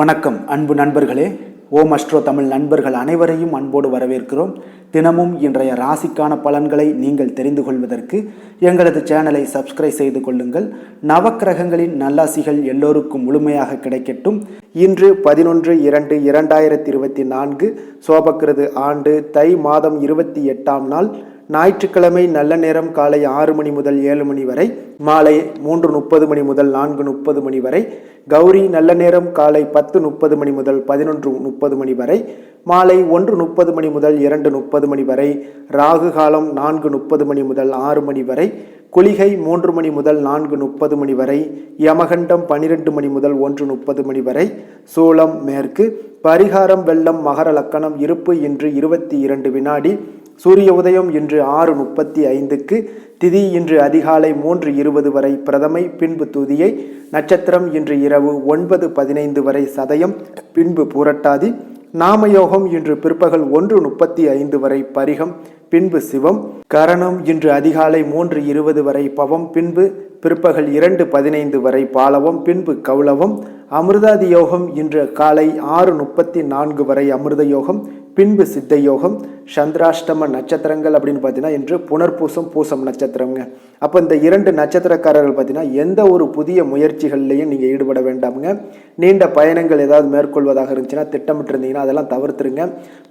வணக்கம் அன்பு நண்பர்களே. ஓம் அஸ்ட்ரோ தமிழ் நண்பர்கள் அனைவரையும் அன்போடு வரவேற்கிறோம். தினமும் இன்றைய ராசிக்கான பலன்களை நீங்கள் தெரிந்து கொள்வதற்கு எங்களது சேனலை சப்ஸ்கிரைப் செய்து கொள்ளுங்கள். நவக்கிரகங்களின் நல்லாசிகள் எல்லோருக்கும் முழுமையாக கிடைக்கட்டும். இன்று 11/2/2024 சோபக்கிருது ஆண்டு தை மாதம் 28ஆம் நாள் ஞாயிற்றுக்கிழமை. நல்ல நேரம் காலை 6 மணி முதல் 7 மணி வரை, மாலை 3:30 மணி முதல் 4:30 மணி வரை. கௌரி நல்ல நேரம் காலை 10:30 மணி முதல் 11:30 மணி வரை, மாலை 1:30 மணி முதல் 2:30 மணி வரை. ராகு காலம் 4:30 மணி முதல் 6 மணி வரை. குளிகை 3 மணி முதல் 4:30 மணி வரை. யமகண்டம் 12 மணி முதல் 1:30 மணி வரை. சூலம் மேற்கு. பரிகாரம் வெள்ளம். மகர லக்கணம். இருப்பு இன்று 22 வினாடி. சூரிய உதயம் இன்று 6:35க்கு. திதி இன்று அதிகாலை 3:20 வரை பிரதமை, பின்பு துதியை. நட்சத்திரம் இன்று இரவு 9:15 வரை சதயம், பின்பு பூரட்டாதி. நாமயோகம் இன்று பிற்பகல் 1:35 வரை பரிகம், பின்பு சிவம். கரணம் இன்று அதிகாலை 3:20 வரை பவம், பின்பு பிற்பகல் 2:15 வரை பாலவம், பின்பு கௌளவம். அமிர்தாதி யோகம் இன்று காலை 6:34 வரை அமிர்த யோகம், பின்பு சித்த யோகம். சந்திராஷ்டம நட்சத்திரங்கள் அப்படின்னு பார்த்தீங்கன்னா இன்று புனர்பூசம், பூசம் நட்சத்திரங்க. அப்போ இந்த 2 நட்சத்திரக்காரர்கள் பார்த்தீங்கன்னா எந்த ஒரு புதிய முயற்சிகள்லையும் நீங்கள் ஈடுபட வேண்டாமுங்க. நீண்ட பயணங்கள் ஏதாவது மேற்கொள்வதாக இருந்துச்சுன்னா திட்டமிட்டு இருந்தீங்கன்னா அதெல்லாம் தவிர்த்துருங்க.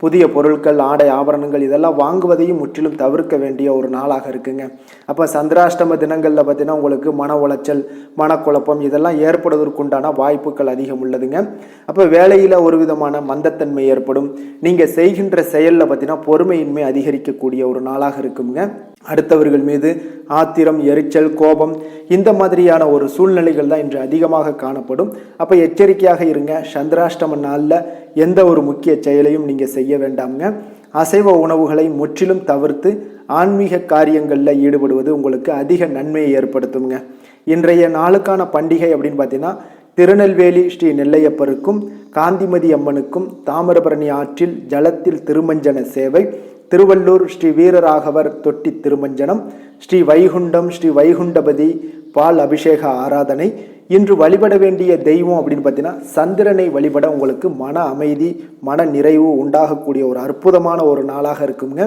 புதிய பொருட்கள், ஆடை, ஆபரணங்கள் இதெல்லாம் வாங்குவதையும் முற்றிலும் தவிர்க்க வேண்டிய ஒரு நாளாக இருக்குங்க. அப்போ சந்திராஷ்டம தினங்களில் பார்த்தீங்கன்னா உங்களுக்கு மன உளைச்சல், மனக்குழப்பம் இதெல்லாம் ஏற்படுவதற்குண்டான வாய்ப்புகள் அதிகம் உள்ளதுங்க. அப்போ வேலையில் ஒரு விதமான மந்தத்தன்மை ஏற்படும். நீங்கள் செய்கின்ற செயலில் பார்த்தீங்கன்னா பொறுமையின்மை அதிகரிக்கக்கூடிய ஒரு நாளாக இருக்குங்க. அடுத்தவர்கள் மீது ஆத்திரம், எரிச்சல், கோபம் இந்த மாதிரியான ஒரு சூழ்நிலைகள் தான் இன்று அதிகமாக காணப்படும். அப்போ எச்சரிக்கையாக இருங்க. சந்திராஷ்டம நாளில் எந்த ஒரு முக்கிய செயலையும் நீங்கள் செய்ய வேண்டாமுங்க. அசைவ உணவுகளை முற்றிலும் தவிர்த்து ஆன்மீக காரியங்களில் ஈடுபடுவது உங்களுக்கு அதிக நன்மையை ஏற்படுத்துங்க. இன்றைய நாளுக்கான பண்டிகை அப்படின்னு பார்த்தீங்கன்னா திருநெல்வேலி ஸ்ரீ நெல்லையப்பருக்கும் காந்திமதி அம்மனுக்கும் தாமிரபரணி ஆற்றில் ஜலத்தில் திருமஞ்சன சேவை, திருவள்ளூர் ஸ்ரீ வீரராகவர் தொட்டி திருமஞ்சனம், ஸ்ரீ வைகுண்டம் ஸ்ரீ வைகுண்டபதி பால் அபிஷேக ஆராதனை. இன்று வழிபட வேண்டிய தெய்வம் அப்படின்னு பார்த்தீங்கன்னா சந்திரனை வழிபட உங்களுக்கு மன அமைதி, மன நிறைவு உண்டாகக்கூடிய ஒரு அற்புதமான ஒரு நாளாக இருக்குங்க.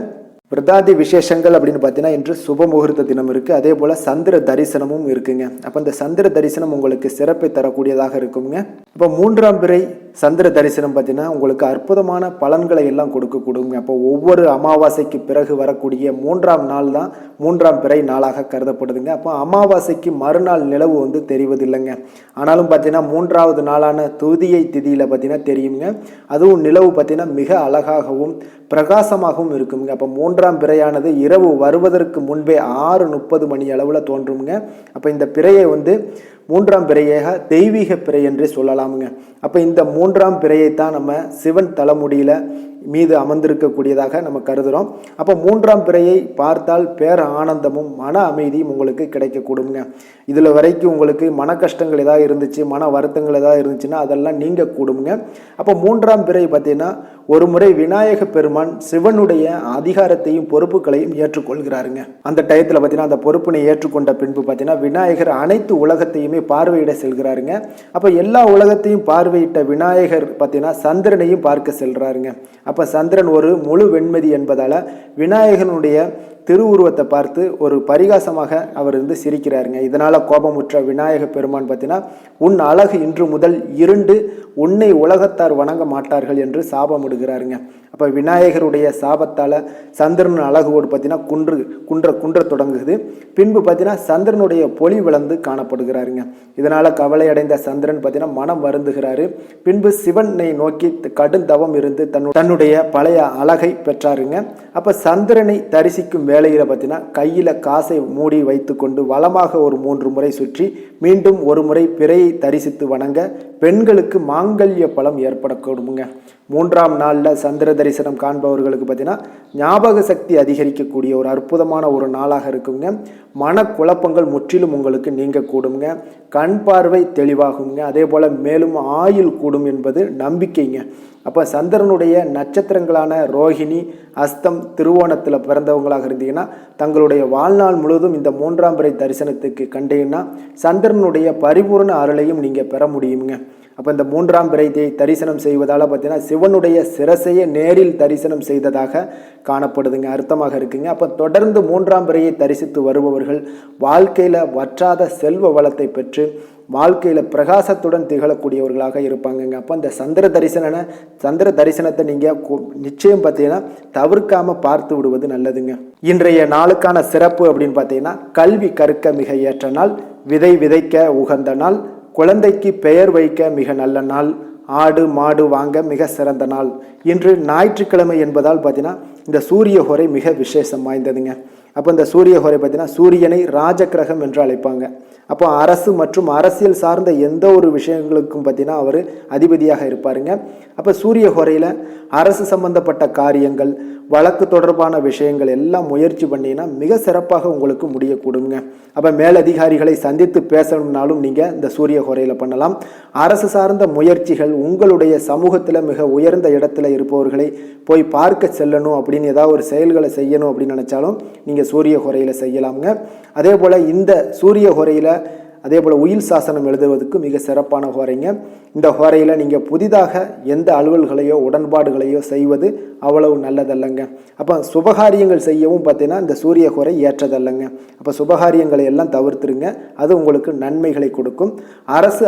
விரதாதி விசேஷங்கள் அப்படின்னு பார்த்தீங்கன்னா இன்று சுப முகூர்த்த தினம் இருக்குது. அதே போல் சந்திர தரிசனமும் இருக்குங்க. அப்போ இந்த சந்திர தரிசனம் உங்களுக்கு சிறப்பை தரக்கூடியதாக இருக்குங்க. இப்போ 3ஆம் பிறை சந்திர தரிசனம் பார்த்தீங்கன்னா உங்களுக்கு அற்புதமான பலன்களை எல்லாம் கொடுங்க. அப்போ ஒவ்வொரு அமாவாசைக்கு பிறகு வரக்கூடிய 3ஆம் நாள் தான் 3ஆம் பிறை நாளாக கருதப்படுதுங்க. அப்போ அமாவாசைக்கு மறுநாள் நிலவு தெரிவதில்லைங்க. ஆனாலும் பார்த்தீங்கன்னா 3ஆவது நாளான துதியை திதியில் பார்த்தீங்கன்னா தெரியுங்க. அதுவும் நிலவு பார்த்தீங்கன்னா மிக அழகாகவும் பிரகாசமாகவும் இருக்குங்க. அப்போ 3ஆம் பிறையானது இரவு வருவதற்கு முன்பே 6:30 மணி அளவில் தோன்றுங்க. அப்போ இந்த பிறையை 3ஆம் பிறையாக தெய்வீக பிறை என்றே சொல்லலாமுங்க. அப்போ இந்த 3ஆம் பிறையைத்தான் நம்ம சிவன் தலைமுடியில மீது அமர்ந்திருக்கக்கூடியதாக நம்ம கருதுகிறோம். அப்போ 3ஆம் பிறையை பார்த்தால் பேர ஆனந்தமும் மன அமைதியும் உங்களுக்கு கிடைக்கக்கூடுங்க. இதில் வரைக்கும் உங்களுக்கு மன கஷ்டங்கள் ஏதாவது இருந்துச்சு, மன வருத்தங்கள் ஏதாவது இருந்துச்சுன்னா அதெல்லாம் நீங்க கூடுங்க. அப்போ 3ஆம் பிறை பார்த்தீங்கன்னா ஒரு முறை விநாயக பெருமான் சிவனுடைய அதிகாரத்தையும் பொறுப்புகளையும் ஏற்றுக்கொள்கிறாருங்க. அந்த டயத்தில் பார்த்தீங்கன்னா அந்த பொறுப்பினை ஏற்றுக்கொண்ட பின்பு பார்த்தீங்கன்னா விநாயகர் அனைத்து உலகத்தையுமே பார்வையிட செல்கிறாருங்க. அப்போ எல்லா உலகத்தையும் பார்வையிட்ட விநாயகர் பார்த்தீங்கன்னா சந்திரனையும் பார்க்க செல்றாருங்க. அப்போ சந்திரன் ஒரு முழு வெண்மதி என்பதால் விநாயகனுடைய திருவுருவத்தை பார்த்து ஒரு பரிகாசமாக அவர் சிரிக்கிறாருங்க. இதனால் கோபமுற்ற விநாயக பெருமான் பார்த்தீங்கன்னா உன் அழகு இன்று முதல் இருண்டு, உன்னை உலகத்தார் வணங்க மாட்டார்கள் என்று சாபமிடுகிறாருங்க. அப்போ விநாயகருடைய சாபத்தால் சந்திரன் அழகோடு பார்த்தீங்கன்னா குன்ற தொடங்குது. பின்பு பார்த்தீங்கன்னா சந்திரனுடைய பொலி விளந்து காணப்படுகிறாருங்க. இதனால் கவலை அடைந்த சந்திரன் பார்த்தீங்கன்னா மனம் வருந்துகிறாரு. பின்பு சிவனை நோக்கி கடும் தவம் இருந்து தன்னுடைய பழைய அழகை பெற்றாருங்க. அப்போ சந்திரனை தரிசிக்கும் வேளையில் பார்த்தீங்கன்னா கையில் காசை மூடி வைத்து கொண்டு வளமாக ஒரு 3 முறை சுற்றி மீண்டும் ஒரு முறை பிறையை தரிசித்து வணங்க பெண்களுக்கு மாங்கல்ய பலம் ஏற்படக்கூடுங்க. 3ஆம் நாளில் சந்திர தரிசனம் காண்பவர்களுக்கு பார்த்தீங்கன்னா ஞாபக சக்தி அதிகரிக்கக்கூடிய ஒரு அற்புதமான ஒரு நாளாக இருக்குங்க. மனக்குழப்பங்கள் முற்றிலும் உங்களுக்கு நீங்க கூடுங்க. கண் பார்வை தெளிவாகுங்க. அதே போல் மேலும் ஆயுள் கூடும் என்பது நம்பிக்கைங்க. அப்போ சந்திரனுடைய நட்சத்திரங்களான ரோஹிணி, அஸ்தம், திருவோணத்தில் பிறந்தவங்களாக இருந்தீங்கன்னா தங்களுடைய வாழ்நாள் முழுவதும் இந்த 3ஆம் பிறை தரிசனத்துக்கு கண்டீங்கன்னா சந்திரனுடைய பரிபூர்ண அருளையும் நீங்கள் பெற முடியுங்க. அப்போ இந்த மூன்றாம் பிறையை தரிசனம் செய்வதால் பார்த்தீங்கன்னா சிவனுடைய சிரசையை நேரில் தரிசனம் செய்ததாக காணப்படுதுங்க, அர்த்தமாக இருக்குங்க. அப்போ தொடர்ந்து மூன்றாம் பிறையை தரிசித்து வருபவர்கள் வாழ்க்கையில் வற்றாத செல்வ வளத்தை பெற்று வாழ்க்கையில் பிரகாசத்துடன் திகழக்கூடியவர்களாக இருப்பாங்கங்க. அப்போ இந்த சந்திர தரிசனத்தை நீங்கள் நிச்சயம் பார்த்தீங்கன்னா தவிர்க்காமல் பார்த்து விடுவது நல்லதுங்க. இன்றைய நாளுக்கான சிறப்பு அப்படின்னு பார்த்தீங்கன்னா கல்வி கற்க மிக ஏற்ற நாள், விதை விதைக்க உகந்த நாள், குழந்தைக்கு பெயர் வைக்க மிக நல்ல நாள், ஆடு மாடு வாங்க மிக சிறந்த நாள். இன்று ஞாயிற்றுக்கிழமை என்பதால் பார்த்தீங்கன்னா இந்த சூரிய ஹோரை மிக விசேஷம் வாய்ந்ததுங்க. அப்போ இந்த சூரிய ஹோரை பார்த்தீங்கன்னா சூரியனை ராஜகிரகம் என்று அழைப்பாங்க. அப்போ அரசு மற்றும் அரசியல் சார்ந்த எந்த ஒரு விஷயங்களுக்கும் பார்த்தீங்கன்னா அவர் அதிபதியாக இருப்பாருங்க. அப்போ சூரிய ஹோரையில் அரசு சம்பந்தப்பட்ட காரியங்கள், வழக்கு தொடர்பான விஷயங்கள் எல்லாம் முயற்சி பண்ணிங்கன்னா மிக சிறப்பாக உங்களுக்கு முடியக்கூடுங்க. அப்போ மேலதிகாரிகளை சந்தித்து பேசணும்னாலும் நீங்கள் இந்த சூரிய ஹோரையில் பண்ணலாம். அரசு சார்ந்த முயற்சிகள், உங்களுடைய சமூகத்தில் மிக உயர்ந்த இடத்துல இருப்பவர்களை போய் பார்க்க செல்லணும் அப்படின்னு ஏதாவது ஒரு செயல்களை செய்யணும் அப்படின்னு நினச்சாலும் நீங்கள் சூரிய ஹோரையில் செய்யலாமுங்க. அதே போல் இந்த சூரிய ஹோரையில் அதே போல் உயில் சாசனம் எழுதுவதற்கு மிக சிறப்பான ஹோரைங்க. இந்த ஹோரையில் நீங்கள் புதிதாக எந்த அலுவல்களையோ உடன்பாடுகளையோ செய்வது அவ்வளவு நல்லதல்லங்க. அப்போ சுபகாரியங்கள் செய்யவும் பார்த்தீங்கன்னா இந்த சூரிய ஹோரை ஏற்றதல்லங்க. அப்போ சுபகாரியங்களை எல்லாம் தவிர்த்துருங்க, அது உங்களுக்கு நன்மைகளை கொடுக்கும்.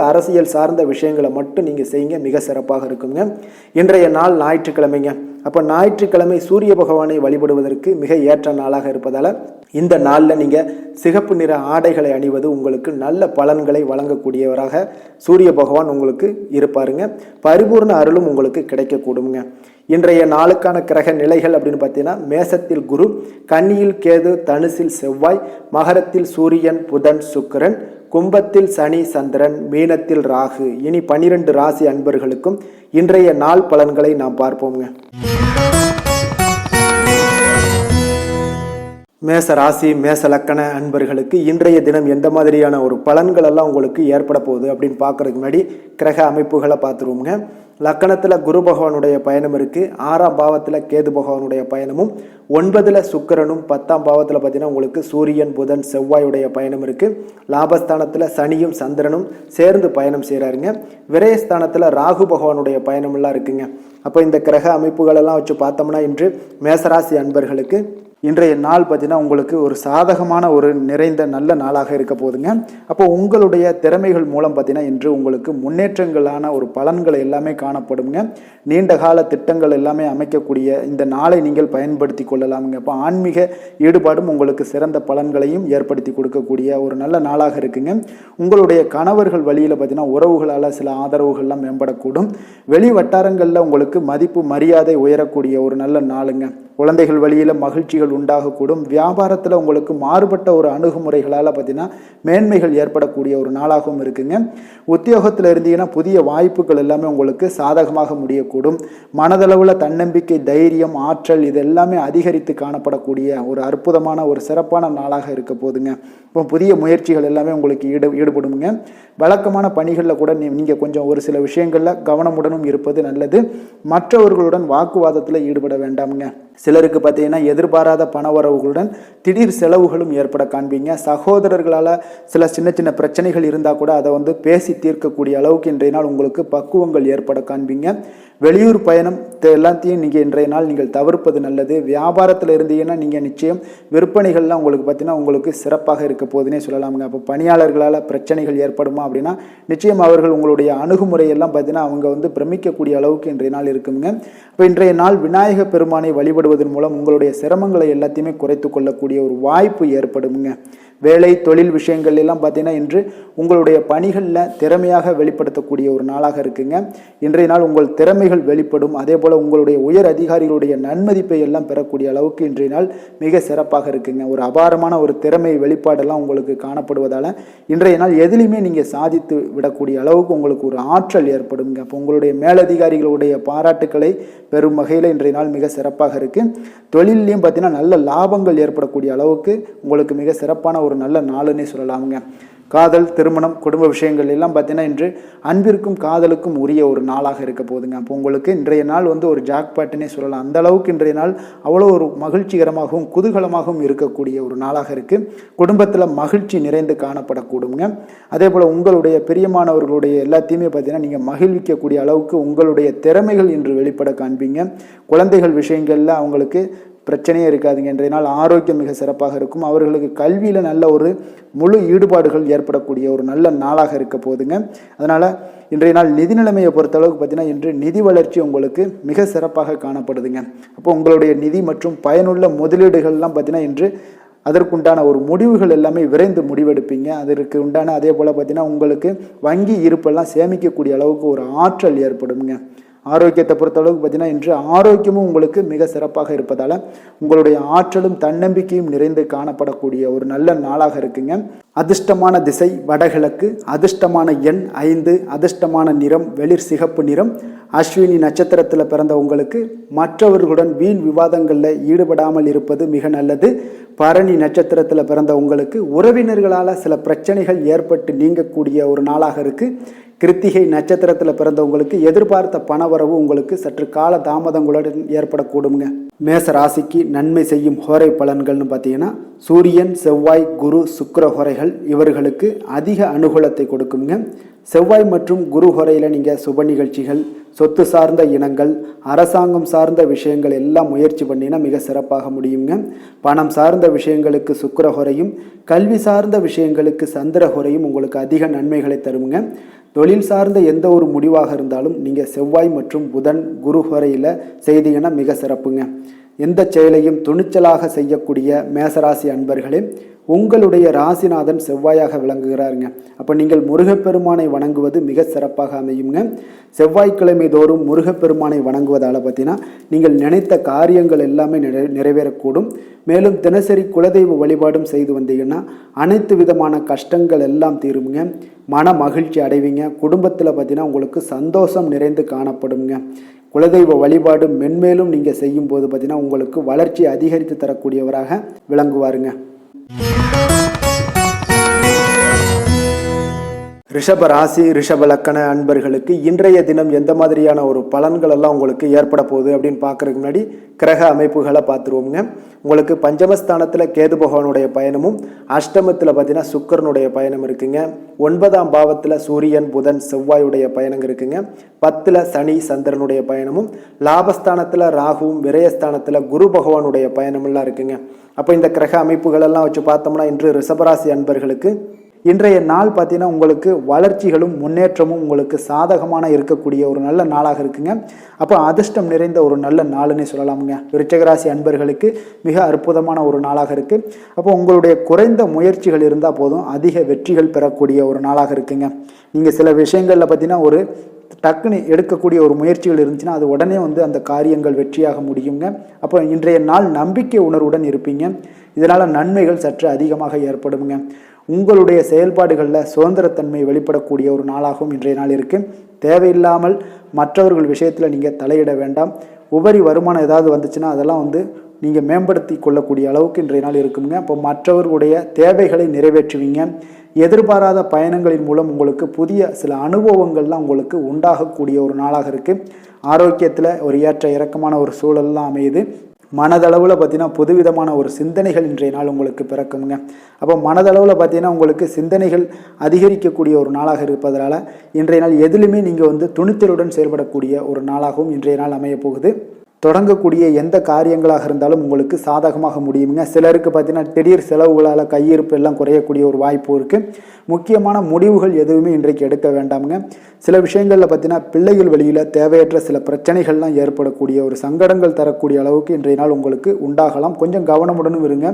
அரசியல் சார்ந்த விஷயங்களை மட்டும் நீங்கள் செய்யுங்க, மிக சிறப்பாக இருக்குங்க. இன்றைய நாள் ஞாயிற்றுக்கிழமைங்க. அப்போ ஞாயிற்றுக்கிழமை சூரிய பகவானை வழிபடுவதற்கு மிக ஏற்ற நாளாக இருப்பதால் இந்த நாளில் நீங்கள் சிகப்பு நிற ஆடைகளை அணிவது உங்களுக்கு நல்ல பலன்களை வழங்கக்கூடியவராக சூரிய பகவான் உங்களுக்கு இருப்பாருங்க. பரிபூர்ண அருளும் உங்களுக்கு கிடைக்கக்கூடுங்க. இன்றைய நாளுக்கான கிரக நிலைகள் அப்படின்னு பார்த்தீங்கன்னா மேசத்தில் குரு, கன்னியில் கேது, தனுசில் செவ்வாய், மகரத்தில் சூரியன், புதன், சுக்கிரன், கும்பத்தில் சனி, சந்திரன், மீனத்தில் ராகு. இனி 12 ராசி அன்பர்களுக்கும் இன்றைய நாள் பலன்களை நாம் பார்ப்போங்க. மேச ராசி மேச லக்கண அன்பர்களுக்கு இன்றைய தினம் எந்த மாதிரியான ஒரு பலன்கள் எல்லாம் உங்களுக்கு ஏற்பட போகுது அப்படின்னு பார்க்கறதுக்கு முன்னாடி கிரக அமைப்புகளை பார்த்துருவோங்க. லக்கணத்தில் குரு பகவானுடைய பயணம் இருக்குது, 6ஆம் பாவத்தில் கேது பகவானுடைய பயணமும், 9ல் சுக்கிரனும், 10ஆம் பாவத்தில் பார்த்தீங்கன்னா உங்களுக்கு சூரியன், புதன், செவ்வாயுடைய பயணம் இருக்குது. லாபஸ்தானத்தில் சனியும் சந்திரனும் சேர்ந்து பயணம் செய்கிறாருங்க. விரயஸ்தானத்தில் ராகு பகவானுடைய பயணமெல்லாம் இருக்குங்க. அப்போ இந்த கிரக அமைப்புகளெல்லாம் வச்சு பார்த்தோம்னா இன்று மேசராசி அன்பர்களுக்கு இன்றைய நாள் பார்த்தீங்கன்னா உங்களுக்கு ஒரு சாதகமான ஒரு நிறைந்த நல்ல நாளாக இருக்க போகுதுங்க. அப்போ உங்களுடைய திறமைகள் மூலம் பார்த்தீங்கன்னா இன்று உங்களுக்கு முன்னேற்றங்களான ஒரு பலன்கள் எல்லாமே காணப்படுங்க. நீண்ட கால திட்டங்கள் எல்லாமே அமைக்கக்கூடிய இந்த நாளை நீங்கள் பயன்படுத்தி கொள்ளலாமுங்க. அப்போ ஆன்மீக ஈடுபாடும் உங்களுக்கு சிறந்த பலன்களையும் ஏற்படுத்தி கொடுக்கக்கூடிய ஒரு நல்ல நாளாக இருக்குங்க. உங்களுடைய கணவர்கள் வழியில் பார்த்தீங்கன்னா உறவுகளால் சில ஆதரவுகள்லாம் மேம்படக்கூடும். வெளி வட்டாரங்களில் உங்களுக்கு மதிப்பு மரியாதை உயரக்கூடிய ஒரு நல்ல நாளுங்க. குழந்தைகள் வழியில் மகிழ்ச்சிகள் உண்டாகக்கூடும். வியாபாரத்தில் உங்களுக்கு மாறுபட்ட ஒரு அணுகுமுறைகளால் பார்த்தீங்கன்னா மேன்மைகள் ஏற்படக்கூடிய ஒரு நாளாகவும் இருக்குங்க. உத்தியோகத்தில் இருந்தீங்கன்னா புதிய வாய்ப்புகள் எல்லாமே உங்களுக்கு சாதகமாக முடியக்கூடும். மனதளவில் தன்னம்பிக்கை, தைரியம், ஆற்றல் இது எல்லாமே அதிகரித்து காணப்படக்கூடிய ஒரு அற்புதமான ஒரு சிறப்பான நாளாக இருக்க போதுங்க. இப்போ புதிய முயற்சிகள் எல்லாமே உங்களுக்கு ஈடுபடுங்க. வழக்கமான பணிகளில் கூட நீங்கள் கொஞ்சம் ஒரு சில விஷயங்களில் கவனமுடனும் இருப்பது நல்லது. மற்றவர்களுடன் வாக்குவாதத்தில் ஈடுபட வேண்டாமுங்க. சிலருக்கு பார்த்தீங்கன்னா எதிர்பாராத பண வரவுகளுடன் திடீர் செலவுகளும் ஏற்பட காண்பீங்க. சகோதரர்களால் சில சின்ன சின்ன பிரச்சனைகள் இருந்தால் கூட அதை பேசி தீர்க்கக்கூடிய அளவுக்கு இன்றைய நாள் உங்களுக்கு பக்குவங்கள் ஏற்பட காண்பீங்க. வெளியூர் பயணம் எல்லாத்தையும் நீங்கள் இன்றைய நாள் நீங்கள் தவிர்ப்பது நல்லது. வியாபாரத்தில் இருந்தீங்கன்னா நீங்கள் நிச்சயம் விற்பனைகள்லாம் உங்களுக்கு பார்த்தீங்கன்னா உங்களுக்கு சிறப்பாக இருக்க போதுன்னே சொல்லலாமுங்க. அப்போ பணியாளர்களால் பிரச்சனைகள் ஏற்படுமா அப்படின்னா நிச்சயம் அவர்கள் உங்களுடைய அணுகுமுறையெல்லாம் பார்த்தீங்கன்னா அவங்க பிரமிக்கக்கூடிய அளவுக்கு இன்றைய நாள் இருக்குங்க. இப்போ இன்றைய நாள் விநாயக பெருமானை வழிபடுவதன் மூலம் உங்களுடைய சிரமங்களை எல்லாத்தையுமே குறைத்து கொள்ளக்கூடிய ஒரு வாய்ப்பு ஏற்படுங்க. வேலை தொழில் விஷயங்கள் எல்லாம் பார்த்தீங்கன்னா இன்று உங்களுடைய பணிகளில் திறமையாக வெளிப்படுத்தக்கூடிய ஒரு நாளாக இருக்குங்க. இன்றைய நாள் உங்கள் திறமைகள் வெளிப்படும். அதே போல் உங்களுடைய உயர் அதிகாரிகளுடைய நன்மதிப்பை எல்லாம் பெறக்கூடிய அளவுக்கு இன்றைய நாள் மிக சிறப்பாக இருக்குங்க. ஒரு அபாரமான ஒரு திறமை வெளிப்பாடெல்லாம் உங்களுக்கு காணப்படுவதால் இன்றைய நாள் எதிலையுமே நீங்கள் சாதித்து விடக்கூடிய அளவுக்கு உங்களுக்கு ஒரு ஆற்றல் ஏற்படுங்க. அப்போ உங்களுடைய மேலதிகாரிகளுடைய பாராட்டுக்களை பெறும் வகையில் இன்றைய நாள் மிக சிறப்பாக இருக்குது. தொழிலையும் பார்த்தீங்கன்னா நல்ல லாபங்கள் ஏற்படக்கூடிய ஏற்படக்கூடிய அளவுக்கு உங்களுக்கு மிக சிறப்பான ஒரு நல்ல நாளுன்னே சொல்லலாமுங்க. காதல், திருமணம், குடும்ப விஷயங்கள் எல்லாம் பார்த்தீங்கன்னா இன்று அன்பிற்கும் காதலுக்கும் உரிய ஒரு நாளாக இருக்க போகுதுங்க. அப்போ உங்களுக்கு இன்றைய நாள் ஒரு ஜாக்பாட்டுன்னே சொல்லலாம். அந்த அளவுக்கு இன்றைய நாள் அவ்வளோ ஒரு மகிழ்ச்சிகரமாகவும் குதூகலமாகவும் இருக்கக்கூடிய ஒரு நாளாக இருக்குது. குடும்பத்தில் மகிழ்ச்சி நிறைந்து காணப்படக்கூடுங்க. அதே போல் உங்களுடைய பிரியமானவர்களுடைய எல்லாத்தையுமே பார்த்தீங்கன்னா நீங்கள் மகிழ்விக்கக்கூடிய அளவுக்கு உங்களுடைய திறமைகள் இன்று வெளிப்பட காண்பீங்க. குழந்தைகள் விஷயங்களில் அவங்களுக்கு பிரச்சனையே இருக்காதுங்க. இன்றைய நாள் ஆரோக்கியம் மிக சிறப்பாக இருக்கும். அவர்களுக்கு கல்வியில் நல்ல ஒரு முழு ஈடுபாடுகள் ஏற்படக்கூடிய ஒரு நல்ல நாளாக இருக்க போகுதுங்க. அதனால் இன்றைய நாள் நிதி நிலைமையை பொறுத்தளவுக்கு பார்த்தீங்கன்னா இன்று நிதி வளர்ச்சி உங்களுக்கு மிக சிறப்பாக காணப்படுதுங்க. அப்போ உங்களுடைய நிதி மற்றும் பயனுள்ள முதலீடுகள்லாம் பார்த்தீங்கன்னா இன்று அதற்குண்டான ஒரு முடிவுகள் எல்லாமே விரைந்து முடிவெடுப்பீங்க. அதற்கு உண்டான அதே போல் பார்த்தீங்கன்னா உங்களுக்கு வங்கி இருப்பெல்லாம் சேமிக்கக்கூடிய அளவுக்கு ஒரு ஆற்றல் ஏற்படுங்க. ஆரோக்கியத்தை பொறுத்தளவுக்கு பார்த்தீங்கன்னா இன்று ஆரோக்கியமும் உங்களுக்கு மிக சிறப்பாக இருப்பதால் உங்களுடைய ஆற்றலும் தன்னம்பிக்கையும் நிறைந்து காணப்படக்கூடிய ஒரு நல்ல நாளாக இருக்குங்க. அதிர்ஷ்டமான திசை வடகிழக்கு, அதிர்ஷ்டமான எண் 5, அதிர்ஷ்டமான நிறம் வெளிர் சிகப்பு நிறம். அஸ்வினி நட்சத்திரத்தில் பிறந்த உங்களுக்கு மற்றவர்களுடன் வீண் விவாதங்களில் ஈடுபடாமல் இருப்பது மிக நல்லது. பரணி நட்சத்திரத்தில் பிறந்த உங்களுக்கு உறவினர்களால் சில பிரச்சனைகள் ஏற்பட்டு நீங்கக்கூடிய ஒரு நாளாக இருக்குது. கிருத்திகை நட்சத்திரத்தில் பிறந்தவங்களுக்கு எதிர்பார்த்த பணவரவு உங்களுக்கு சற்று கால தாமதங்களுடன் ஏற்படக்கூடுங்க. மேச ராசிக்கு நன்மை செய்யும் ஹோரை பலன்கள்னு பார்த்தீங்கன்னா சூரியன், செவ்வாய், குரு, சுக்கிர ஹோரைகள் இவர்களுக்கு அதிக அனுகூலத்தை கொடுக்குங்க. செவ்வாய் மற்றும் குரு ஹோரையில் நீங்கள் சுப நிகழ்ச்சிகள், சொத்து சார்ந்த இனங்கள், அரசாங்கம் சார்ந்த விஷயங்கள் எல்லாம் முயற்சி பண்ணினா மிக சிறப்பாக முடியுங்க. பணம் சார்ந்த விஷயங்களுக்கு சுக்கிர ஹோரையும், கல்வி சார்ந்த விஷயங்களுக்கு சந்திர ஹோரையும் உங்களுக்கு அதிக நன்மைகளை தருங்க. தொழில் சார்ந்த எந்த ஒரு முடிவாக இருந்தாலும் நீங்கள் செவ்வாய் மற்றும் புதன், குரு ஹோரையில் செய்தீங்கன்னா மிக சிறப்புங்க. எந்த செயலையும் துணிச்சலாக செய்யக்கூடிய மேசராசி அன்பர்களே, உங்களுடைய ராசிநாதன் செவ்வாயாக விளங்குகிறாருங்க. அப்போ நீங்கள் முருகப்பெருமானை வணங்குவது மிக சிறப்பாக அமையுங்க. செவ்வாய்க்கிழமை தோறும் முருகப்பெருமானை வணங்குவதால் பார்த்தீங்கன்னா நீங்கள் நினைத்த காரியங்கள் எல்லாமே நிறைவேறக்கூடும். மேலும் தினசரி குலதெய்வ வழிபாடும் செய்து வந்தீங்கன்னா அனைத்து விதமான கஷ்டங்கள் எல்லாம் தீருங்க. மன மகிழ்ச்சி அடைவீங்க. குடும்பத்தில் பார்த்தீங்கன்னா உங்களுக்கு சந்தோஷம் நிறைந்து காணப்படுங்க. குலதெய்வ வழிபாடு மென்மேலும் நீங்கள் செய்யும் போது பார்த்தீங்கன்னா உங்களுக்கு வளர்ச்சி அதிகரித்து தரக்கூடியவராக விளங்குவாருங்க. ரிஷப ராசி, ரிஷப லக்கண அன்பர்களுக்கு இன்றைய தினம் எந்த மாதிரியான ஒரு பலன்கள் எல்லாம் உங்களுக்கு ஏற்பட போகுது அப்படின்னு பார்க்கறதுக்கு முன்னாடி கிரக அமைப்புகளை பார்த்துருவோங்க. உங்களுக்கு பஞ்சமஸ்தானத்தில் கேது பகவானுடைய பயணமும், அஷ்டமத்தில் பார்த்தீங்கன்னா சுக்கரனுடைய பயணம் இருக்குங்க. 9ஆம் பாவத்தில் சூரியன், புதன், செவ்வாயுடைய பயணம் இருக்குங்க. 10ல் சனி, சந்திரனுடைய பயணமும், லாபஸ்தானத்தில் ராகுவும், விரயஸ்தானத்தில் குரு பகவானுடைய பயணமெல்லாம் இருக்குங்க. அப்போ இந்த கிரக அமைப்புகளெல்லாம் வச்சு பார்த்தோம்னா இன்று ரிஷபராசி அன்பர்களுக்கு இன்றைய நாள் பார்த்தீங்கன்னா உங்களுக்கு வளர்ச்சிகளும் முன்னேற்றமும் உங்களுக்கு சாதகமான இருக்கக்கூடிய ஒரு நல்ல நாளாக இருக்குங்க. அப்போ அதிர்ஷ்டம் நிறைந்த ஒரு நல்ல நாளுன்னே சொல்லலாமுங்க. விருச்சிகராசி அன்பர்களுக்கு மிக அற்புதமான ஒரு நாளாக இருக்குது. அப்போ உங்களுடைய குறைந்த முயற்சிகள் இருந்தால் போதும் அதிக வெற்றிகள் பெறக்கூடிய ஒரு நாளாக இருக்குங்க. நீங்கள் சில விஷயங்களில் பார்த்தீங்கன்னா ஒரு டக்குன்னு எடுக்கக்கூடிய ஒரு முயற்சிகள் இருந்துச்சுன்னா அது உடனே அந்த காரியங்கள் வெற்றியாக முடியுங்க. அப்போ இன்றைய நாள் நம்பிக்கை உணர்வுடன் இருப்பீங்க. இதனால் நன்மைகள் சற்று அதிகமாக ஏற்படுங்க. உங்களுடைய செயல்பாடுகளில் சுதந்திரத்தன்மை வெளிப்படக்கூடிய ஒரு நாளாகவும் இன்றைய நாள் இருக்குது. தேவையில்லாமல் மற்றவர்கள் விஷயத்தில் நீங்கள் தலையிட வேண்டாம். உபரி வருமானம் ஏதாவது வந்துச்சுன்னா அதெல்லாம் நீங்கள் மேம்படுத்தி கொள்ளக்கூடிய அளவுக்கு இன்றைய நாள் இருக்குங்க. அப்போ மற்றவர்களுடைய தேவைகளை நிறைவேற்றுவீங்க. எதிர்பாராத பயணங்களின் மூலம் உங்களுக்கு புதிய சில அனுபவங்கள்லாம் உங்களுக்கு உண்டாகக்கூடிய ஒரு நாளாக இருக்குது. ஆரோக்கியத்தில் ஒரு ஏற்ற இறக்கமான ஒரு சூழல்லாம் அமையுது. மனதளவில் பார்த்தீங்கன்னா புதுவிதமான ஒரு சிந்தனைகள் இன்றைய நாள் உங்களுக்கு பிறக்குங்க. அப்போ மனதளவில் பார்த்தீங்கன்னா உங்களுக்கு சிந்தனைகள் அதிகரிக்கக்கூடிய ஒரு நாளாக இருப்பதனால இன்றைய நாள் எதிலுமே நீங்கள் துணிச்சலுடன் செயல்படக்கூடிய ஒரு நாளாகவும் இன்றைய நாள் அமைய போகுது. தொடங்கக்கூடிய எந்த காரியங்களாக இருந்தாலும் உங்களுக்கு சாதகமாக முடியுங்க. சிலருக்கு பார்த்தீங்கன்னா திடீர் செலவுகளால் கையிருப்பு எல்லாம் குறையக்கூடிய ஒரு வாய்ப்பு இருக்குது. முக்கியமான முடிவுகள் எதுவுமே இன்றைக்கு எடுக்க வேண்டாமுங்க. சில விஷயங்களில் பார்த்தீங்கன்னா பிள்ளைகள் வழியில் தேவையற்ற சில பிரச்சனைகள்லாம் ஏற்படக்கூடிய ஒரு சங்கடங்கள் தரக்கூடிய அளவுக்கு இன்றைய நாள் உங்களுக்கு உண்டாகலாம். கொஞ்சம் கவனமுடனும் இருங்க.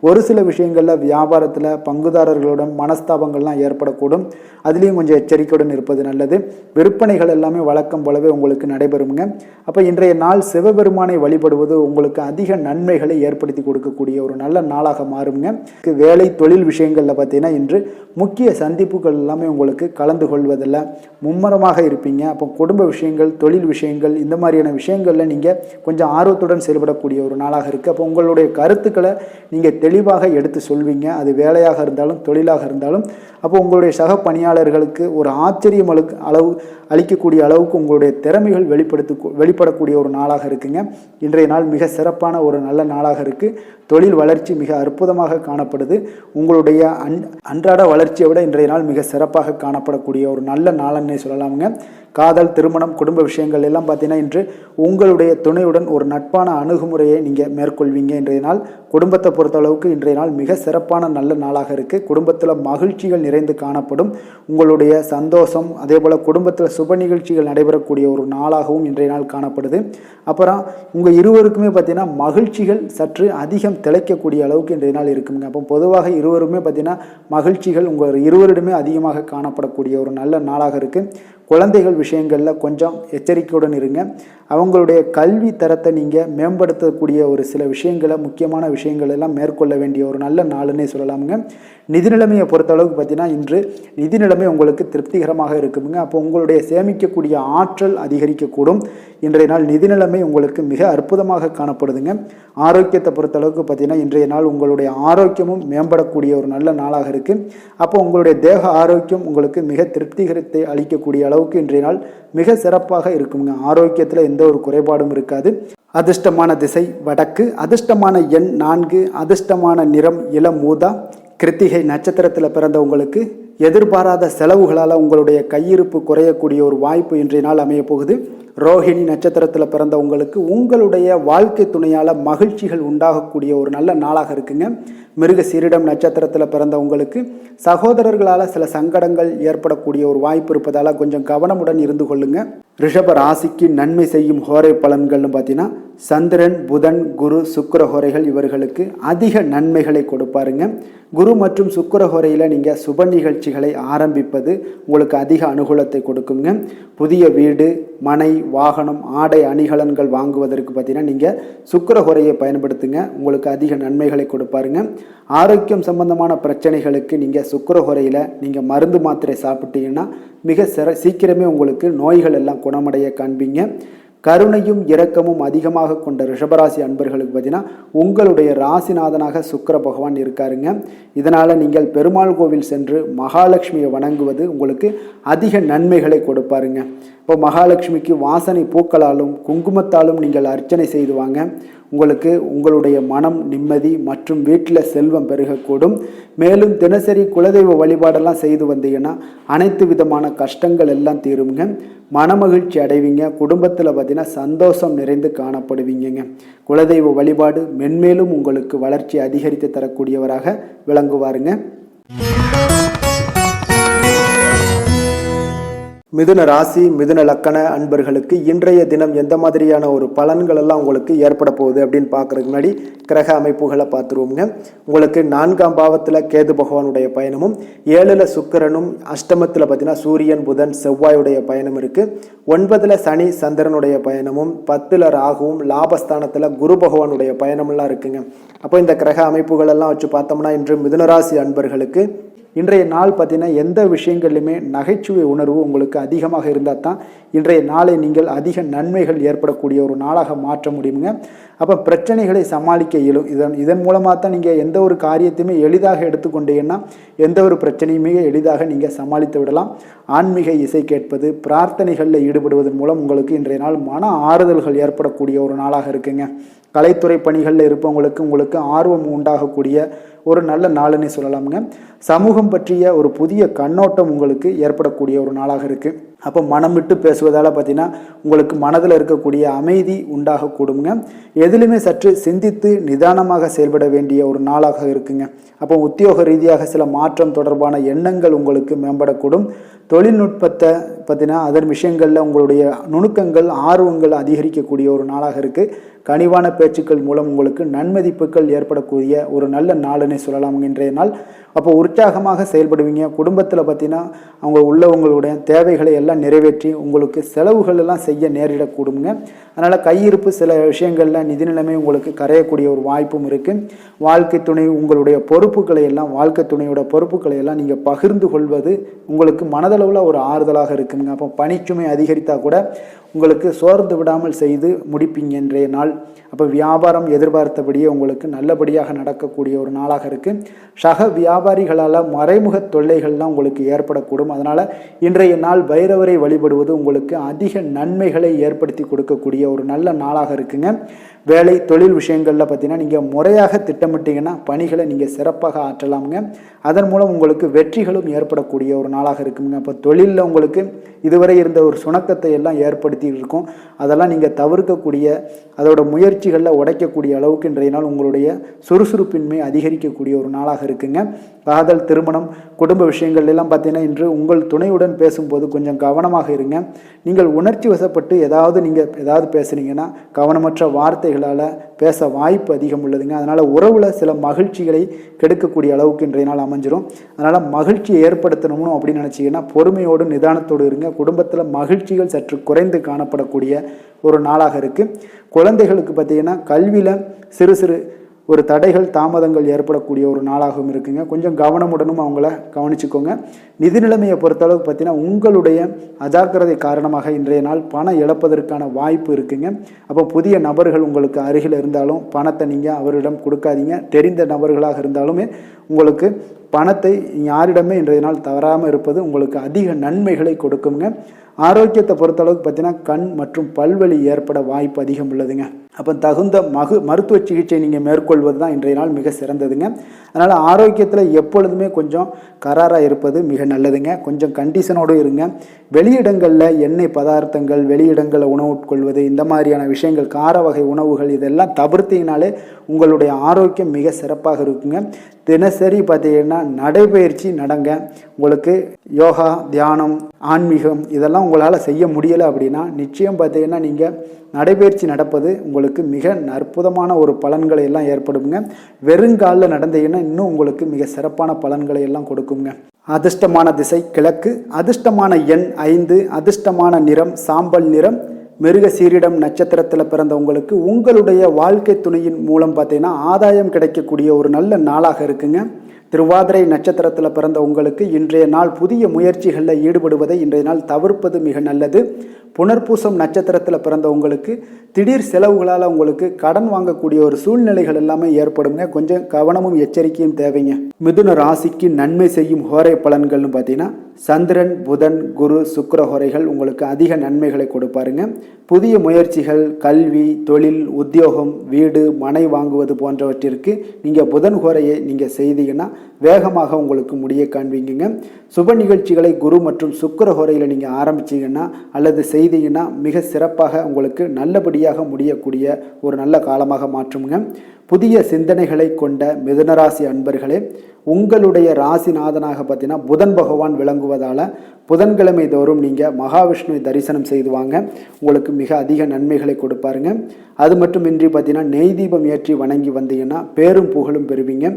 ஒரு சில விஷயங்களில் வியாபாரத்தில் பங்குதாரர்களுடன் மனஸ்தாபங்கள்லாம் ஏற்படக்கூடும். அதுலேயும் கொஞ்சம் எச்சரிக்கையுடன் இருப்பது நல்லது. விற்பனைகள் எல்லாமே வழக்கம் போலவே உங்களுக்கு நடைபெறுங்க. அப்போ இன்றைய நாள் சிவ சிவபெருமானை வழிபடுவது உங்களுக்கு அதிக நன்மைகளை ஏற்படுத்தி கொடுக்கக்கூடிய ஒரு நல்ல நாளாக மாறுங்க. வேலை தொழில் விஷயங்களில் பார்த்தீங்கன்னா இன்று முக்கிய சந்திப்புகள் எல்லாமே உங்களுக்கு கலந்து கொள்வதில் மும்முரமாக இருப்பீங்க. அப்போ குடும்ப விஷயங்கள், தொழில் விஷயங்கள், இந்த மாதிரியான விஷயங்களில் நீங்கள் கொஞ்சம் ஆர்வத்துடன் செயல்படக்கூடிய ஒரு நாளாக இருக்குது. அப்போ உங்களுடைய கருத்துக்களை நீங்கள் தெளிவாக எடுத்து சொல்வீங்க, அது வேலையாக இருந்தாலும் தொழிலாக இருந்தாலும். அப்போ உங்களுடைய சக பணியாளர்களுக்கு ஒரு ஆச்சரியம் அளிக்கக்கூடிய அளவுக்கு உங்களுடைய திறமைகள் வெளிப்படக்கூடிய ஒரு நாளாக இருக்குங்க. இன்றைய நாள் மிக சிறப்பான ஒரு நல்ல நாளாக இருக்குது. தொழில் வளர்ச்சி மிக அற்புதமாக காணப்படுது. உங்களுடைய அன்றாட வளர்ச்சியை விட இன்றைய நாள் மிக சிறப்பாக காணப்படக்கூடிய ஒரு நல்ல நாளன்னே சொல்லலாமுங்க. காதல், திருமணம், குடும்ப விஷயங்கள் எல்லாம் பார்த்தீங்கன்னா இன்று உங்களுடைய துணையுடன் ஒரு நட்பான அணுகுமுறையை நீங்கள் மேற்கொள்வீங்க. இன்றைய நாள் குடும்பத்தை பொறுத்தளவுக்கு இன்றைய நாள் மிக சிறப்பான நல்ல நாளாக இருக்குது. குடும்பத்தில் மகிழ்ச்சிகள் நிறைந்து காணப்படும். உங்களுடைய சந்தோஷம், அதே போல் குடும்பத்தில் சுப நிகழ்ச்சிகள் நடைபெறக்கூடிய ஒரு நாளாகவும் இன்றைய நாள் காணப்படுது. அப்புறம் உங்கள் இருவருக்குமே பார்த்தீங்கன்னா மகிழ்ச்சிகள் சற்று அதிகம் திளைக்கக்கூடிய அளவுக்கு இன்றைய நாள் இருக்குங்க. அப்போ பொதுவாக இருவருமே பார்த்தீங்கன்னா மகிழ்ச்சிகள் உங்கள் இருவரிடமே அதிகமாக காணப்படக்கூடிய ஒரு நல்ல நாளாக இருக்குது. குழந்தைகள் விஷயங்களில் கொஞ்சம் எச்சரிக்கையுடன் இருங்க. அவங்களுடைய கல்வி தரத்தை நீங்கள் மேம்படுத்தக்கூடிய ஒரு சில விஷயங்களை, முக்கியமான விஷயங்கள் எல்லாம் மேற்கொள்ள வேண்டிய ஒரு நல்ல நாளுன்னே சொல்லலாமுங்க. நிதி நிலைமையை பொறுத்தளவுக்கு பார்த்தீங்கன்னா இன்று நிதி நிலைமை உங்களுக்கு திருப்திகரமாக இருக்குங்க. அப்போ உங்களுடைய சேமிக்கக்கூடிய ஆற்றல் அதிகரிக்கக்கூடும். இன்றைய நாள் நிதி நிலைமை உங்களுக்கு மிக அற்புதமாக காணப்படுதுங்க. ஆரோக்கியத்தை பொறுத்தளவுக்கு பார்த்தீங்கன்னா இன்றைய நாள் உங்களுடைய ஆரோக்கியமும் மேம்படக்கூடிய ஒரு நல்ல நாளாக இருக்குது. அப்போ உங்களுடைய தேக ஆரோக்கியம் உங்களுக்கு மிக திருப்திகரத்தை அளிக்கக்கூடிய அளவுக்கு இன்றைய நாள் மிக சிறப்பாக இருக்குங்க. ஆரோக்கியத்தில் எந்த ஒரு குறைபாடும் இருக்காது. அதிர்ஷ்டமான திசை வடக்கு, அதிர்ஷ்டமான எண் 4, அதிர்ஷ்டமான நிறம் இளம் ஊதா. கிருத்திகை நட்சத்திரத்தில் பிறந்தவங்களுக்கு எதிர்பாராத செலவுகளால் உங்களுடைய கையிருப்பு குறையக்கூடிய ஒரு வாய்ப்பு இன்றைய நாள் அமைய போகுது. ரோஹிணி நட்சத்திரத்தில் பிறந்தவங்களுக்கு உங்களுடைய வாழ்க்கை துணையால் மகிழ்ச்சிகள் உண்டாகக்கூடிய ஒரு நல்ல நாளாக இருக்குங்க. மிருக சீரிடம் நட்சத்திரத்தில் பிறந்தவங்களுக்கு சகோதரர்களால் சில சங்கடங்கள் ஏற்படக்கூடிய ஒரு வாய்ப்பு இருப்பதால் கொஞ்சம் கவனமுடன் இருந்து கொள்ளுங்க. ரிஷப ராசிக்கு நன்மை செய்யும் ஹோரை பலன்கள்னு பார்த்தீங்கன்னா சந்திரன், புதன், குரு, சுக்கிர ஹோரைகள் இவர்களுக்கு அதிக நன்மைகளை கொடுப்பாருங்க. குரு மற்றும் சுக்கிர ஹோரையில் நீங்கள் சுப நிகழ்ச்சிகளை ஆரம்பிப்பது உங்களுக்கு அதிக அனுகூலத்தை கொடுக்குங்க. புதிய வீடு, மனை, வாகனம், ஆடை அணிகலன்கள் வாங்குவதற்கு பார்த்தீங்கன்னா நீங்கள் சுக்கிர ஹோரையை பயன்படுத்துங்க, உங்களுக்கு அதிக நன்மைகளை கொடுப்பாருங்க. ஆரோக்கியம் சம்பந்தமான பிரச்சனைகளுக்கு நீங்கள் சுக்கிர ஹோரையில் நீங்கள் மருந்து மாத்திரை சாப்பிட்டீங்கன்னா மிக சீக்கிரமே உங்களுக்கு நோய்கள் எல்லாம் குணமடைய காண்பீங்க. கருணையும் இரக்கமும் அதிகமாக கொண்ட ரிஷபராசி அன்பர்களுக்கு பார்த்தீங்கன்னா உங்களுடைய ராசிநாதனாக சுக்கிர பகவான் இருக்காருங்க. இதனால் நீங்கள் பெருமாள் கோவில் சென்று மகாலட்சுமியை வணங்குவது உங்களுக்கு அதிக நன்மைகளை கொடுப்பாருங்க. இப்போ மகாலட்சுமிக்கு வாசனை பூக்களாலும் குங்குமத்தாலும் நீங்கள் அர்ச்சனை செய்து வாங்க. உங்களுக்கு உங்களுடைய மனம் நிம்மதி மற்றும் வீட்டில் செல்வம் பெருகக்கூடும். மேலும் தினசரி குலதெய்வ வழிபாடெல்லாம் செய்து வந்தீங்கன்னா அனைத்து விதமான கஷ்டங்கள் எல்லாம் தீருங்க. மனமகிழ்ச்சி அடைவீங்க. குடும்பத்தில் பார்த்தீங்கன்னா சந்தோஷம் நிறைந்து காணப்படுவீங்க. குலதெய்வ வழிபாடு மென்மேலும் உங்களுக்கு வளர்ச்சி அதிகரித்து தரக்கூடியவராக விளங்குவாருங்க. மிதுன ராசி, மிதுன லக்கண அன்பர்களுக்கு இன்றைய தினம் எந்த மாதிரியான ஒரு பலன்கள் எல்லாம் உங்களுக்கு ஏற்பட போகுது அப்படின்னு பார்க்கறதுக்கு முன்னாடி கிரக அமைப்புகளை பார்த்துருவோங்க. உங்களுக்கு 4ஆம் பாவத்தில் கேது பகவானுடைய பயணமும், 7ல் சுக்கிரனும், அஷ்டமத்தில் பார்த்தீங்கன்னா சூரியன், புதன், செவ்வாயுடைய பயணம் இருக்குது. 9ல் சனி சந்திரனுடைய பயணமும், 10ல் ராகுவும், லாபஸ்தானத்தில் குரு பகவானுடைய பயணமெல்லாம் இருக்குங்க. அப்போ இந்த கிரக அமைப்புகள் எல்லாம் வச்சு பார்த்தோம்னா இன்று மிதுனராசி அன்பர்களுக்கு இன்றைய நாள் பார்த்தீங்கன்னா எந்த விஷயங்கள்லையுமே நகைச்சுவை உணர்வு உங்களுக்கு அதிகமாக இருந்தால் தான் இன்றைய நாளை நீங்கள் அதிக நன்மைகள் ஏற்படக்கூடிய ஒரு நாளாக மாற்ற முடியுங்க. அப்போ பிரச்சனைகளை சமாளிக்க இயலும். இதன் மூலமாக தான் நீங்கள் எந்த ஒரு காரியத்தையுமே எளிதாக எடுத்துக்கொண்டீங்கன்னா எந்த ஒரு பிரச்சனையுமே எளிதாக நீங்கள் சமாளித்து விடலாம். ஆன்மீக இசை கேட்பது, பிரார்த்தனைகளில் ஈடுபடுவதன் மூலம் உங்களுக்கு இன்றைய நாள் மன ஆறுதல்கள் ஏற்படக்கூடிய ஒரு நாளாக இருக்குங்க. கலைத்துறை பணிகளில் இருப்பவங்களுக்கு உங்களுக்கு ஆர்வம் உண்டாகக்கூடிய ஒரு நல்ல நாளுன்னு சொல்லலாமுங்க. சமூகம் பற்றிய ஒரு புதிய கண்ணோட்டம் உங்களுக்கு ஏற்படக்கூடிய ஒரு நாளாக இருக்குது. அப்போ மனம் விட்டு பேசுவதால் பார்த்தீங்கன்னா உங்களுக்கு மனதில் இருக்கக்கூடிய அமைதி உண்டாகக்கூடுங்க. எதிலுமே சற்று சிந்தித்து நிதானமாக செயல்பட வேண்டிய ஒரு நாளாக இருக்குங்க. அப்போ உத்தியோக ரீதியாக சில மாற்றம் தொடர்பான எண்ணங்கள் உங்களுக்கு மேம்படக்கூடும். தொழில்நுட்பத்தை பார்த்தீங்கன்னா அதன் விஷயங்களில் உங்களுடைய நுணுக்கங்கள் ஆர்வங்கள் அதிகரிக்கக்கூடிய ஒரு நாளாக இருக்குது. கனிவான பேச்சுக்கள் மூலம் உங்களுக்கு நன்மதிப்புகள் ஏற்படக்கூடிய ஒரு நல்ல நாளுன்னு சொல்லலாம் இன்றைய நாள். அப்போ உற்சாகமாக செயல்படுவீங்க. குடும்பத்தில் பார்த்தீங்கன்னா அவங்க உள்ளவங்களுடைய தேவைகளை எல்லாம் நிறைவேற்றி உங்களுக்கு செலவுகள் எல்லாம் செய்ய நேரிடக்கூடுங்க. அதனால் கையிருப்பு சில விஷயங்களில் நிதி நிலைமை உங்களுக்கு கரையக்கூடிய ஒரு வாய்ப்பும் இருக்குது. வாழ்க்கை துணை உங்களுடைய பொறுப்புகளை எல்லாம் வாழ்க்கை துணையோட பொறுப்புகளை எல்லாம் நீங்கள் பகிர்ந்து கொள்வது உங்களுக்கு மனதளவில் ஒரு ஆறுதலாக இருக்குங்க. அப்போ பணிச்சுமை அதிகரித்தா கூட உங்களுக்கு சோர்ந்து விடாமல் செய்து முடிப்பீங்க இன்றைய நாள். அப்போ வியாபாரம் எதிர்பார்த்தபடியே உங்களுக்கு நல்லபடியாக நடக்கக்கூடிய ஒரு நாளாக இருக்குது. சக வியாபாரிகளால் மறைமுக தொல்லைகள்லாம் உங்களுக்கு ஏற்படக்கூடும். அதனால் இன்றைய நாள் பைரவரை வழிபடுவது உங்களுக்கு அதிக நன்மைகளை ஏற்படுத்தி கொடுக்கக்கூடிய ஒரு நல்ல நாளாக இருக்குங்க. வேலை தொழில் விஷயங்களில் பார்த்தீங்கன்னா நீங்கள் முறையாக திட்டமிட்டீங்கன்னா பணிகளை நீங்கள் சிறப்பாக ஆற்றலாமுங்க. அதன் மூலம் உங்களுக்கு வெற்றிகளும் ஏற்படக்கூடிய ஒரு நாளாக இருக்குங்க. அப்போ தொழிலில் உங்களுக்கு இதுவரை இருந்த ஒரு சுணக்கத்தை எல்லாம் ஏற்படுத்தி இருக்கும். அதெல்லாம் நீங்கள் தவிர்க்கக்கூடிய அதோட முயற்சிகளில் உடைக்கக்கூடிய அளவுக்கு இன்றைய நாள் உங்களுடைய சுறுசுறுப்பின்மை அதிகரிக்கக்கூடிய ஒரு நாளாக இருக்குங்க. காதல் திருமணம் குடும்ப விஷயங்கள் எல்லாம் பார்த்தீங்கன்னா இன்று உங்கள் துணையுடன் பேசும்போது கொஞ்சம் கவனமாக இருங்க. நீங்கள் உணர்ச்சி வசப்பட்டு ஏதாவது பேசுனீங்கன்னா கவனமற்ற வார்த்தைகளால் பேச வாய்ப்பு அதிகம் உள்ளதுங்க. அதனால் உறவில் சில மகிழ்ச்சிகளை கெடுக்கக்கூடிய அளவுக்கு இன்றைய நாள் அமைஞ்சிரும். அதனால் மகிழ்ச்சியை ஏற்படுத்தணும்னு அப்படின்னு நினச்சிங்கன்னா பொறுமையோடு நிதானத்தோடு இருங்க. குடும்பத்தில் மகிழ்ச்சிகள் சற்று குறைந்து காணப்படக்கூடிய ஒரு நாளாக இருக்குது. குழந்தைகளுக்கு பார்த்தீங்கன்னா கல்வியில் சிறு சிறு ஒரு தடைகள் தாமதங்கள் ஏற்படக்கூடிய ஒரு நாளாகவும் இருக்குங்க. கொஞ்சம் கவனமுடனும் அவங்கள கவனிச்சுக்கோங்க. நிதி நிலைமையை பொறுத்தளவுக்கு பார்த்தீங்கன்னா உங்களுடைய அஜாக்கிரதை காரணமாக இன்றைய நாள் பணம் இழப்பதற்கான வாய்ப்பு இருக்குங்க. அப்போ புதிய நபர்கள் உங்களுக்கு அருகில் இருந்தாலும் பணத்தை நீங்கள் அவரிடம் கொடுக்காதீங்க. தெரிந்த நபர்களாக இருந்தாலுமே உங்களுக்கு பணத்தை யாரிடமே இன்றைய நாள் தவறாமல் இருப்பது உங்களுக்கு அதிக நன்மைகளை கொடுக்குங்க. ஆரோக்கியத்தை பொறுத்தளவுக்கு பார்த்தீங்கன்னா கண் மற்றும் பல்வலி ஏற்பட வாய்ப்பு அதிகம் உள்ளதுங்க. அப்போ தகுந்த மருத்துவ சிகிச்சை நீங்கள் மேற்கொள்வது தான் இன்றைய நாள் மிக சிறந்ததுங்க. அதனால் ஆரோக்கியத்தில் எப்பொழுதுமே கொஞ்சம் கராராக இருப்பது மிக நல்லதுங்க. கொஞ்சம் கண்டிஷனோடு இருங்க. வெளியிடங்களில் எண்ணெய் பதார்த்தங்கள் வெளியிடங்களில் உணவு உட்கொள்வது இந்த மாதிரியான விஷயங்கள் கார வகை உணவுகள் இதெல்லாம் தவிர்த்தீங்கனாலே உங்களுடைய ஆரோக்கியம் மிக சிறப்பாக இருக்குங்க. தினசரி பார்த்தீங்கன்னா நடைபயிற்சி நடங்க. உங்களுக்கு யோகா தியானம் ஆன்மீகம் இதெல்லாம் உங்களால் செய்ய முடியலை அப்படின்னா நிச்சயம் பார்த்தீங்கன்னா நீங்கள் நடைபயிற்சி நடப்பது உங்களுக்கு மிக அற்புதமான ஒரு பலன்களை எல்லாம் ஏற்படுங்க. வெறுங்காலில் நடந்தீங்கன்னா இன்னும் உங்களுக்கு மிக சிறப்பான பலன்களை எல்லாம் கொடுக்குங்க. அதிர்ஷ்டமான திசை கிழக்கு, அதிர்ஷ்டமான எண் 5, அதிர்ஷ்டமான நிறம் சாம்பல் நிறம். மிருக சீரிடம் நட்சத்திரத்தில் பிறந்த உங்களுக்கு உங்களுடைய வாழ்க்கை துணையின் மூலம் பார்த்தீங்கன்னா ஆதாயம் கிடைக்கக்கூடிய ஒரு நல்ல நாளாக இருக்குங்க. திருவாதிரை நட்சத்திரத்தில் பிறந்த உங்களுக்கு இன்றைய நாள் புதிய முயற்சிகளில் ஈடுபடுவதை இன்றைய நாள் தவிர்ப்பது மிக நல்லது. புனர்பூசம் நட்சத்திரத்தில் பிறந்த உங்களுக்கு திடீர் செலவுகளால் உங்களுக்கு கடன் வாங்கக்கூடிய ஒரு சூழ்நிலைகள் எல்லாமே ஏற்படுங்க. கொஞ்சம் கவனமும் எச்சரிக்கையும் தேவைங்க. மிதுன ராசிக்கு நன்மை செய்யும் ஹோரை பலன்கள்னு பார்த்தீங்கன்னா சந்திரன் புதன் குரு சுக்கிர ஹோரைகள் உங்களுக்கு அதிக நன்மைகளை கொடுப்பாருங்க. புதிய முயற்சிகள் கல்வி தொழில் உத்தியோகம் வீடு மனை வாங்குவது போன்றவற்றிற்கு நீங்கள் புதன் ஹோரையை நீங்கள் செய்தீங்கன்னா வேகமாக உங்களுக்கு முடிய காண்பீங்க. சுப நிகழ்ச்சிகளை குரு மற்றும் சுக்கிர ஹோரையில் நீங்கள் ஆரம்பிச்சிங்கன்னா அல்லது செய்தீங்கன்னா மிக சிறப்பாக உங்களுக்கு நல்லபடியாக முடியக்கூடிய ஒரு நல்ல காலமாக மாற்றுங்க. புதிய சிந்தனைகளை கொண்ட மிதுனராசி அன்பர்களே, உங்களுடைய ராசிநாதனாக பார்த்தீங்கன்னா புதன் பகவான் விளங்குவதால் புதன்கிழமை தோறும் நீங்கள் மகாவிஷ்ணுவை தரிசனம் செய்து வாங்க. உங்களுக்கு மிக அதிக நன்மைகளை கொடுப்பாருங்க. அது மட்டுமின்றி பார்த்தீங்கன்னா நெய் தீபம் ஏற்றி வணங்கி வந்தீங்கன்னா பேரும் புகழும் பெறுவீங்க.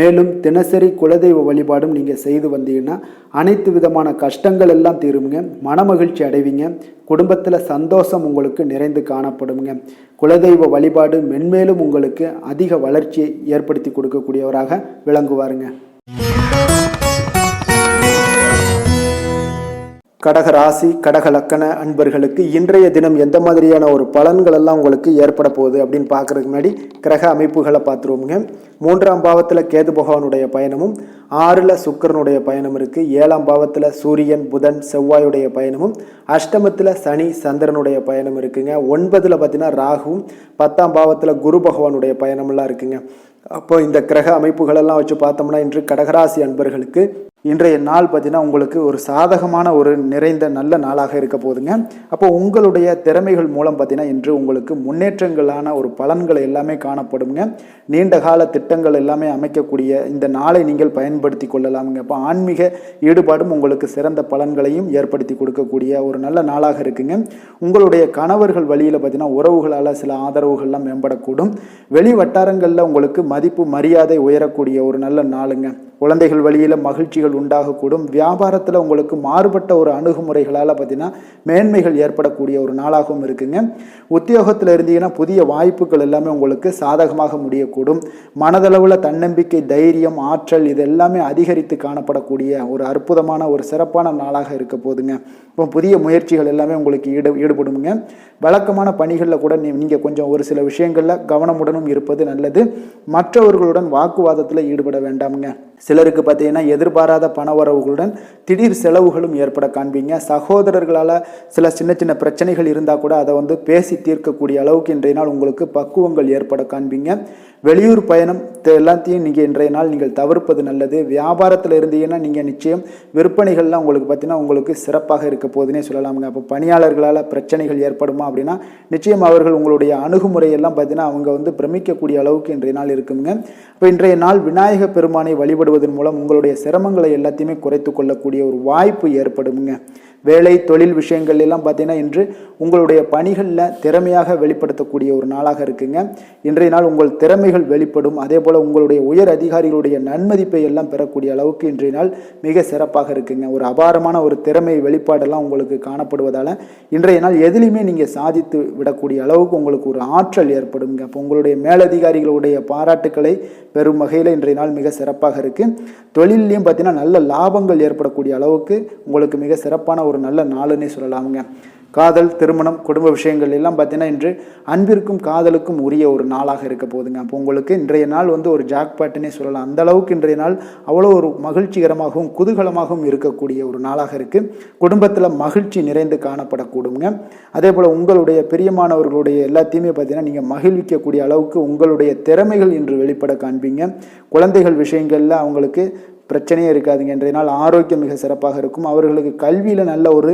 மேலும் தினசரி குலதெய்வ வழிபாடும் நீங்கள் செய்து வந்தீங்கன்னா அனைத்து விதமான கஷ்டங்கள் எல்லாம் தீருங்க. மனமகிழ்ச்சி அடைவீங்க. குடும்பத்தில் சந்தோஷம் உங்களுக்கு நிறைந்து காணப்படுங்க. குலதெய்வ வழிபாடு மென்மேலும் உங்களுக்கு அதிக வளர்ச்சியை ஏற்படுத்தி கொடுக்கக்கூடியவராக விளங்குவாருங்க. கடக ராசி கடக லக்கண அன்பர்களுக்கு இன்றைய தினம் எந்த மாதிரியான ஒரு பலன்கள் எல்லாம் உங்களுக்கு ஏற்பட போகுது அப்படின்னு பார்க்கறதுக்கு முன்னாடி கிரக அமைப்புகளை பார்த்துருவோங்க. 3ஆம் பாவத்தில் கேது பகவானுடைய பயணமும் 6ல் சுக்கிரனுடைய பயணம் இருக்குது. 7ஆம் பாவத்தில் சூரியன் புதன் செவ்வாயுடைய பயணமும் 8மத்தில் சனி சந்திரனுடைய பயணம் இருக்குங்க. 9ல் பார்த்தீங்கன்னா ராகுவும் 10ஆம் பாவத்தில் குரு பகவானுடைய பயணமெல்லாம் இருக்குங்க. அப்போ இந்த கிரக அமைப்புகளெல்லாம் வச்சு பார்த்தோம்னா இன்று கடகராசி அன்பர்களுக்கு இன்றைய நாள் பார்த்தீங்கன்னா உங்களுக்கு ஒரு சாதகமான ஒரு நிறைந்த நல்ல நாளாக இருக்க போதுங்க. அப்போ உங்களுடைய திறமைகள் மூலம் பார்த்தீங்கன்னா இன்று உங்களுக்கு முன்னேற்றங்களான ஒரு பலன்கள் எல்லாமே காணப்படுங்க. நீண்ட கால திட்டங்கள் எல்லாமே அமைக்கக்கூடிய இந்த நாளை நீங்கள் பயன்படுத்தி கொள்ளலாமுங்க. அப்போ ஆன்மீக ஈடுபாடும் உங்களுக்கு சிறந்த பலன்களையும் ஏற்படுத்தி கொடுக்கக்கூடிய ஒரு நல்ல நாளாக இருக்குங்க. உங்களுடைய கணவர்கள் வழியில் பார்த்தீங்கன்னா உறவுகளால் சில ஆதரவுகள்லாம் மேம்படக்கூடும். வெளி வட்டாரங்களில் உங்களுக்கு மதிப்பு மரியாதை உயரக்கூடிய ஒரு நல்ல நாளுங்க. குழந்தைகள் வழியில் மகிழ்ச்சிகள் உண்டாகக்கூடும். வியாபாரத்தில் உங்களுக்கு மாறுபட்ட ஒரு அணுகுமுறைகளால் பார்த்தீங்கன்னா மேன்மைகள் ஏற்படக்கூடிய ஒரு நாளாகவும் இருக்குங்க. உத்தியோகத்தில் இருந்தீங்கன்னா புதிய வாய்ப்புகள் எல்லாமே உங்களுக்கு சாதகமாக முடியக்கூடும். மனதளவில் தன்னம்பிக்கை, தைரியம், ஆற்றல் இது எல்லாமே அதிகரித்து காணப்படக்கூடிய ஒரு அற்புதமான ஒரு சிறப்பான நாளாக இருக்க போதுங்க. இப்போ புதிய முயற்சிகள் எல்லாமே உங்களுக்கு ஈடுபடுங்க. வழக்கமான பணிகளில் கூட நீங்கள் கொஞ்சம் ஒரு சில விஷயங்களில் கவனமுடனும் இருப்பது நல்லது. மற்றவர்களுடன் வாக்குவாதத்தில் ஈடுபட வேண்டாமுங்க. சிலருக்கு பார்த்தீங்கன்னா எதிர்பாராத பணவரவுகளுடன் திடீர் செலவுகளும் ஏற்பட காண்பீங்க. சகோதரர்களால் சில சின்ன சின்ன பிரச்சனைகள் இருந்தால் கூட அதை பேசி தீர்க்கக்கூடிய அளவுக்கு இன்றைய நாள் உங்களுக்கு பக்குவங்கள் ஏற்பட காண்பீங்க. வெளியூர் பயணம் எல்லாத்தையும் நீங்கள் இன்றைய நாள் நீங்கள் தவிர்ப்பது நல்லது. வியாபாரத்தில் இருந்தீங்கன்னா நீங்கள் நிச்சயம் விற்பனைகள்லாம் உங்களுக்கு பார்த்தீங்கன்னா உங்களுக்கு சிறப்பாக இருக்க போதுன்னே சொல்லலாமுங்க. அப்போ பணியாளர்களால் பிரச்சனைகள் ஏற்படுமா அப்படின்னா நிச்சயம் அவர்கள் உங்களுடைய அணுகுமுறையெல்லாம் பார்த்தீங்கன்னா அவங்க பிரமிக்கக்கூடிய அளவுக்கு இன்றைய நாள் இருக்குங்க. இப்போ இன்றைய நாள் விநாயக பெருமானை வழிபடுவதன் மூலம் உங்களுடைய சிரமங்களை எல்லாத்தையுமே குறைத்து கொள்ளக்கூடிய ஒரு வாய்ப்பு ஏற்படுங்க. வேலை தொழில் விஷயங்கள் எல்லாம் பார்த்தீங்கன்னா இன்று உங்களுடைய பணிகளில் திறமையாக வெளிப்படுத்தக்கூடிய ஒரு நாளாக இருக்குங்க. இன்றைய நாள் உங்கள் திறமைகள் வெளிப்படும். அதே போல் உங்களுடைய உயர் அதிகாரிகளுடைய நன்மதிப்பை எல்லாம் பெறக்கூடிய அளவுக்கு இன்றைய நாள் மிக சிறப்பாக இருக்குங்க. ஒரு அபாரமான ஒரு திறமை வெளிப்பாடெல்லாம் உங்களுக்கு காணப்படுவதால் இன்றைய நாள் எதிலையுமே நீங்கள் சாதித்து விடக்கூடிய அளவுக்கு உங்களுக்கு ஒரு ஆற்றல் ஏற்படுங்க. அப்போ உங்களுடைய மேலதிகாரிகளுடைய பாராட்டுக்களை பெறும் வகையில் இன்றைய நாள் மிக சிறப்பாக இருக்குது. தொழிலையும் பார்த்தீங்கன்னா நல்ல லாபங்கள் ஏற்படக்கூடிய அளவுக்கு உங்களுக்கு மிக சிறப்பான ஒரு நல்ல நாளுன்னே சொல்லலாமுங்க. காதல், திருமணம், குடும்ப விஷயங்கள் எல்லாம் பார்த்தீங்கன்னா இன்று அன்பிற்கும் காதலுக்கும் உரிய ஒரு நாளாக இருக்க போதுங்க. அப்போ உங்களுக்கு இன்றைய நாள் ஒரு ஜாக்பாட்டுன்னே சொல்லலாம். அந்த அளவுக்கு இன்றைய நாள் அவ்வளோ ஒரு மகிழ்ச்சிகரமாகவும் குதூகலமாகவும் இருக்கக்கூடிய ஒரு நாளாக இருக்குது. குடும்பத்தில் மகிழ்ச்சி நிறைந்து காணப்படக்கூடுங்க. அதே போல் உங்களுடைய பிரியமானவர்களுடைய எல்லாத்தையுமே பார்த்தீங்கன்னா நீங்கள் மகிழ்விக்கக்கூடிய அளவுக்கு உங்களுடைய திறமைகள் இன்று வெளிப்பட காண்பீங்க. குழந்தைகள் விஷயங்களில் அவங்களுக்கு பிரச்சனையே இருக்காதுங்க. இன்றைய நாள் ஆரோக்கியம் மிக சிறப்பாக இருக்கும். அவர்களுக்கு கல்வியில் நல்ல ஒரு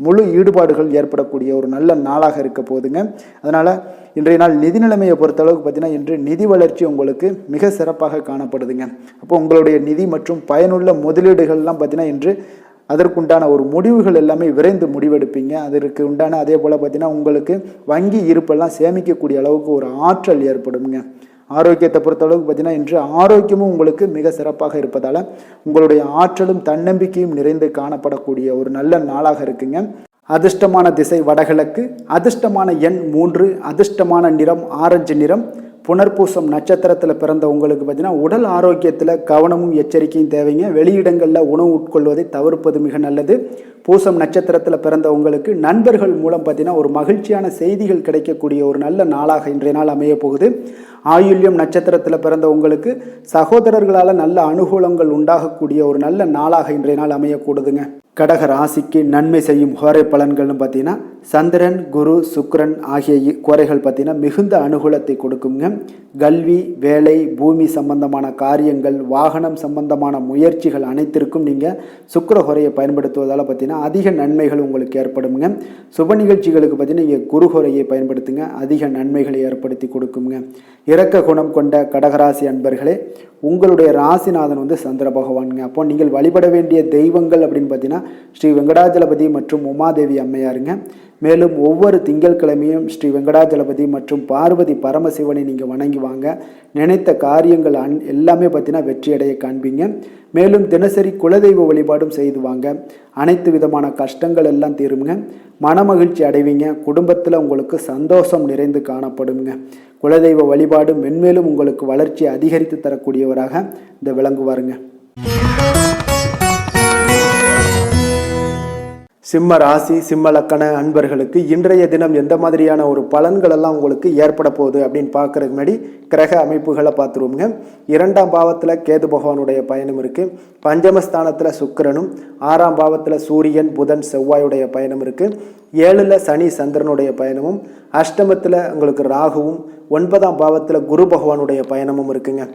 முழு ஈடுபாடுகள் ஏற்படக்கூடிய ஒரு நல்ல நாளாக இருக்க போதுங்க. அதனால் இன்றைய நாள் நிதி நிலைமையை பொறுத்தளவுக்கு பார்த்தீங்கன்னா இன்று நிதி வளர்ச்சி உங்களுக்கு மிக சிறப்பாக காணப்படுதுங்க. அப்போ உங்களுடைய நிதி மற்றும் பயனுள்ள முதலீடுகள்லாம் பார்த்தீங்கன்னா இன்று அதற்குண்டான ஒரு முடிவுகள் எல்லாமே விரைந்து முடிவெடுப்பீங்க. அதற்கு உண்டான அதே போல் பார்த்தீங்கன்னா உங்களுக்கு வங்கி இருப்பெல்லாம் சேமிக்கக்கூடிய அளவுக்கு ஒரு ஆற்றல் ஏற்படுங்க. ஆரோக்கியத்தை பொறுத்தளவுக்கு பார்த்தீங்கன்னா இன்று ஆரோக்கியமும் உங்களுக்கு மிக சிறப்பாக இருப்பதால் உங்களுடைய ஆற்றலும் தன்னம்பிக்கையும் நிறைந்து காணப்படக்கூடிய ஒரு நல்ல நாளாக இருக்குங்க. அதிர்ஷ்டமான திசை வடகிழக்கு, அதிர்ஷ்டமான எண் 3, அதிர்ஷ்டமான நிறம் ஆரஞ்சு நிறம். புனர்பூசம் நட்சத்திரத்தில் பிறந்த உங்களுக்கு பார்த்தீங்கன்னா உடல் ஆரோக்கியத்தில் கவனமும் எச்சரிக்கையும் தேவைங்க. வெளியிடங்களில் உணவு உட்கொள்வதை தவிர்ப்பது மிக நல்லது. பூசம் நட்சத்திரத்தில் பிறந்த உங்களுக்கு நண்பர்கள் மூலம் பார்த்தீங்கன்னா ஒரு மகிழ்ச்சியான செய்திகள் கிடைக்கக்கூடிய ஒரு நல்ல நாளாக இன்றைய நாள் அமைய போகுது. ஆயுள்யம் நட்சத்திரத்தில் பிறந்த உங்களுக்கு சகோதரர்களால் நல்ல அனுகூலங்கள் உண்டாகக்கூடிய ஒரு நல்ல நாளாக இன்றைய நாள் அமையக்கூடுதுங்க. கடக ராசிக்கு நன்மை செய்யும் கோரை பலன்கள்னு பார்த்தீங்கன்னா சந்திரன், குரு, சுக்கிரன் ஆகிய கோரைகள் பார்த்தீங்கன்னா மிகுந்த அனுகூலத்தை கொடுக்குங்க. கல்வி, வேலை, பூமி சம்பந்தமான காரியங்கள், வாகனம் சம்பந்தமான முயற்சிகள் அனைத்திற்கும் நீங்கள் சுக்கிர ஹோரையை பயன்படுத்துவதால் பார்த்தீங்கன்னா அதிக நன்மைகள் உங்களுக்கு ஏற்படுங்க. சுப நிகழ்ச்சிகளுக்கு பார்த்தீங்கன்னா நீங்கள் குரு ஹோரையை பயன்படுத்துங்க, அதிக நன்மைகளை ஏற்படுத்தி கொடுக்குங்க. இரக்க குணம் கொண்ட கடகராசி அன்பர்களே, உங்களுடைய ராசிநாதன் சந்திர பகவானுங்க. அப்போ நீங்கள் வழிபட வேண்டிய தெய்வங்கள் அப்படின்னு பார்த்தீங்கன்னா ஸ்ரீ வெங்கடாஜலபதி மற்றும் உமாதேவி அம்மையாருங்க. மேலும் ஒவ்வொரு திங்கட்கிழமையும் ஸ்ரீ வெங்கடாஜலபதி மற்றும் பார்வதி பரமசிவனை நீங்கள் வணங்கி வாங்க. நினைத்த காரியங்கள் எல்லாமே பார்த்தீங்கன்னா வெற்றியடைய காண்பீங்க. மேலும் தினசரி குலதெய்வ வழிபாடும் செய்து வாங்க. அனைத்து விதமான கஷ்டங்கள் எல்லாம் தீருங்க. மனமகிழ்ச்சி அடைவீங்க. குடும்பத்தில் உங்களுக்கு சந்தோஷம் நிறைந்து காணப்படுங்க. குலதெய்வ வழிபாடு மென்மேலும் உங்களுக்கு வளர்ச்சி அதிகரித்து தரக்கூடியவராக இந்த விளங்குவாருங்க. சிம்ம ராசி, சிம்ம லக்கண அன்பர்களுக்கு இன்றைய தினம் எந்த மாதிரியான ஒரு பலன்கள் எல்லாம் உங்களுக்கு ஏற்பட போகுது அப்படின்னு பார்க்கறதுக்கு முன்னாடி கிரக அமைப்புகளை பார்த்துருவோங்க. 2ஆம் பாவத்தில் கேது பகவானுடைய பயணம் இருக்குது. பஞ்சமஸ்தானத்தில் சுக்கிரனும், 6ஆம் பாவத்தில் சூரியன், புதன், செவ்வாயுடைய பயணம் இருக்குது. 7ல் சனி சந்திரனுடைய பயணமும், அஷ்டமத்தில் உங்களுக்கு ராகுவும், 9ஆம் பாவத்தில் குரு பகவானுடைய பயணமும் இருக்குங்க.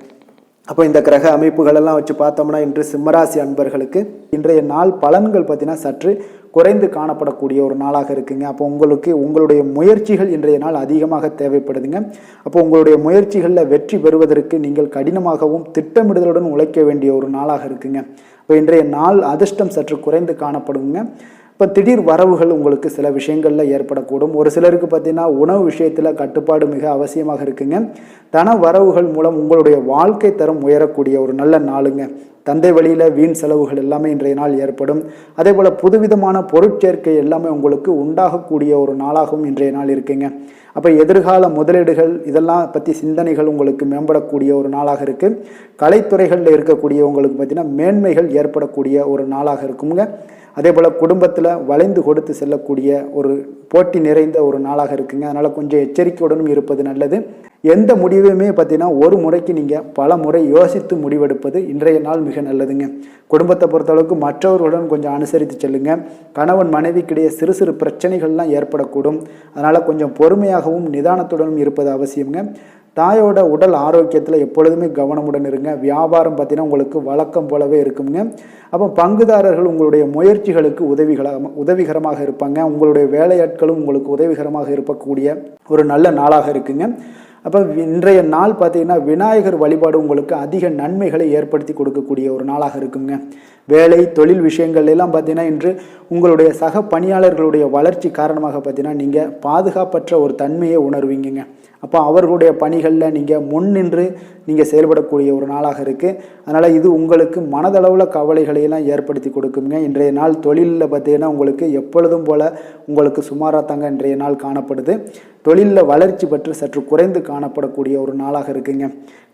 அப்போ இந்த கிரக அமைப்புகளெல்லாம் வச்சு பார்த்தோம்னா இன்று சிம்மராசி அன்பர்களுக்கு இன்றைய நாள் பலன்கள் பார்த்தீங்கன்னா சற்று குறைந்து காணப்படக்கூடிய ஒரு நாளாக இருக்குங்க. அப்போ உங்களுடைய முயற்சிகள் இன்றைய நாள் அதிகமாக தேவைப்படுதுங்க. அப்போ உங்களுடைய முயற்சிகளில் வெற்றி பெறுவதற்கு நீங்கள் கடினமாகவும் திட்டமிடுதலுடன் உழைக்க வேண்டிய ஒரு நாளாக இருக்குங்க. இப்போ இன்றைய நாள் அதிர்ஷ்டம் சற்று குறைந்து காணப்படுங்க. இப்போ திடீர் வரவுகள் உங்களுக்கு சில விஷயங்களில் ஏற்படக்கூடும். ஒரு சிலருக்கு பார்த்தீங்கன்னா உணவு விஷயத்தில் கட்டுப்பாடு மிக அவசியமாக இருக்குங்க. தன வரவுகள் மூலம் உங்களுடைய வாழ்க்கை தரம் உயரக்கூடிய ஒரு நல்ல நாளுங்க. தந்தை வழியில் வீண் செலவுகள் எல்லாமே இன்றைய நாள் ஏற்படும். அதே போல் புதுவிதமான பொருட்சேர்க்கை எல்லாமே உங்களுக்கு உண்டாகக்கூடிய ஒரு நாளாகவும் இன்றைய நாள் இருக்குங்க. அப்போ எதிர்கால முதலீடுகள் இதெல்லாம் பற்றி சிந்தனைகள் உங்களுக்கு மேம்படக்கூடிய ஒரு நாளாக இருக்குது. கலைத்துறைகளில் இருக்கக்கூடியவங்களுக்கு பார்த்தீங்கன்னா மேன்மைகள் ஏற்படக்கூடிய ஒரு நாளாக இருக்குங்க. அதே போல் குடும்பத்தில் வளைந்து கொடுத்து செல்லக்கூடிய ஒரு போட்டி நிறைந்த ஒரு நாளாக இருக்குங்க. அதனால் கொஞ்சம் எச்சரிக்கையுடனும் இருப்பது நல்லது. எந்த முடிவையுமே பார்த்தீங்கன்னா ஒரு முறைக்கு நீங்கள் பல முறை யோசித்து முடிவெடுப்பது இன்றைய நாள் மிக நல்லதுங்க. குடும்பத்தை பொறுத்தளவுக்கு மற்றவர்களுடன் கொஞ்சம் அனுசரித்து செல்லுங்க. கணவன் மனைவிக்கிடையே சிறு சிறு பிரச்சனைகள்லாம் ஏற்படக்கூடும். அதனால் கொஞ்சம் பொறுமையாகவும் நிதானத்துடனும் இருப்பது அவசியங்க. தாயோட உடல் ஆரோக்கியத்தில் எப்பொழுதுமே கவனமுடன் இருங்க. வியாபாரம் பார்த்தீங்கன்னா உங்களுக்கு வழக்கம் போலவே இருக்குங்க. அப்போ பங்குதாரர்கள் உங்களுடைய முயற்சிகளுக்கு உதவிகரமாக இருப்பாங்க. உங்களுடைய வேலையாட்களும் உங்களுக்கு உதவிகரமாக இருக்கக்கூடிய ஒரு நல்ல நாளாக இருக்குங்க. அப்போ இன்றைய நாள் பார்த்தீங்கன்னா விநாயகர் வழிபாடு உங்களுக்கு அதிக நன்மைகளை ஏற்படுத்தி கொடுக்கக்கூடிய ஒரு நாளாக இருக்குங்க. வேலை தொழில் விஷயங்கள் எல்லாம் பார்த்தீங்கன்னா இன்று உங்களுடைய சக பணியாளர்களுடைய வளர்ச்சி காரணமாக பார்த்தீங்கன்னா நீங்கள் பாதுகாப்பற்ற ஒரு தன்மையை உணர்வீங்க. அப்போ அவர்களுடைய பணிகளில் நீங்கள் முன்னின்று நீங்கள் செயல்படக்கூடிய ஒரு நாளாக இருக்குது. அதனால் இது உங்களுக்கு மனதளவில் கவலைகளையெல்லாம் ஏற்படுத்தி கொடுக்குங்க. இன்றைய நாள் தொழிலில் பார்த்தீங்கன்னா உங்களுக்கு எப்பொழுதும் போல் உங்களுக்கு சுமாராக தாங்க இன்றைய நாள் காணப்படுது. தொழிலில் வளர்ச்சி பற்றி சற்று குறைந்து காணப்படக்கூடிய ஒரு நாளாக இருக்குங்க.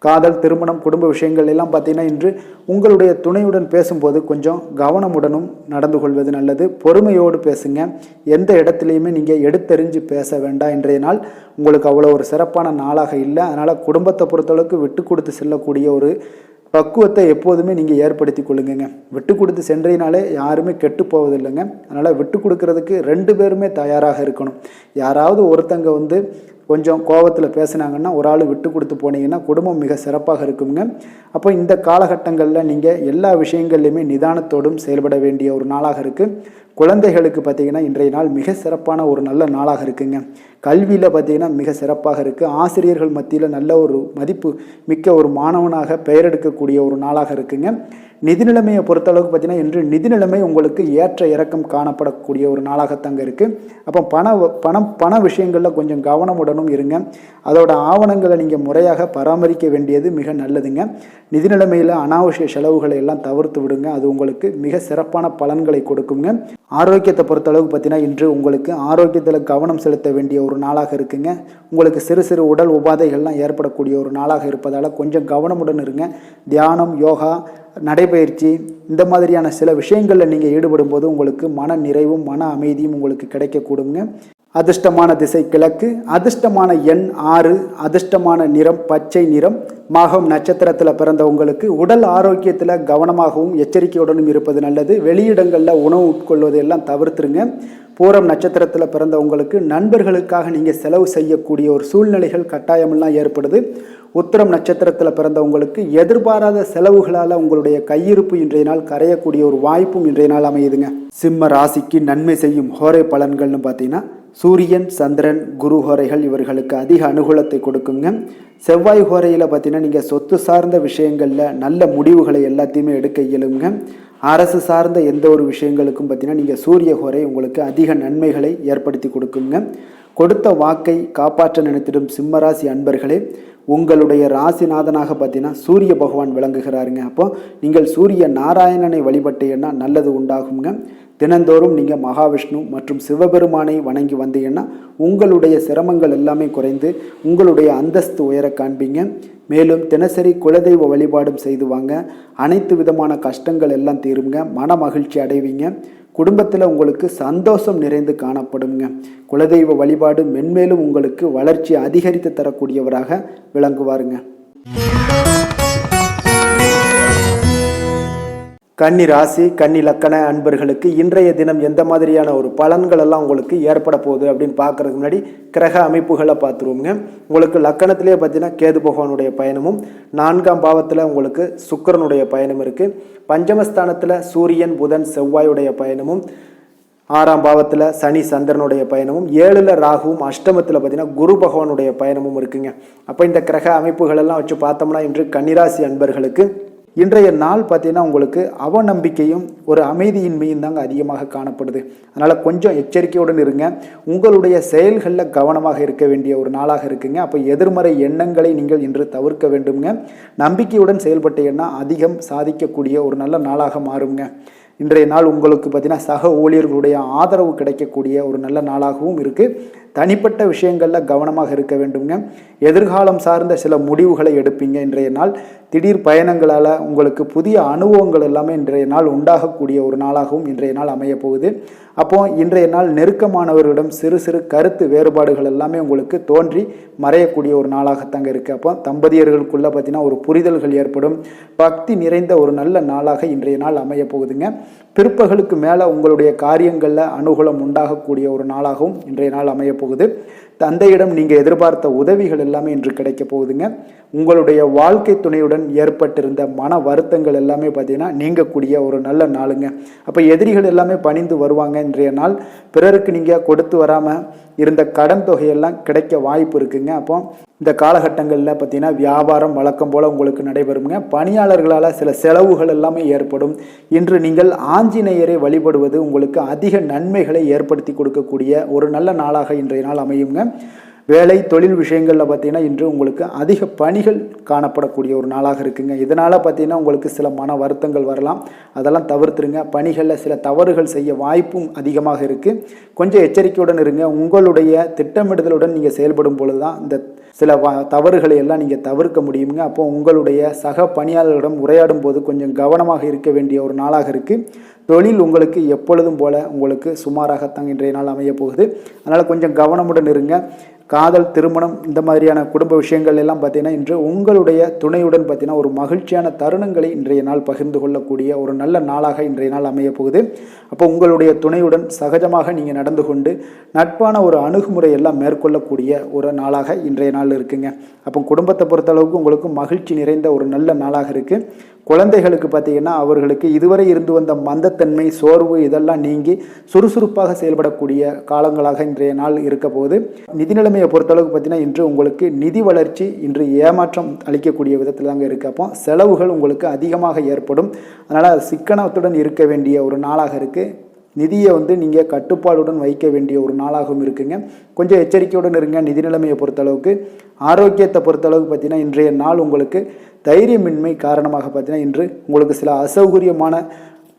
காதல் திருமணம் குடும்ப விஷயங்கள் எல்லாம் பார்த்தீங்கன்னா இன்று உங்களுடைய துணையுடன் பேசும்போது கொஞ்சம் கவனமுடனும் நடந்து கொள்வது நல்லது. பொறுமையோடு பேசுங்க. எந்த இடத்துலையுமே நீங்கள் எடுத்தெறிஞ்சு பேச வேண்டாம். இன்றைய நாள் உங்களுக்கு அவ்வளோ ஒரு சிறப்பான நாளாக இல்லை. அதனால் குடும்பத்தை பொறுத்தளவுக்கு விட்டு கொடுத்து செல்லக்கூடிய ஒரு பக்குவத்தை எப்போதுமே நீங்கள் ஏற்படுத்தி கொள்ளுங்க. விட்டு கொடுத்து சென்றீனாலே யாருமே கெட்டு போவதில்லைங்க. அதனால் விட்டு கொடுக்கறதுக்கு 2 பேருமே தயாராக இருக்கணும். யாராவது ஒருத்தங்க கொஞ்சம் கோபத்தில் பேசுனாங்கன்னா ஒரு ஆள் விட்டு கொடுத்து போனீங்கன்னா குடும்பம் மிக சிறப்பாக இருக்குங்க. அப்போ இந்த காலகட்டங்களில் நீங்கள் எல்லா விஷயங்கள்லையுமே நிதானத்தோடும் செயல்பட வேண்டிய ஒரு நாளாக இருக்குது. குழந்தைகளுக்கு பார்த்தீங்கன்னா இன்றைய நாள் மிக சிறப்பான ஒரு நல்ல நாளாக இருக்குங்க. கல்வியில் பார்த்தீங்கன்னா மிக சிறப்பாக இருக்குது. ஆசிரியர்கள் மத்தியில் நல்ல ஒரு மதிப்பு மிக்க ஒரு மாணவனாக பெயர் எடுக்கக்கூடிய ஒரு நாளாக இருக்குங்க. நிதி நிலைமையை பொறுத்தளவுக்கு பார்த்தீங்கன்னா இன்று நிதி நிலைமை உங்களுக்கு ஏற்ற இறக்கம் காணப்படக்கூடிய ஒரு நாளாகத்தாங்க இருக்குது. அப்போ பண விஷயங்களில் கொஞ்சம் கவனமுடனும் இருங்க. அதோட ஆவணங்களை நீங்கள் முறையாக பராமரிக்க வேண்டியது மிக நல்லதுங்க. நிதி நிலைமையில் அனாவசிய செலவுகளை எல்லாம் தவிர்த்து விடுங்க. அது உங்களுக்கு மிக சிறப்பான பலன்களை கொடுக்குங்க. ஆரோக்கியத்தை பொறுத்தளவுக்கு பார்த்தீங்கன்னா இன்று உங்களுக்கு ஆரோக்கியத்தில் கவனம் செலுத்த வேண்டிய ஒரு நாளாக இருக்குங்க. உங்களுக்கு சிறு சிறு உடல் உபாதைகள்லாம் ஏற்படக்கூடிய ஒரு நாளாக இருப்பதால் கொஞ்சம் கவனமுடன் இருங்க. தியானம் யோகா நடைபயிற்சி இந்த மாதிரியான சில விஷயங்களில் நீங்கள் ஈடுபடும் போது உங்களுக்கு மன நிறைவும் மன அமைதியும் உங்களுக்கு கிடைக்கக்கூடுங்க. அதிர்ஷ்டமான திசை கிழக்கு, அதிர்ஷ்டமான எண் 6, அதிர்ஷ்டமான நிறம் பச்சை நிறம். மகம் நட்சத்திரத்தில் பிறந்த உங்களுக்கு உடல் ஆரோக்கியத்தில் கவனமாகவும் எச்சரிக்கையுடனும் இருப்பது நல்லது. வெளியிடங்களில் உணவு உட்கொள்வதை எல்லாம் தவிர்த்துருங்க. பூரம் நட்சத்திரத்தில் பிறந்த உங்களுக்கு நண்பர்களுக்காக நீங்கள் செலவு செய்யக்கூடிய ஒரு சூழ்நிலைகள் கட்டாயமெல்லாம் ஏற்படுது. உத்திரம் நட்சத்திரத்தில் பிறந்த உங்களுக்கு எதிர்பாராத செலவுகளால் உங்களுடைய கையிருப்பு இன்றைய நாள் கரையக்கூடிய ஒரு வாய்ப்பும் இன்றைய நாள் அமையுதுங்க. சிம்ம ராசிக்கு நன்மை செய்யும் ஹோரை பலன்கள்னு பார்த்தீங்கன்னா சூரியன் சந்திரன் குரு ஹோரைகள் இவர்களுக்கு அதிக அனுகூலத்தை கொடுக்குங்க. செவ்வாய் ஹோரையில் பார்த்தீங்கன்னா நீங்கள் சொத்து சார்ந்த விஷயங்களில் நல்ல முடிவுகளை எல்லாத்தையுமே எடுக்க இயலுங்க. அரசு சார்ந்த எந்த ஒரு விஷயங்களுக்கும் பார்த்தீங்கன்னா நீங்கள் சூரிய ஹோரை உங்களுக்கு அதிக நன்மைகளை ஏற்படுத்தி கொடுக்குங்க. கொடுத்த வாக்கை காப்பாற்ற நினைத்திடும் சிம்மராசி அன்பர்களே, உங்களுடைய ராசிநாதனாக பார்த்தீங்கன்னா சூரிய பகவான் விளங்குகிறாருங்க. அப்போ நீங்கள் சூரிய நாராயணனை வழிபட்டீங்கன்னா நல்லது உண்டாகுங்க. தினந்தோறும் நீங்கள் மகாவிஷ்ணு மற்றும் சிவபெருமானை வணங்கி வந்தீங்கன்னா உங்களுடைய சிரமங்கள் எல்லாமே குறைந்து உங்களுடைய அந்தஸ்து உயர காண்பீங்க. மேலும் தினசரி குலதெய்வ வழிபாடும் செய்து வாங்க. அனைத்து விதமான கஷ்டங்கள் எல்லாம் தீருங்க. மன மகிழ்ச்சி அடைவீங்க. குடும்பத்தில் உங்களுக்கு சந்தோஷம் நிறைந்து காணப்படுங்க. குலதெய்வ வழிபாடு மென்மேலும் உங்களுக்கு வளர்ச்சி அதிகரித்து தரக்கூடியவராக விளங்குவாருங்க. கன்னி ராசி கன்னி லக்கண அன்பர்களுக்கு இன்றைய தினம் எந்த மாதிரியான ஒரு பலன்கள் எல்லாம் உங்களுக்கு ஏற்பட போகுது அப்படின்னு பார்க்கறதுக்கு முன்னாடி கிரக அமைப்புகளை பார்த்துருவோங்க. உங்களுக்கு லக்கணத்திலே பார்த்தீங்கன்னா கேது பகவானுடைய பயணமும், 4ஆம் பாவத்தில் உங்களுக்கு சுக்கிரனுடைய பயணம் இருக்குது, பஞ்சமஸ்தானத்தில் சூரியன் புதன் செவ்வாயுடைய பயணமும், 6ஆம் பாவத்தில் சனி சந்திரனுடைய பயணமும், 7ல் ராகுவும், அஷ்டமத்தில் பார்த்தீங்கன்னா குரு பகவானுடைய பயணமும் இருக்குங்க. அப்போ இந்த கிரக அமைப்புகள் எல்லாம் வச்சு பார்த்தோம்னா இன்று கன்னிராசி அன்பர்களுக்கு இன்றைய நாள் பார்த்தீங்கன்னா உங்களுக்கு அவநம்பிக்கையும் ஒரு அமைதியின்மையும் தாங்க அதிகமாக காணப்படுது. அதனால் கொஞ்சம் எச்சரிக்கையுடன் இருங்க. உங்களுடைய செயல்களில் கவனமாக இருக்க வேண்டிய ஒரு நாளாக இருக்குங்க. அப்போ எதிர்மறை எண்ணங்களை நீங்கள் இன்று தவிர்க்க வேண்டுங்க. நம்பிக்கையுடன் செயல்பட்டீங்கன்னா அதிகம் சாதிக்கக்கூடிய ஒரு நல்ல நாளாக மாறுங்க. இன்றைய நாள் உங்களுக்கு பார்த்தீங்கன்னா சக ஊழியர்களுடைய ஆதரவு கிடைக்கக்கூடிய ஒரு நல்ல நாளாகவும் இருக்குது. தனிப்பட்ட விஷயங்களில் கவனமாக இருக்க வேண்டுங்க. எதிர்காலம் சார்ந்த சில முடிவுகளை எடுப்பீங்க. இன்றைய நாள் திடீர் பயணங்களால் உங்களுக்கு புதிய அனுபவங்கள் எல்லாமே இன்றைய நாள் உண்டாகக்கூடிய ஒரு நாளாகவும் இன்றைய நாள் அமைய போகுது. அப்போ இன்றைய நாள் நெருக்கமானவர்களிடம் சிறு சிறு கருத்து வேறுபாடுகள் எல்லாமே உங்களுக்கு தோன்றி மறையக்கூடிய ஒரு நாளாகத்தாங்க இருக்குது. அப்போ தம்பதியர்களுக்குள்ளே பார்த்தீங்கன்னா ஒரு புரிதல்கள் ஏற்படும். பக்தி நிறைந்த ஒரு நல்ல நாளாக இன்றைய நாள் அமைய போகுதுங்க. பிற்பகலுக்கு மேலே உங்களுடைய காரியங்களில் அனுகூலம் உண்டாகக்கூடிய ஒரு நாளாகவும் இன்றைய நாள் அமைய போகுது. தந்தையிடம் நீங்கள் எதிர்பார்த்த உதவிகள் எல்லாமே இன்று கிடைக்க போகுதுங்க. உங்களுடைய வாழ்க்கை துணையுடன் ஏற்பட்டிருந்த மன வருத்தங்கள் எல்லாமே பார்த்தீங்கன்னா நீங்கக்கூடிய ஒரு நல்ல நாளுங்க. அப்போ எதிரிகள் எல்லாமே பணிந்து வருவாங்க. இன்றைய நாள் பிறருக்கு நீங்கள் கொடுத்து வராமல் இருந்த கடன் தொகையெல்லாம் கிடைக்க வாய்ப்பு இருக்குங்க. அப்போ இந்த காலகட்டங்களில் பார்த்தீங்கன்னா வியாபாரம் வழக்கம் போல் உங்களுக்கு நடைபெறுங்க. பணியாளர்களால் சில செலவுகள் எல்லாமே ஏற்படும். இன்று நீங்கள் ஆஞ்சநேயரை வழிபடுவது உங்களுக்கு அதிக நன்மைகளை ஏற்படுத்தி கொடுக்கக்கூடிய ஒரு நல்ல நாளாக இன்றைய நாள் அமையுங்க. வேலை தொழில் விஷயங்களில் பார்த்தீங்கன்னா இன்று உங்களுக்கு அதிக பணிகள் காணப்படக்கூடிய ஒரு நாளாக இருக்குங்க. இதனால் பார்த்தீங்கன்னா உங்களுக்கு சில மன வருத்தங்கள் வரலாம். அதெல்லாம் தவிர்த்துருங்க. பணிகளில் சில தவறுகள் செய்ய வாய்ப்பும் அதிகமாக இருக்குது. கொஞ்சம் எச்சரிக்கையுடன் இருங்க. உங்களுடைய திட்டமிடுதலுடன் நீங்கள் செயல்படும் பொழுது தான் இந்த சில தவறுகளை எல்லாம் நீங்கள் தவிர்க்க முடியுங்க. அப்போ உங்களுடைய சக பணியாளர்களிடம் உரையாடும் போது கொஞ்சம் கவனமாக இருக்க வேண்டிய ஒரு நாளாக இருக்குது. தொழில் உங்களுக்கு எப்பொழுதும் போல உங்களுக்கு சுமாராகத்தான் இன்றைய நாள் அமைய போகுது. அதனால் கொஞ்சம் கவனமுடன் இருங்க. காதல், திருமணம் இந்த மாதிரியான குடும்ப விஷயங்கள் எல்லாம் பார்த்தீங்கன்னா இன்று உங்களுடைய துணையுடன் பார்த்தீங்கன்னா ஒரு மகிழ்ச்சியான தருணங்களை இன்றைய நாள் பகிர்ந்து கொள்ளக்கூடிய ஒரு நல்ல நாளாக இன்றைய நாள் அமைய போகுது. அப்போ உங்களுடைய துணையுடன் சகஜமாக நீங்கள் நடந்து கொண்டு நட்பான ஒரு அணுகுமுறை எல்லாம் மேற்கொள்ளக்கூடிய ஒரு நாளாக இன்றைய நாள் இருக்குங்க. அப்போ குடும்பத்தை பொறுத்தளவுக்கு உங்களுக்கு மகிழ்ச்சி நிறைந்த ஒரு நல்ல நாளாக இருக்குது. குழந்தைகளுக்கு பார்த்தீங்கன்னா அவர்களுக்கு இதுவரை இருந்து வந்த மந்தத்தன்மை, சோர்வு இதெல்லாம் நீங்கி சுறுசுறுப்பாக செயல்படக்கூடிய காலங்களாக இன்றைய நாள் இருக்க போகுது. நிதி நிலைமையை பொறுத்தளவுக்கு பார்த்தீங்கன்னா இன்று உங்களுக்கு நிதி வளர்ச்சி இன்று ஏமாற்றம் அளிக்கக்கூடிய விதத்தில் தாங்க இருக்குது. அப்போ செலவுகள் உங்களுக்கு அதிகமாக ஏற்படும். அதனால் சிக்கனத்துடன் இருக்க வேண்டிய ஒரு நாளாக இருக்குது. நிதியை நீங்கள் கட்டுப்பாடுடன் வைக்க வேண்டிய ஒரு நாளாகவும் இருக்குங்க. கொஞ்சம் எச்சரிக்கையுடன் இருங்க. நிதி நிலைமையை பொறுத்தளவுக்கு ஆரோக்கியத்தை பொறுத்தளவுக்கு பார்த்தீங்கன்னா இன்றைய நாள் உங்களுக்கு தைரியமின்மை காரணமாக பார்த்தீங்கன்னா இன்று உங்களுக்கு சில அசௌகரியமான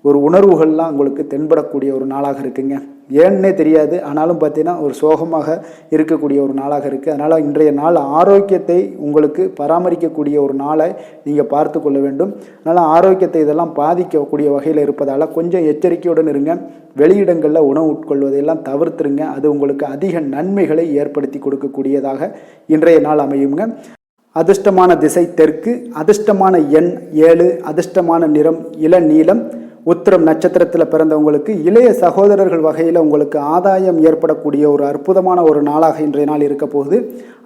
ஒரு உணர்வுகள்லாம் உங்களுக்கு தென்படக்கூடிய ஒரு நாளாக இருக்குங்க. ஏன்னே தெரியாது, ஆனாலும் பார்த்தீங்கன்னா ஒரு சோகமாக இருக்கக்கூடிய ஒரு நாளாக இருக்குது. அதனால் இன்றைய நாள் ஆரோக்கியத்தை உங்களுக்கு பராமரிக்கக்கூடிய ஒரு நாளை நீங்கள் பார்த்து கொள்ள வேண்டும். அதனால் ஆரோக்கியத்தை இதெல்லாம் பாதிக்கக்கூடிய வகையில் இருப்பதால் கொஞ்சம் எச்சரிக்கையுடன் இருங்க. வெளியிடங்களில் உணவு உட்கொள்வதையெல்லாம் தவிர்த்துருங்க. அது உங்களுக்கு அதிக நன்மைகளை ஏற்படுத்தி கொடுக்கக்கூடியதாக இன்றைய நாள் அமையுங்க. அதிர்ஷ்டமான திசை தெற்கு, அதிர்ஷ்டமான எண் 7, அதிர்ஷ்டமான நிறம் இளநீலம். உத்திரம் நட்சத்திரத்தில் பிறந்தவங்களுக்கு இளைய சகோதரர்கள் வகையில் உங்களுக்கு ஆதாயம் ஏற்படக்கூடிய ஒரு அற்புதமான ஒரு நாளாக இன்றைய நாள் இருக்க போகுது.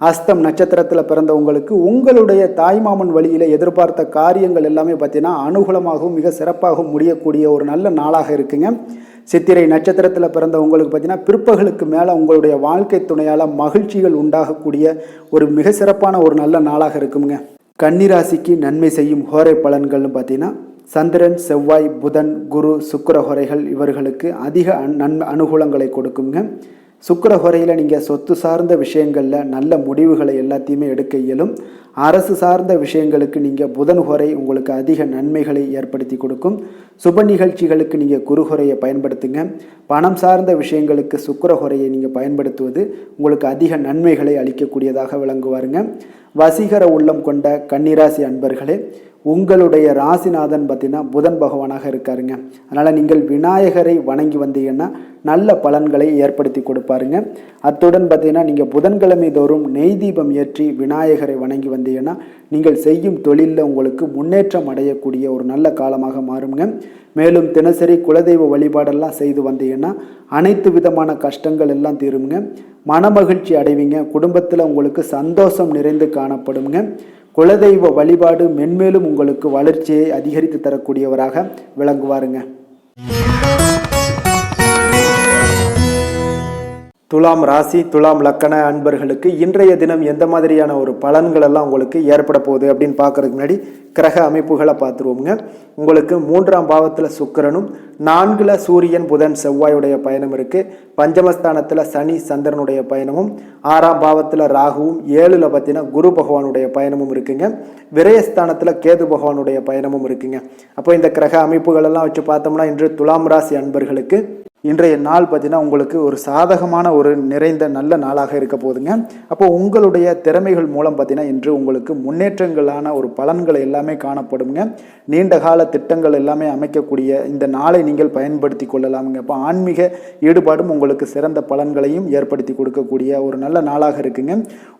அஸ்தம் நட்சத்திரத்தில் பிறந்தவங்களுக்கு உங்களுடைய தாய்மாமன் வழியில் எதிர்பார்த்த காரியங்கள் எல்லாமே பார்த்தீங்கன்னா அனுகூலமாகவும் மிக சிறப்பாகவும் முடியக்கூடிய ஒரு நல்ல நாளாக இருக்குங்க. சித்திரை நட்சத்திரத்தில் பிறந்த உங்களுக்கு பார்த்தீங்கன்னா பிற்பகலுக்கு மேலே உங்களுடைய வாழ்க்கை துணையால் மகிழ்ச்சிகள் உண்டாகக்கூடிய ஒரு மிக சிறப்பான ஒரு நல்ல நாளாக இருக்குங்க. கன்னிராசிக்கு நன்மை செய்யும் ஹோரை பலன்கள்னு பார்த்தீங்கன்னா சந்திரன், செவ்வாய், புதன், குரு, சுக்கிர ஹோரைகள் இவர்களுக்கு அதிக அனுகூலங்களை கொடுக்குங்க. சுக்கிர ஹோரையில் நீங்கள் சொத்து சார்ந்த விஷயங்களில் நல்ல முடிவுகளை எல்லாத்தையுமே எடுக்க இயலும். அரசு சார்ந்த விஷயங்களுக்கு நீங்கள் புதன் ஹோரை உங்களுக்கு அதிக நன்மைகளை ஏற்படுத்தி கொடுக்கும். சுப நிகழ்ச்சிகளுக்கு நீங்கள் குரு ஹோரையை பயன்படுத்துங்க. பணம் சார்ந்த விஷயங்களுக்கு சுக்கிர ஹோரையை நீங்கள் பயன்படுத்துவது உங்களுக்கு அதிக நன்மைகளை அளிக்கக்கூடியதாக விளங்குவாருங்க. வசீகர உள்ளம் கொண்ட கன்னிராசி அன்பர்களே, உங்களுடைய ராசிநாதன் பார்த்தீங்கன்னா புதன் பகவானாக இருக்காருங்க. அதனால் நீங்கள் விநாயகரை வணங்கி வந்தீங்கன்னா நல்ல பலன்களை ஏற்படுத்தி கொடுப்பாருங்க. அத்துடன் பார்த்தீங்கன்னா நீங்கள் புதன்கிழமை தோறும் நெய் தீபம் ஏற்றி விநாயகரை வணங்கி வந்தீங்கன்னா நீங்கள் செய்யும் தொழிலில் உங்களுக்கு முன்னேற்றம் அடையக்கூடிய ஒரு நல்ல காலமாக மாறுங்க. மேலும் தினசரி குலதெய்வ வழிபாடெல்லாம் செய்து வந்தீங்கன்னா அனைத்து விதமான கஷ்டங்கள் எல்லாம் தீருங்க. மனமகிழ்ச்சி அடைவீங்க. குடும்பத்தில் உங்களுக்கு சந்தோஷம் நிறைந்து காணப்படுங்க. குலதெய்வ வழிபாடு மென்மேலும் உங்களுக்கு வளர்ச்சியை அதிகரித்து தரக்கூடியவராக விளங்குவாருங்க. துலாம் ராசி துலாம் லக்கண அன்பர்களுக்கு இன்றைய தினம் எந்த மாதிரியான ஒரு பலன்கள் எல்லாம் உங்களுக்கு ஏற்பட போகுது அப்படின்னு பார்க்கறதுக்கு முன்னாடி கிரக அமைப்புகளை பார்த்துருவோங்க. உங்களுக்கு 3ஆம் பாவத்தில் சுக்கிரனும் 4ல் சூரியன் புதன் செவ்வாயுடைய பயணம் இருக்குது. பஞ்சமஸ்தானத்தில் சனி சந்திரனுடைய பயணமும் 6ஆம் பாவத்தில் ராகுவும் 7ல் பார்த்தீங்கன்னா குரு பகவானுடைய பயணமும் இருக்குங்க. விரயஸ்தானத்தில் கேது பகவானுடைய பயணமும் இருக்குங்க. அப்போ இந்த கிரக அமைப்புகள் எல்லாம் வச்சு பார்த்தோம்னா இன்று துலாம் ராசி அன்பர்களுக்கு இன்றைய நாள் பார்த்தீங்கன்னா உங்களுக்கு ஒரு சாதகமான ஒரு நிறைந்த நல்ல நாளாக இருக்க போதுங்க. அப்போ உங்களுடைய திறமைகள் மூலம் பார்த்தீங்கன்னா இன்று உங்களுக்கு முன்னேற்றங்களான ஒரு பலன்கள் எல்லாமே காணப்படுங்க. நீண்ட கால திட்டங்கள் எல்லாமே அமைக்கக்கூடிய இந்த நாளை நீங்கள் பயன்படுத்தி கொள்ளலாமுங்க. அப்போ ஆன்மீக ஈடுபாடும் உங்களுக்கு சிறந்த பலன்களையும் ஏற்படுத்தி கொடுக்கக்கூடிய ஒரு நல்ல நாளாக இருக்குங்க.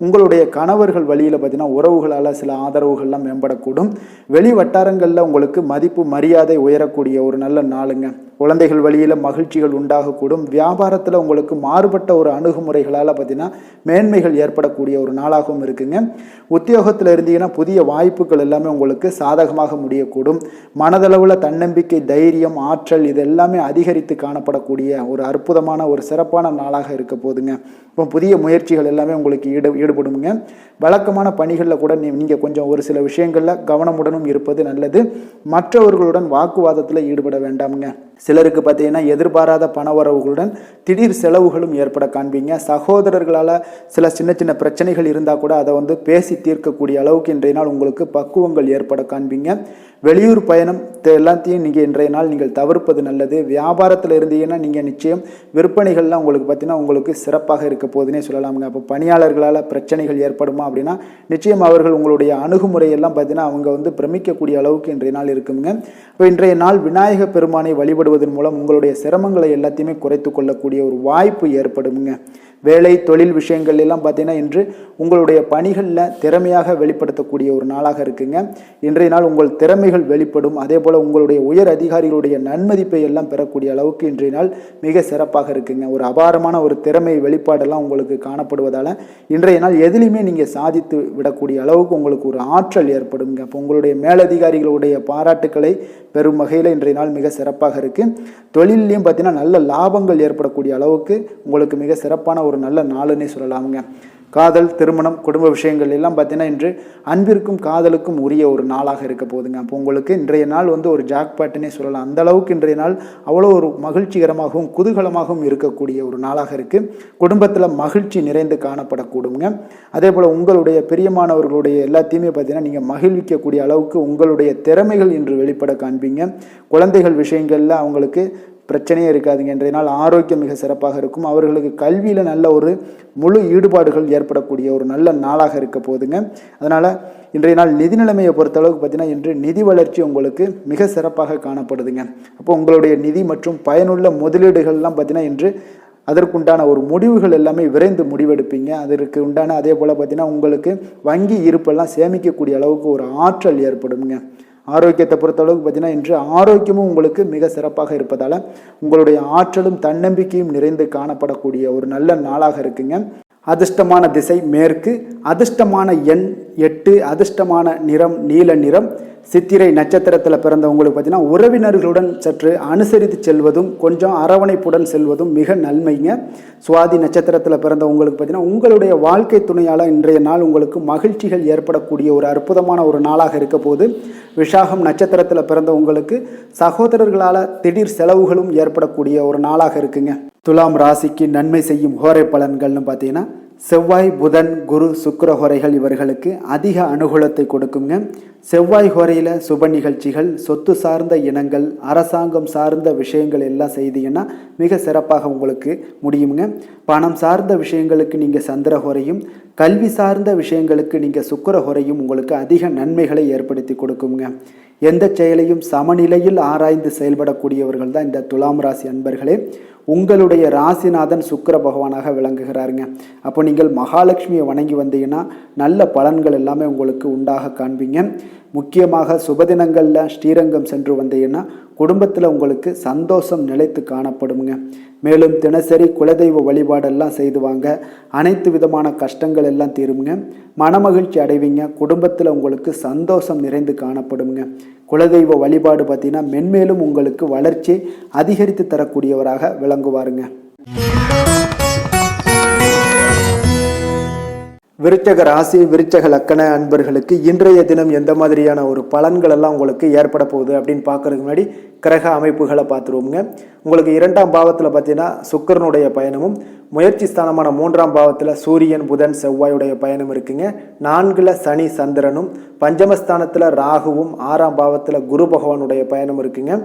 உங்களுடைய கணவர்கள் வழியில் பார்த்தீங்கன்னா உறவுகளால் சில ஆதரவுகள்லாம் மேம்படக்கூடும். வெளி வட்டாரங்களில் உங்களுக்கு மதிப்பு மரியாதை உயரக்கூடிய ஒரு நல்ல நாளுங்க. குழந்தைகள் வழியில் மகிழ்ச்சிகள் உண்டாகக்கூடும். வியாபாரத்தில் உங்களுக்கு மாறுபட்ட ஒரு அணுகுமுறைகளால் பார்த்தீங்கன்னா மேன்மைகள் ஏற்படக்கூடிய ஒரு நாளாகவும் இருக்குங்க. உத்தியோகத்தில் இருந்தீங்கன்னா புதிய வாய்ப்புகள் எல்லாமே உங்களுக்கு சாதகமாக முடியக்கூடும். மனதளவில் தன்னம்பிக்கை, தைரியம், ஆற்றல் இது எல்லாமே அதிகரித்து காணப்படக்கூடிய ஒரு அற்புதமான ஒரு சிறப்பான நாளாக இருக்க போதுங்க. இப்போ புதிய முயற்சிகள் எல்லாமே உங்களுக்கு ஈடுபடுங்க. வழக்கமான பணிகளில் கூட நீங்கள் கொஞ்சம் ஒரு சில விஷயங்களில் கவனமுடனும் இருப்பது நல்லது. மற்றவர்களுடன் வாக்குவாதத்தில் ஈடுபட வேண்டாமுங்க. சிலருக்கு பார்த்தீங்கன்னா எதிர்பாராத பணவரவுகளுடன் திடீர் செலவுகளும் ஏற்பட காண்பீங்க. சகோதரர்களால் சில சின்ன சின்ன பிரச்சனைகள் இருந்தால் கூட அதை பேசி தீர்க்கக்கூடிய அளவுக்கு இன்றைய நாள் உங்களுக்கு பக்குவங்கள் ஏற்பட காண்பீங்க. வெளியூர் பயணம் எல்லாத்தையும் நீங்கள் இன்றைய நாள் நீங்கள் தவிர்ப்பது நல்லது. வியாபாரத்தில் இருந்தீங்கன்னா நீங்கள் நிச்சயம் விற்பனைகள்லாம் உங்களுக்கு பார்த்தீங்கன்னா உங்களுக்கு சிறப்பாக இருக்க போதுன்னே சொல்லலாமுங்க. அப்போ பணியாளர்களால் பிரச்சனைகள் ஏற்படுமா அப்படின்னா நிச்சயம் அவர்கள் உங்களுடைய அணுகுமுறையெல்லாம் பார்த்தீங்கன்னா அவங்க பிரமிக்கக்கூடிய அளவுக்கு இன்றைய நாள் இருக்குங்க. இப்போ இன்றைய நாள் விநாயக பெருமானை வழிபடுவதன் மூலம் உங்களுடைய சிரமங்களை எல்லாத்தையுமே குறைத்து கொள்ளக்கூடிய ஒரு வாய்ப்பு ஏற்படுங்க. வேலை தொழில் விஷயங்கள் எல்லாம் பார்த்தீங்கன்னா இன்று உங்களுடைய பணிகளில் திறமையாக வெளிப்படுத்தக்கூடிய ஒரு நாளாக இருக்குங்க. இன்றைய நாள் உங்கள் திறமைகள் வெளிப்படும். அதே போல் உங்களுடைய உயர் அதிகாரிகளுடைய நன்மதிப்பை எல்லாம் பெறக்கூடிய அளவுக்கு இன்றைய நாள் மிக சிறப்பாக இருக்குங்க. ஒரு அபாரமான ஒரு திறமை வெளிப்பாடெல்லாம் உங்களுக்கு காணப்படுவதால் இன்றைய நாள் எதிலையுமே நீங்கள் சாதித்து விடக்கூடிய அளவுக்கு உங்களுக்கு ஒரு ஆற்றல் ஏற்படுங்க. அப்போ உங்களுடைய மேலதிகாரிகளுடைய பாராட்டுக்களை பெரும் வகையில் இன்றைய நாள் மிக சிறப்பாக இருக்குது. தொழிலையும் பார்த்தீங்கன்னா நல்ல லாபங்கள் ஏற்படக்கூடிய அளவுக்கு உங்களுக்கு மிக சிறப்பான ஒரு நல்ல நாளுன்னே சொல்லலாமுங்க. காதல், திருமணம், குடும்ப விஷயங்கள் எல்லாம் பார்த்தீங்கன்னா இன்று அன்பிற்கும் காதலுக்கும் உரிய ஒரு நாளாக இருக்க போதுங்க. அப்போ உங்களுக்கு இன்றைய நாள் ஒரு ஜாக்பாட்டுன்னே சொல்லலாம். அந்த அளவுக்கு இன்றைய நாள் அவ்வளோ ஒரு மகிழ்ச்சிகரமாகவும் குதூகலமாகவும் இருக்கக்கூடிய ஒரு நாளாக இருக்குது. குடும்பத்தில் மகிழ்ச்சி நிறைந்து காணப்படக்கூடுங்க. அதே போல் உங்களுடைய பிரியமானவர்களுடைய எல்லாத்தையுமே பார்த்தீங்கன்னா நீங்கள் மகிழ்விக்கக்கூடிய அளவுக்கு உங்களுடைய திறமைகள் இன்று வெளிப்பட காண்பீங்க. குழந்தைகள் விஷயங்களில் அவங்களுக்கு பிரச்சனையே இருக்காதுங்க. இன்றைய நாள் ஆரோக்கியம் மிக சிறப்பாக இருக்கும். அவர்களுக்கு கல்வியில் நல்ல ஒரு முழு ஈடுபாடுகள் ஏற்படக்கூடிய ஒரு நல்ல நாளாக இருக்க போதுங்க. அதனால் இன்றைய நாள் நிதி நிலைமையை பொறுத்தளவுக்கு பார்த்தீங்கன்னா இன்று நிதி வளர்ச்சி உங்களுக்கு மிக சிறப்பாக காணப்படுதுங்க. அப்போ உங்களுடைய நிதி மற்றும் பயனுள்ள முதலீடுகள்லாம் பார்த்தீங்கன்னா இன்று அதற்குண்டான ஒரு முடிவுகள் எல்லாமே விரைந்து முடிவெடுப்பீங்க. அதற்கு உண்டான அதே போல் பார்த்தீங்கன்னா உங்களுக்கு வங்கி இருப்பெல்லாம் சேமிக்கக்கூடிய அளவுக்கு ஒரு ஆற்றல் ஏற்படுங்க. ஆரோக்கியத்தை பொறுத்தளவுக்கு பார்த்தீங்கன்னா இன்று ஆரோக்கியமும் உங்களுக்கு மிக சிறப்பாக இருப்பதால் உங்களுடைய ஆற்றலும் தன்னம்பிக்கையும் நிறைந்து காணப்படக்கூடிய ஒரு நல்ல நாளாக இருக்குங்க. அதிர்ஷ்டமான திசை மேற்கு, அதிர்ஷ்டமான எண் 8, அதிர்ஷ்டமான நிறம் நீல நிறம். சித்திரை நட்சத்திரத்தில் பிறந்தவங்களுக்கு பார்த்தீங்கன்னா உறவினர்களுடன் சற்று அனுசரித்து செல்வதும் கொஞ்சம் அரவணைப்புடன் செல்வதும் மிக நன்மைங்க. சுவாதி நட்சத்திரத்தில் பிறந்தவங்களுக்கு பார்த்தீங்கன்னா உங்களுடைய வாழ்க்கை துணையால் இன்றைய நாள் உங்களுக்கு மகிழ்ச்சிகள் ஏற்படக்கூடிய ஒரு அற்புதமான ஒரு நாளாக இருக்க போது. விஷாகம் நட்சத்திரத்தில் பிறந்தவங்களுக்கு சகோதரர்களால் திடீர் செலவுகளும் ஏற்படக்கூடிய ஒரு நாளாக இருக்குங்க. துலாம் ராசிக்கு நன்மை செய்யும் ஹோரை பலன்கள்னு பார்த்தீங்கன்னா செவ்வாய், புதன், குரு, சுக்கிர ஹோரைகள் இவர்களுக்கு அதிக அனுகூலத்தை கொடுக்குங்க. செவ்வாய் ஹோரையில் சுப நிகழ்ச்சிகள், சொத்து சார்ந்த இனங்கள், அரசாங்கம் சார்ந்த விஷயங்கள் எல்லாம் செய்தீங்கன்னா மிக சிறப்பாக உங்களுக்கு முடியுங்க. பணம் சார்ந்த விஷயங்களுக்கு நீங்கள் சந்திர ஹோரையும், கல்வி சார்ந்த விஷயங்களுக்கு நீங்கள் சுக்கிர ஹோரையும் உங்களுக்கு அதிக நன்மைகளை ஏற்படுத்தி கொடுக்குங்க. எந்த செயலையும் சமநிலையில் ஆராய்ந்து செயல்படக்கூடியவர்கள் தான் இந்த துலாம் ராசி அன்பர்களே. உங்களுடைய ராசிநாதன் சுக்கிர பகவானாக விளங்குகிறாருங்க. அப்போ நீங்கள் மகாலட்சுமியை வணங்கி வந்தீங்கன்னா நல்ல பலன்கள் எல்லாமே உங்களுக்கு உண்டாக காண்பீங்க. முக்கியமாக சுபதினங்களில் ஸ்ரீரங்கம் சென்று வந்தீங்கன்னா குடும்பத்தில் உங்களுக்கு சந்தோஷம் நிலைத்து காணப்படுங்க. மேலும் தினசரி குலதெய்வ வழிபாடெல்லாம் செய்து வாங்க, அனைத்து விதமான கஷ்டங்கள் எல்லாம் தீருங்க, மனமகிழ்ச்சி அடைவீங்க, குடும்பத்தில் உங்களுக்கு சந்தோஷம் நிறைந்து காணப்படுங்க. குலதெய்வ வழிபாடு பார்த்தீங்கன்னா மென்மேலும் உங்களுக்கு வளர்ச்சியை அதிகரித்து தரக்கூடியவராக விளங்குவாருங்க. விருச்சக ராசி விருச்சக லக்கண அன்பர்களுக்கு இன்றைய தினம் எந்த மாதிரியான ஒரு பலன்கள் எல்லாம் உங்களுக்கு ஏற்பட போகுது அப்படின்னு பார்க்கறதுக்கு முன்னாடி கிரக அமைப்புகளை பார்த்துருவோங்க. உங்களுக்கு 2ஆம் பாவத்தில் பார்த்தீங்கன்னா சுக்கிரனுடைய பயணமும், முயற்சி ஸ்தானமான 3ஆம் பாவத்தில் சூரியன் புதன் செவ்வாயுடைய பயணம் இருக்குங்க. 4ல் சனி சந்திரனும், பஞ்சமஸ்தானத்தில் ராகுவும், 6ஆம் பாவத்தில் குரு பகவானுடைய பயணம் இருக்குங்க.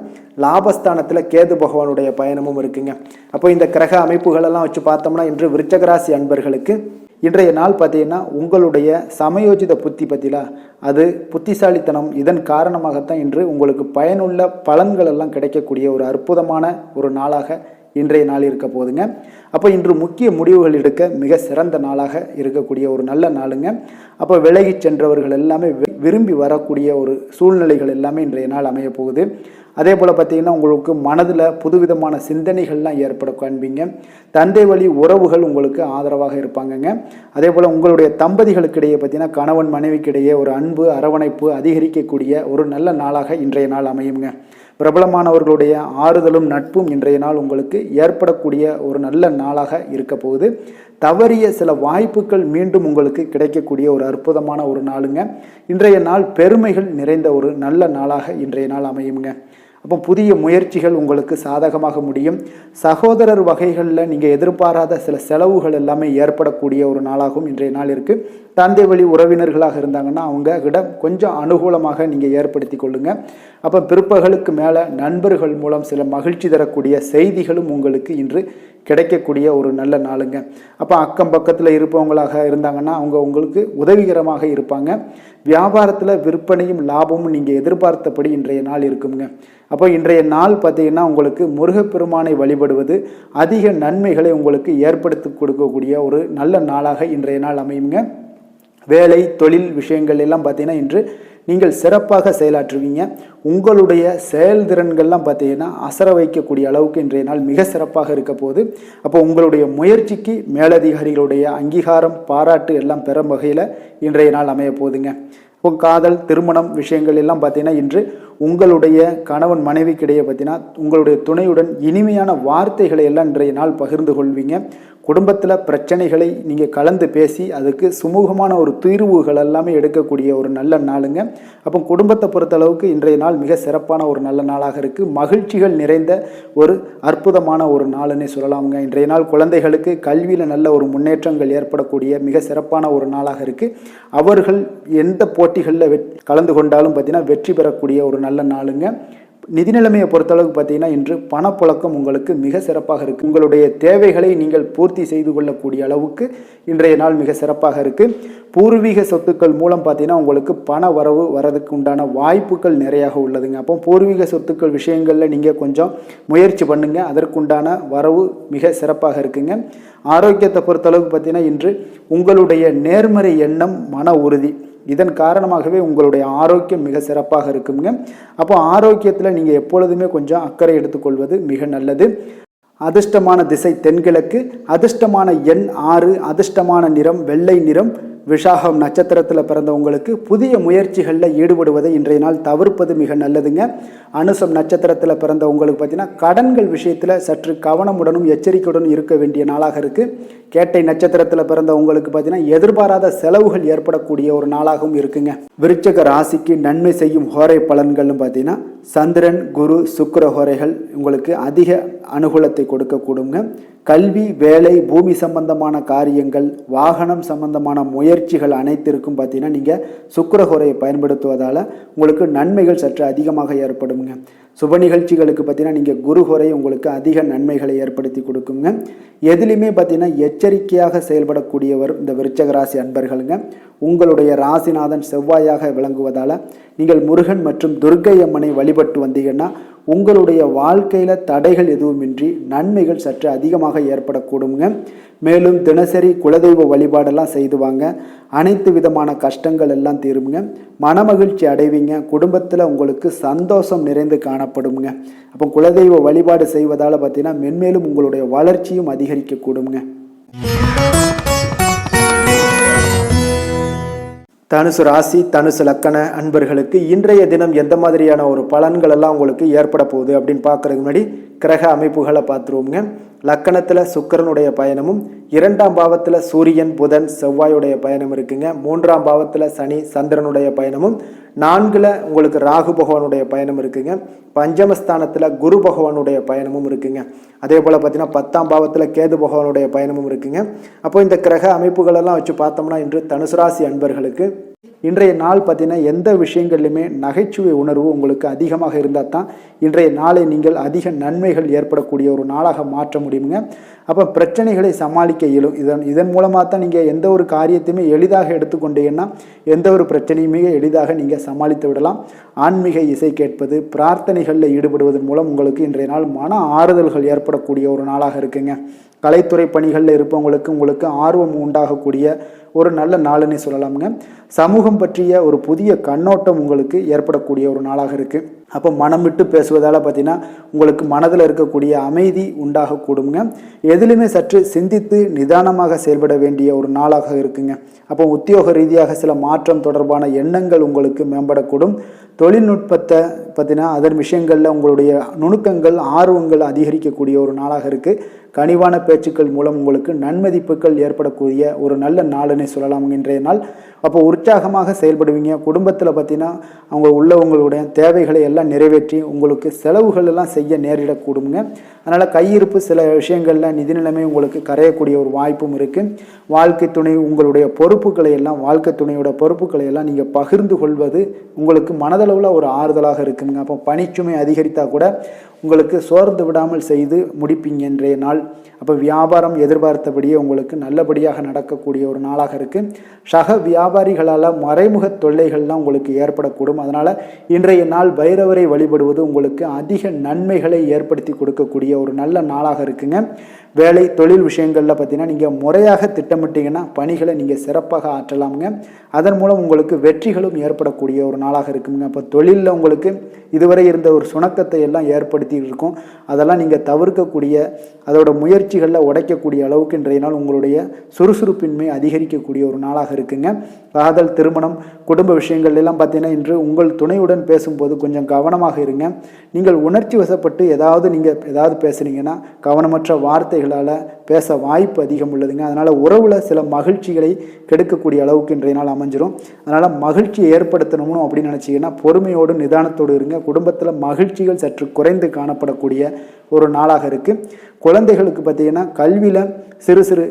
லாபஸ்தானத்தில் கேது பகவானுடைய பயணமும் இருக்குங்க. அப்போ இந்த கிரக அமைப்புகளெல்லாம் வச்சு பார்த்தோம்னா இன்று விருச்சக ராசி அன்பர்களுக்கு இன்றைய நாள் பார்த்தீங்கன்னா உங்களுடைய சமயோஜித புத்தி பற்றிலா அது புத்திசாலித்தனம், இதன் காரணமாகத்தான் இன்று உங்களுக்கு பயனுள்ள பலன்கள் எல்லாம் கிடைக்கக்கூடிய ஒரு அற்புதமான ஒரு நாளாக இன்றைய நாள் இருக்க போகுதுங்க. அப்போ இன்று முக்கிய முடிவுகள் எடுக்க மிக சிறந்த நாளாக இருக்கக்கூடிய ஒரு நல்ல நாளுங்க. அப்போ விலகி சென்றவர்கள் எல்லாமே விரும்பி வரக்கூடிய ஒரு சூழ்நிலைகள் எல்லாமே இன்றைய நாள் அமைய போகுது. அதே போல் பார்த்தீங்கன்னா உங்களுக்கு மனதில் புதுவிதமான சிந்தனைகள்லாம் ஏற்பட காண்பீங்க. தந்தை வழி உறவுகள் உங்களுக்கு ஆதரவாக இருப்பாங்கங்க. அதே போல் உங்களுடைய தம்பதிகளுக்கு இடையே பார்த்தீங்கன்னா கணவன் மனைவிக்கிடையே ஒரு அன்பு அரவணைப்பு அதிகரிக்கக்கூடிய ஒரு நல்ல நாளாக இன்றைய நாள் அமையுங்க. பிரபலமானவர்களுடைய ஆறுதலும் நட்பும் இன்றைய நாள் உங்களுக்கு ஏற்படக்கூடிய ஒரு நல்ல நாளாக இருக்க போகுது. தவறிய சில வாய்ப்புகள் மீண்டும் உங்களுக்கு கிடைக்கக்கூடிய ஒரு அற்புதமான ஒரு நாளுங்க. இன்றைய நாள் பெருமைகள் நிறைந்த ஒரு நல்ல நாளாக இன்றைய நாள் அமையுங்க. அப்போ புதிய முயற்சிகள் உங்களுக்கு சாதகமாக முடியும். சகோதரர் வகைகளில் நீங்கள் எதிர்பாராத சில செலவுகள் எல்லாமே ஏற்படக்கூடிய ஒரு நாளாகவும் இன்றைய நாள் இருக்குது. தந்தை வழி உறவினர்களாக இருந்தாங்கன்னா அவங்க கிட்ட கொஞ்சம் அனுகூலமாக நீங்கள் ஏற்படுத்தி கொள்ளுங்க. அப்போ பிற்பகலுக்கு மேலே நண்பர்கள் மூலம் சில மகிழ்ச்சி தரக்கூடிய செய்திகளும் உங்களுக்கு இன்று கிடைக்கக்கூடிய ஒரு நல்ல நாளுங்க. அப்போ அக்கம் பக்கத்தில் இருப்பவங்களாக இருந்தாங்கன்னா அவங்க உங்களுக்கு உதவிகரமாக இருப்பாங்க. வியாபாரத்தில் விற்பனையும் லாபமும் நீங்கள் எதிர்பார்த்தபடி இன்றைய நாள் இருக்குங்க. அப்போ இன்றைய நாள் பார்த்தீங்கன்னா உங்களுக்கு முருகப்பெருமானை வழிபடுவது அதிக நன்மைகளை உங்களுக்கு ஏற்படுத்தி கொடுக்கக்கூடிய ஒரு நல்ல நாளாக இன்றைய நாள் அமையுங்க. வேலை தொழில் விஷயங்கள் எல்லாம் பார்த்தீங்கன்னா இன்று நீங்கள் சிறப்பாக செயலாற்றுவீங்க. உங்களுடைய செயல்திறன்கள்லாம் பார்த்தீங்கன்னா அசர வைக்கக்கூடிய அளவுக்கு இன்றைய நாள் மிக சிறப்பாக இருக்க போகுது. அப்போ உங்களுடைய முயற்சிக்கு மேலதிகாரிகளுடைய அங்கீகாரம் பாராட்டு எல்லாம் பெறும் வகையில் இன்றைய நாள் அமைய போகுதுங்க. இப்போ காதல் திருமணம் விஷயங்கள் எல்லாம் பார்த்தீங்கன்னா இன்று உங்களுடைய கணவன் மனைவிக்கிடையே பார்த்தீங்கன்னா உங்களுடைய துணையுடன் இனிமையான வார்த்தைகளை எல்லாம் இன்றைய நாள் பகிர்ந்து கொள்வீங்க. குடும்பத்தில் பிரச்சனைகளை நீங்கள் கலந்து பேசி அதுக்கு சுமூகமான ஒரு தீர்வுகள் எல்லாமே எடுக்கக்கூடிய ஒரு நல்ல நாளுங்க. அப்போ குடும்பத்தை பொறுத்தளவுக்கு இன்றைய நாள் மிக சிறப்பான ஒரு நல்ல நாளாக இருக்குது. மகிழ்ச்சிகள் நிறைந்த ஒரு அற்புதமான ஒரு நாளுன்னே சொல்லலாமுங்க. இன்றைய நாள் குழந்தைகளுக்கு கல்வியில் நல்ல ஒரு முன்னேற்றங்கள் ஏற்படக்கூடிய மிக சிறப்பான ஒரு நாளாக இருக்குது. அவர்கள் எந்த போட்டிகளில் கலந்து கொண்டாலும் பார்த்தீங்கன்னா வெற்றி பெறக்கூடிய ஒரு நல்ல நாளுங்க. நிதி நிலைமையை பொறுத்தளவுக்கு பார்த்தீங்கன்னா இன்று பணப்புழக்கம் உங்களுக்கு மிக சிறப்பாக இருக்குது. உங்களுடைய தேவைகளை நீங்கள் பூர்த்தி செய்து கொள்ளக்கூடிய அளவுக்கு இன்றைய நாள் மிக சிறப்பாக இருக்குது. பூர்வீக சொத்துக்கள் மூலம் பார்த்தீங்கன்னா உங்களுக்கு பண வரவு வரதுக்கு உண்டான வாய்ப்புகள் நிறையாக உள்ளதுங்க. அப்போ பூர்வீக சொத்துக்கள் விஷயங்களில் நீங்கள் கொஞ்சம் முயற்சி பண்ணுங்கள், அதற்குண்டான வரவு மிக சிறப்பாக இருக்குங்க. ஆரோக்கியத்தை பொறுத்தளவுக்கு பார்த்தீங்கன்னா இன்று உங்களுடைய நேர்மறை எண்ணம் மன உறுதி இதன் காரணமாகவே உங்களுடைய ஆரோக்கியம் மிக சிறப்பாக இருக்குங்க. அப்போ ஆரோக்கியத்தில் நீங்கள் எப்பொழுதுமே கொஞ்சம் அக்கறை எடுத்துக்கொள்வது மிக நல்லது. அதிர்ஷ்டமான திசை தென்கிழக்கு, அதிர்ஷ்டமான எண் 6, அதிர்ஷ்டமான நிறம் வெள்ளை நிறம். விஷாகம் நட்சத்திரத்தில் பிறந்தவங்களுக்கு புதிய முயற்சிகளில் ஈடுபடுவதை இன்றைய நாள் தவிர்ப்பது மிக நல்லதுங்க. அனுசம் நட்சத்திரத்தில் பிறந்தவங்களுக்கு பார்த்தீங்கன்னா கடன்கள் விஷயத்தில் சற்று கவனமுடனும் எச்சரிக்கையுடனும் இருக்க வேண்டிய நாளாக இருக்குது. கேட்டை நட்சத்திரத்தில் பிறந்தவங்களுக்கு பார்த்தீங்கன்னா எதிர்பாராத செலவுகள் ஏற்படக்கூடிய ஒரு நாளாகவும் இருக்குங்க. விருச்சக ராசிக்கு நன்மை செய்யும் ஹோரை பலன்கள்னு பார்த்தீங்கன்னா சந்திரன் குரு சுக்கிர ஹோரைகள் உங்களுக்கு அதிக அனுகூலத்தை கொடுக்கக்கூடுங்க. கல்வி, வேலை, பூமி சம்பந்தமான காரியங்கள், வாகனம் சம்பந்தமான முயற்சிகள் அனைத்திற்கும் பார்த்தீங்கன்னா நீங்கள் சுக்கிரஹோரையை பயன்படுத்துவதால் உங்களுக்கு நன்மைகள் சற்று அதிகமாக ஏற்படுங்க. சுப நிகழ்ச்சிகளுக்கு பார்த்தீங்கன்னா நீங்கள் குருஹோரை உங்களுக்கு அதிக நன்மைகளை ஏற்படுத்தி கொடுக்குங்க. எதுலையுமே பார்த்தீங்கன்னா எச்சரிக்கையாக செயல்படக்கூடியவர் இந்த விருச்சக ராசி அன்பர்களுங்க. உங்களுடைய ராசிநாதன் செவ்வாயாக விளங்குவதால் நீங்கள் முருகன் மற்றும் துர்க்கை அம்மனை வழிபட்டு வந்தீங்கன்னா உங்களுடைய வாழ்க்கையில் தடைகள் எதுவுமின்றி நன்மைகள் சற்று அதிகமாக ஏற்படக்கூடுங்க. மேலும் தினசரி குலதெய்வ வழிபாடெல்லாம் செய்து வாங்க. அனைத்து விதமான கஷ்டங்கள் எல்லாம் தீருங்க. மனமகிழ்ச்சி அடைவீங்க. குடும்பத்தில் உங்களுக்கு சந்தோஷம் நிறைந்து காணப்படுங்க. அப்போ குலதெய்வ வழிபாடு செய்வதால் பார்த்தீங்கன்னா மென்மேலும் உங்களுடைய வளர்ச்சியும் அதிகரிக்கக்கூடுங்க. தனுசு ராசி, தனுசு லக்கண அன்பர்களுக்கு இன்றைய தினம் எந்த மாதிரியான ஒரு பலன்கள் எல்லாம் உங்களுக்கு ஏற்பட போகுது அப்படின்னு பார்க்கறதுக்கு முன்னாடி கிரக அமைப்புகளை பார்த்துருவோங்க. லக்கணத்தில் சுக்கிரனுடைய பயணமும், 2ஆம் பாவத்தில் சூரியன், புதன், செவ்வாயுடைய பயணம் இருக்குங்க. 3ஆம் பாவத்தில் சனி, சந்திரனுடைய பயணமும், 4ல் உங்களுக்கு ராகு பகவானுடைய பயணம் இருக்குங்க. பஞ்சமஸ்தானத்தில் குரு பகவானுடைய பயணமும் இருக்குங்க. அதே போல் பார்த்தீங்கன்னா 10ஆம் பாவத்தில் கேது பகவானுடைய பயணமும் இருக்குங்க. அப்போ இந்த கிரக அமைப்புகளெல்லாம் வச்சு பார்த்தோம்னா இன்று தனுசு ராசி அன்பர்களுக்கு இன்றைய நாள் பார்த்தீங்கன்னா எந்த விஷயங்கள்லையுமே நகைச்சுவை உணர்வு உங்களுக்கு அதிகமாக இருந்தால் தான் இன்றைய நாளை நீங்கள் அதிக நன்மைகள் ஏற்படக்கூடிய ஒரு நாளாக மாற்ற முடியுங்க. அப்போ பிரச்சனைகளை சமாளிக்க இயலும். இதன் மூலமாக தான் நீங்கள் எந்த ஒரு காரியத்தையுமே எளிதாக எடுத்துக்கொண்டீங்கன்னா எந்த ஒரு பிரச்சனையுமே எளிதாக நீங்கள் சமாளித்து விடலாம். ஆன்மீக இசை கேட்பது, பிரார்த்தனைகளில் ஈடுபடுவதன் மூலம் உங்களுக்கு இன்றைய நாள் மன ஆறுதல்கள் ஏற்படக்கூடிய ஒரு நாளாக இருக்குங்க. கலைத்துறை பணிகளில் இருப்பவங்களுக்கு உங்களுக்கு ஆர்வம் உண்டாகக்கூடிய ஒரு நல்ல நாளுன்னு சொல்லலாமுங்க. சமூகம் பற்றிய ஒரு புதிய கண்ணோட்டம் உங்களுக்கு ஏற்படக்கூடிய ஒரு நாளாக இருக்குது. அப்போ மனம் விட்டு பேசுவதால் பார்த்தீங்கன்னா உங்களுக்கு மனதில் இருக்கக்கூடிய அமைதி உண்டாகக்கூடுங்க. எதிலுமே சற்று சிந்தித்து நிதானமாக செயல்பட வேண்டிய ஒரு நாளாக இருக்குங்க. அப்போ உத்தியோக ரீதியாக சில மாற்றம் தொடர்பான எண்ணங்கள் உங்களுக்கு மேம்படக்கூடும். தொழில்நுட்பத்தை பார்த்தீங்கன்னா அதன் விஷயங்களில் உங்களுடைய நுணுக்கங்கள், ஆர்வங்கள் அதிகரிக்கக்கூடிய ஒரு நாளாக இருக்குது. கனிவான பேச்சுக்கள் மூலம் உங்களுக்கு நன்மதிப்புகள் ஏற்படக்கூடிய ஒரு நல்ல நாளுன்னு சொல்லலாம் இன்றைய நாள். அப்போ உற்சாகமாக செயல்படுவீங்க. குடும்பத்தில் பார்த்தீங்கன்னா அவங்க உள்ளவங்களுடைய தேவைகளை எல்லாம் நிறைவேற்றி உங்களுக்கு செலவுகள் எல்லாம் செய்ய நேரிடக்கூடுங்க. அதனால் கையிருப்பு சில விஷயங்களில் நிதி நிலைமை உங்களுக்கு கரையக்கூடிய ஒரு வாய்ப்பும் இருக்குது. வாழ்க்கை துணை உங்களுடைய பொறுப்புகளை எல்லாம், வாழ்க்கை துணையோட பொறுப்புகளை எல்லாம் நீங்கள் பகிர்ந்து கொள்வது உங்களுக்கு மனதளவில் ஒரு ஆறுதலாக இருக்குங்க. அப்போ பணிச்சுமை அதிகரித்தா கூட உங்களுக்கு சோர்ந்து விடாமல் செய்து முடிப்பீங்க இன்றைய நாள். அப்போ வியாபாரம் எதிர்பார்த்தபடியே உங்களுக்கு நல்லபடியாக நடக்கக்கூடிய ஒரு நாளாக இருக்குது. சக வியாபாரிகளால் மறைமுக தொல்லைகள்லாம் உங்களுக்கு ஏற்படக்கூடும். அதனால் இன்றைய நாள் பைரவரை வழிபடுவது உங்களுக்கு அதிக நன்மைகளை ஏற்படுத்தி கொடுக்கக்கூடிய ஒரு நல்ல நாளாக இருக்குங்க. வேலை தொழில் விஷயங்களில் பார்த்தீங்கன்னா நீங்கள் முறையாக திட்டமிட்டீங்கன்னா பணிகளை நீங்கள் சிறப்பாக ஆற்றலாமுங்க. அதன் மூலம் உங்களுக்கு வெற்றிகளும் ஏற்படக்கூடிய ஒரு நாளாக இருக்குங்க. அப்போ தொழிலில் உங்களுக்கு இதுவரை இருந்த ஒரு சுணக்கத்தை எல்லாம் ஏற்படுத்தி இருக்கும். அதெல்லாம் நீங்கள் தவிர்க்கக்கூடிய, அதோட முயற்சிகளில் உடைக்கக்கூடிய அளவுக்கு இன்றைய நாள் உங்களுடைய சுறுசுறுப்பின்மை அதிகரிக்கக்கூடிய ஒரு நாளாக இருக்குங்க. காதல், திருமணம், குடும்ப விஷயங்கள் எல்லாம் பார்த்தீங்கன்னா இன்று உங்கள் துணையுடன் பேசும்போது கொஞ்சம் கவனமாக இருங்க. நீங்கள் உணர்ச்சி வசப்பட்டு ஏதாவது பேசுனீங்கன்னா கவனமற்ற வார்த்தைகளால் பேச வாய்ப்பு அதிகம் உள்ளதுங்க. அதனால் உறவில் சில மகிழ்ச்சிகளை கெடுக்கக்கூடிய அளவுக்கு இன்றைய நாள் அமைஞ்சிரும். அதனால் மகிழ்ச்சியை ஏற்படுத்தணும்னு அப்படின்னு நினச்சிங்கன்னா பொறுமையோடு நிதானத்தோடு இருங்க. குடும்பத்தில் மகிழ்ச்சிகள் சற்று குறைந்து காணப்படக்கூடிய ஒரு நாளாக இருக்குது. குழந்தைகளுக்கு பார்த்தீங்கன்னா கல்வியில் சிறு சிறு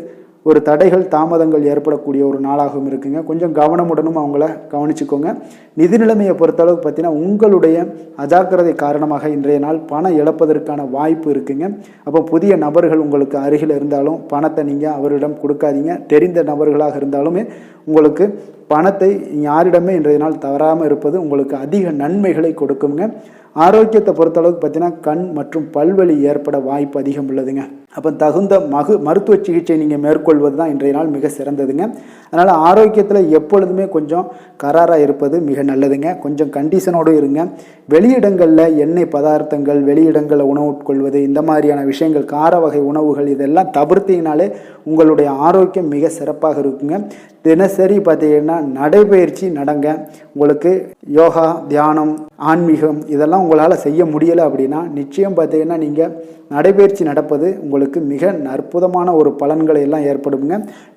ஒரு தடைகள், தாமதங்கள் ஏற்படக்கூடிய ஒரு நாளாகவும் இருக்குங்க. கொஞ்சம் கவனமுடனும் அவங்கள கவனிச்சுக்கோங்க. நிதி நிலைமையை பொறுத்தளவுக்கு பார்த்தீங்கன்னா உங்களுடைய அஜாக்கிரதை காரணமாக இன்றைய நாள் பணம் இழப்பதற்கான வாய்ப்பு இருக்குங்க. அப்போ புதிய நபர்கள் உங்களுக்கு அருகில் இருந்தாலும் பணத்தை நீங்கள் அவரிடம் கொடுக்காதீங்க. தெரிந்த நபர்களாக இருந்தாலுமே உங்களுக்கு பணத்தை யாரிடமே இன்றைய நாள் தவறாமல் இருப்பது உங்களுக்கு அதிக நன்மைகளை கொடுக்குங்க. ஆரோக்கியத்தை பொறுத்தளவுக்கு பார்த்தீங்கன்னா கண் மற்றும் பல்வலி ஏற்பட வாய்ப்பு அதிகம் உள்ளதுங்க. அப்போ தகுந்த மருத்துவ சிகிச்சை நீங்கள் மேற்கொள்வது தான் இன்றைய நாள் மிக சிறந்ததுங்க. அதனால் ஆரோக்கியத்தில் எப்பொழுதுமே கொஞ்சம் கராராக இருப்பது மிக நல்லதுங்க. கொஞ்சம் கண்டிஷனோடு இருங்க. வெளியிடங்களில் எண்ணெய் பதார்த்தங்கள், வெளியிடங்களில் உணவு உட்கொள்வது, இந்த மாதிரியான விஷயங்கள், கார வகை உணவுகள் இதெல்லாம் தவிர்த்தீங்கனாலே உங்களுடைய ஆரோக்கியம் மிக சிறப்பாக இருக்குங்க. தினசரி பார்த்தீங்கன்னா நடைபயிற்சி நடங்க. உங்களுக்கு யோகா, தியானம், ஆன்மீகம் இதெல்லாம் உங்களால் செய்ய முடியலை அப்படின்னா நிச்சயம் பார்த்தீங்கன்னா நீங்கள் நடைபயிற்சி நடப்பது உங்களுக்கு மிக அற்புதமான ஒரு பலன்களை எல்லாம் ஏற்படுங்க.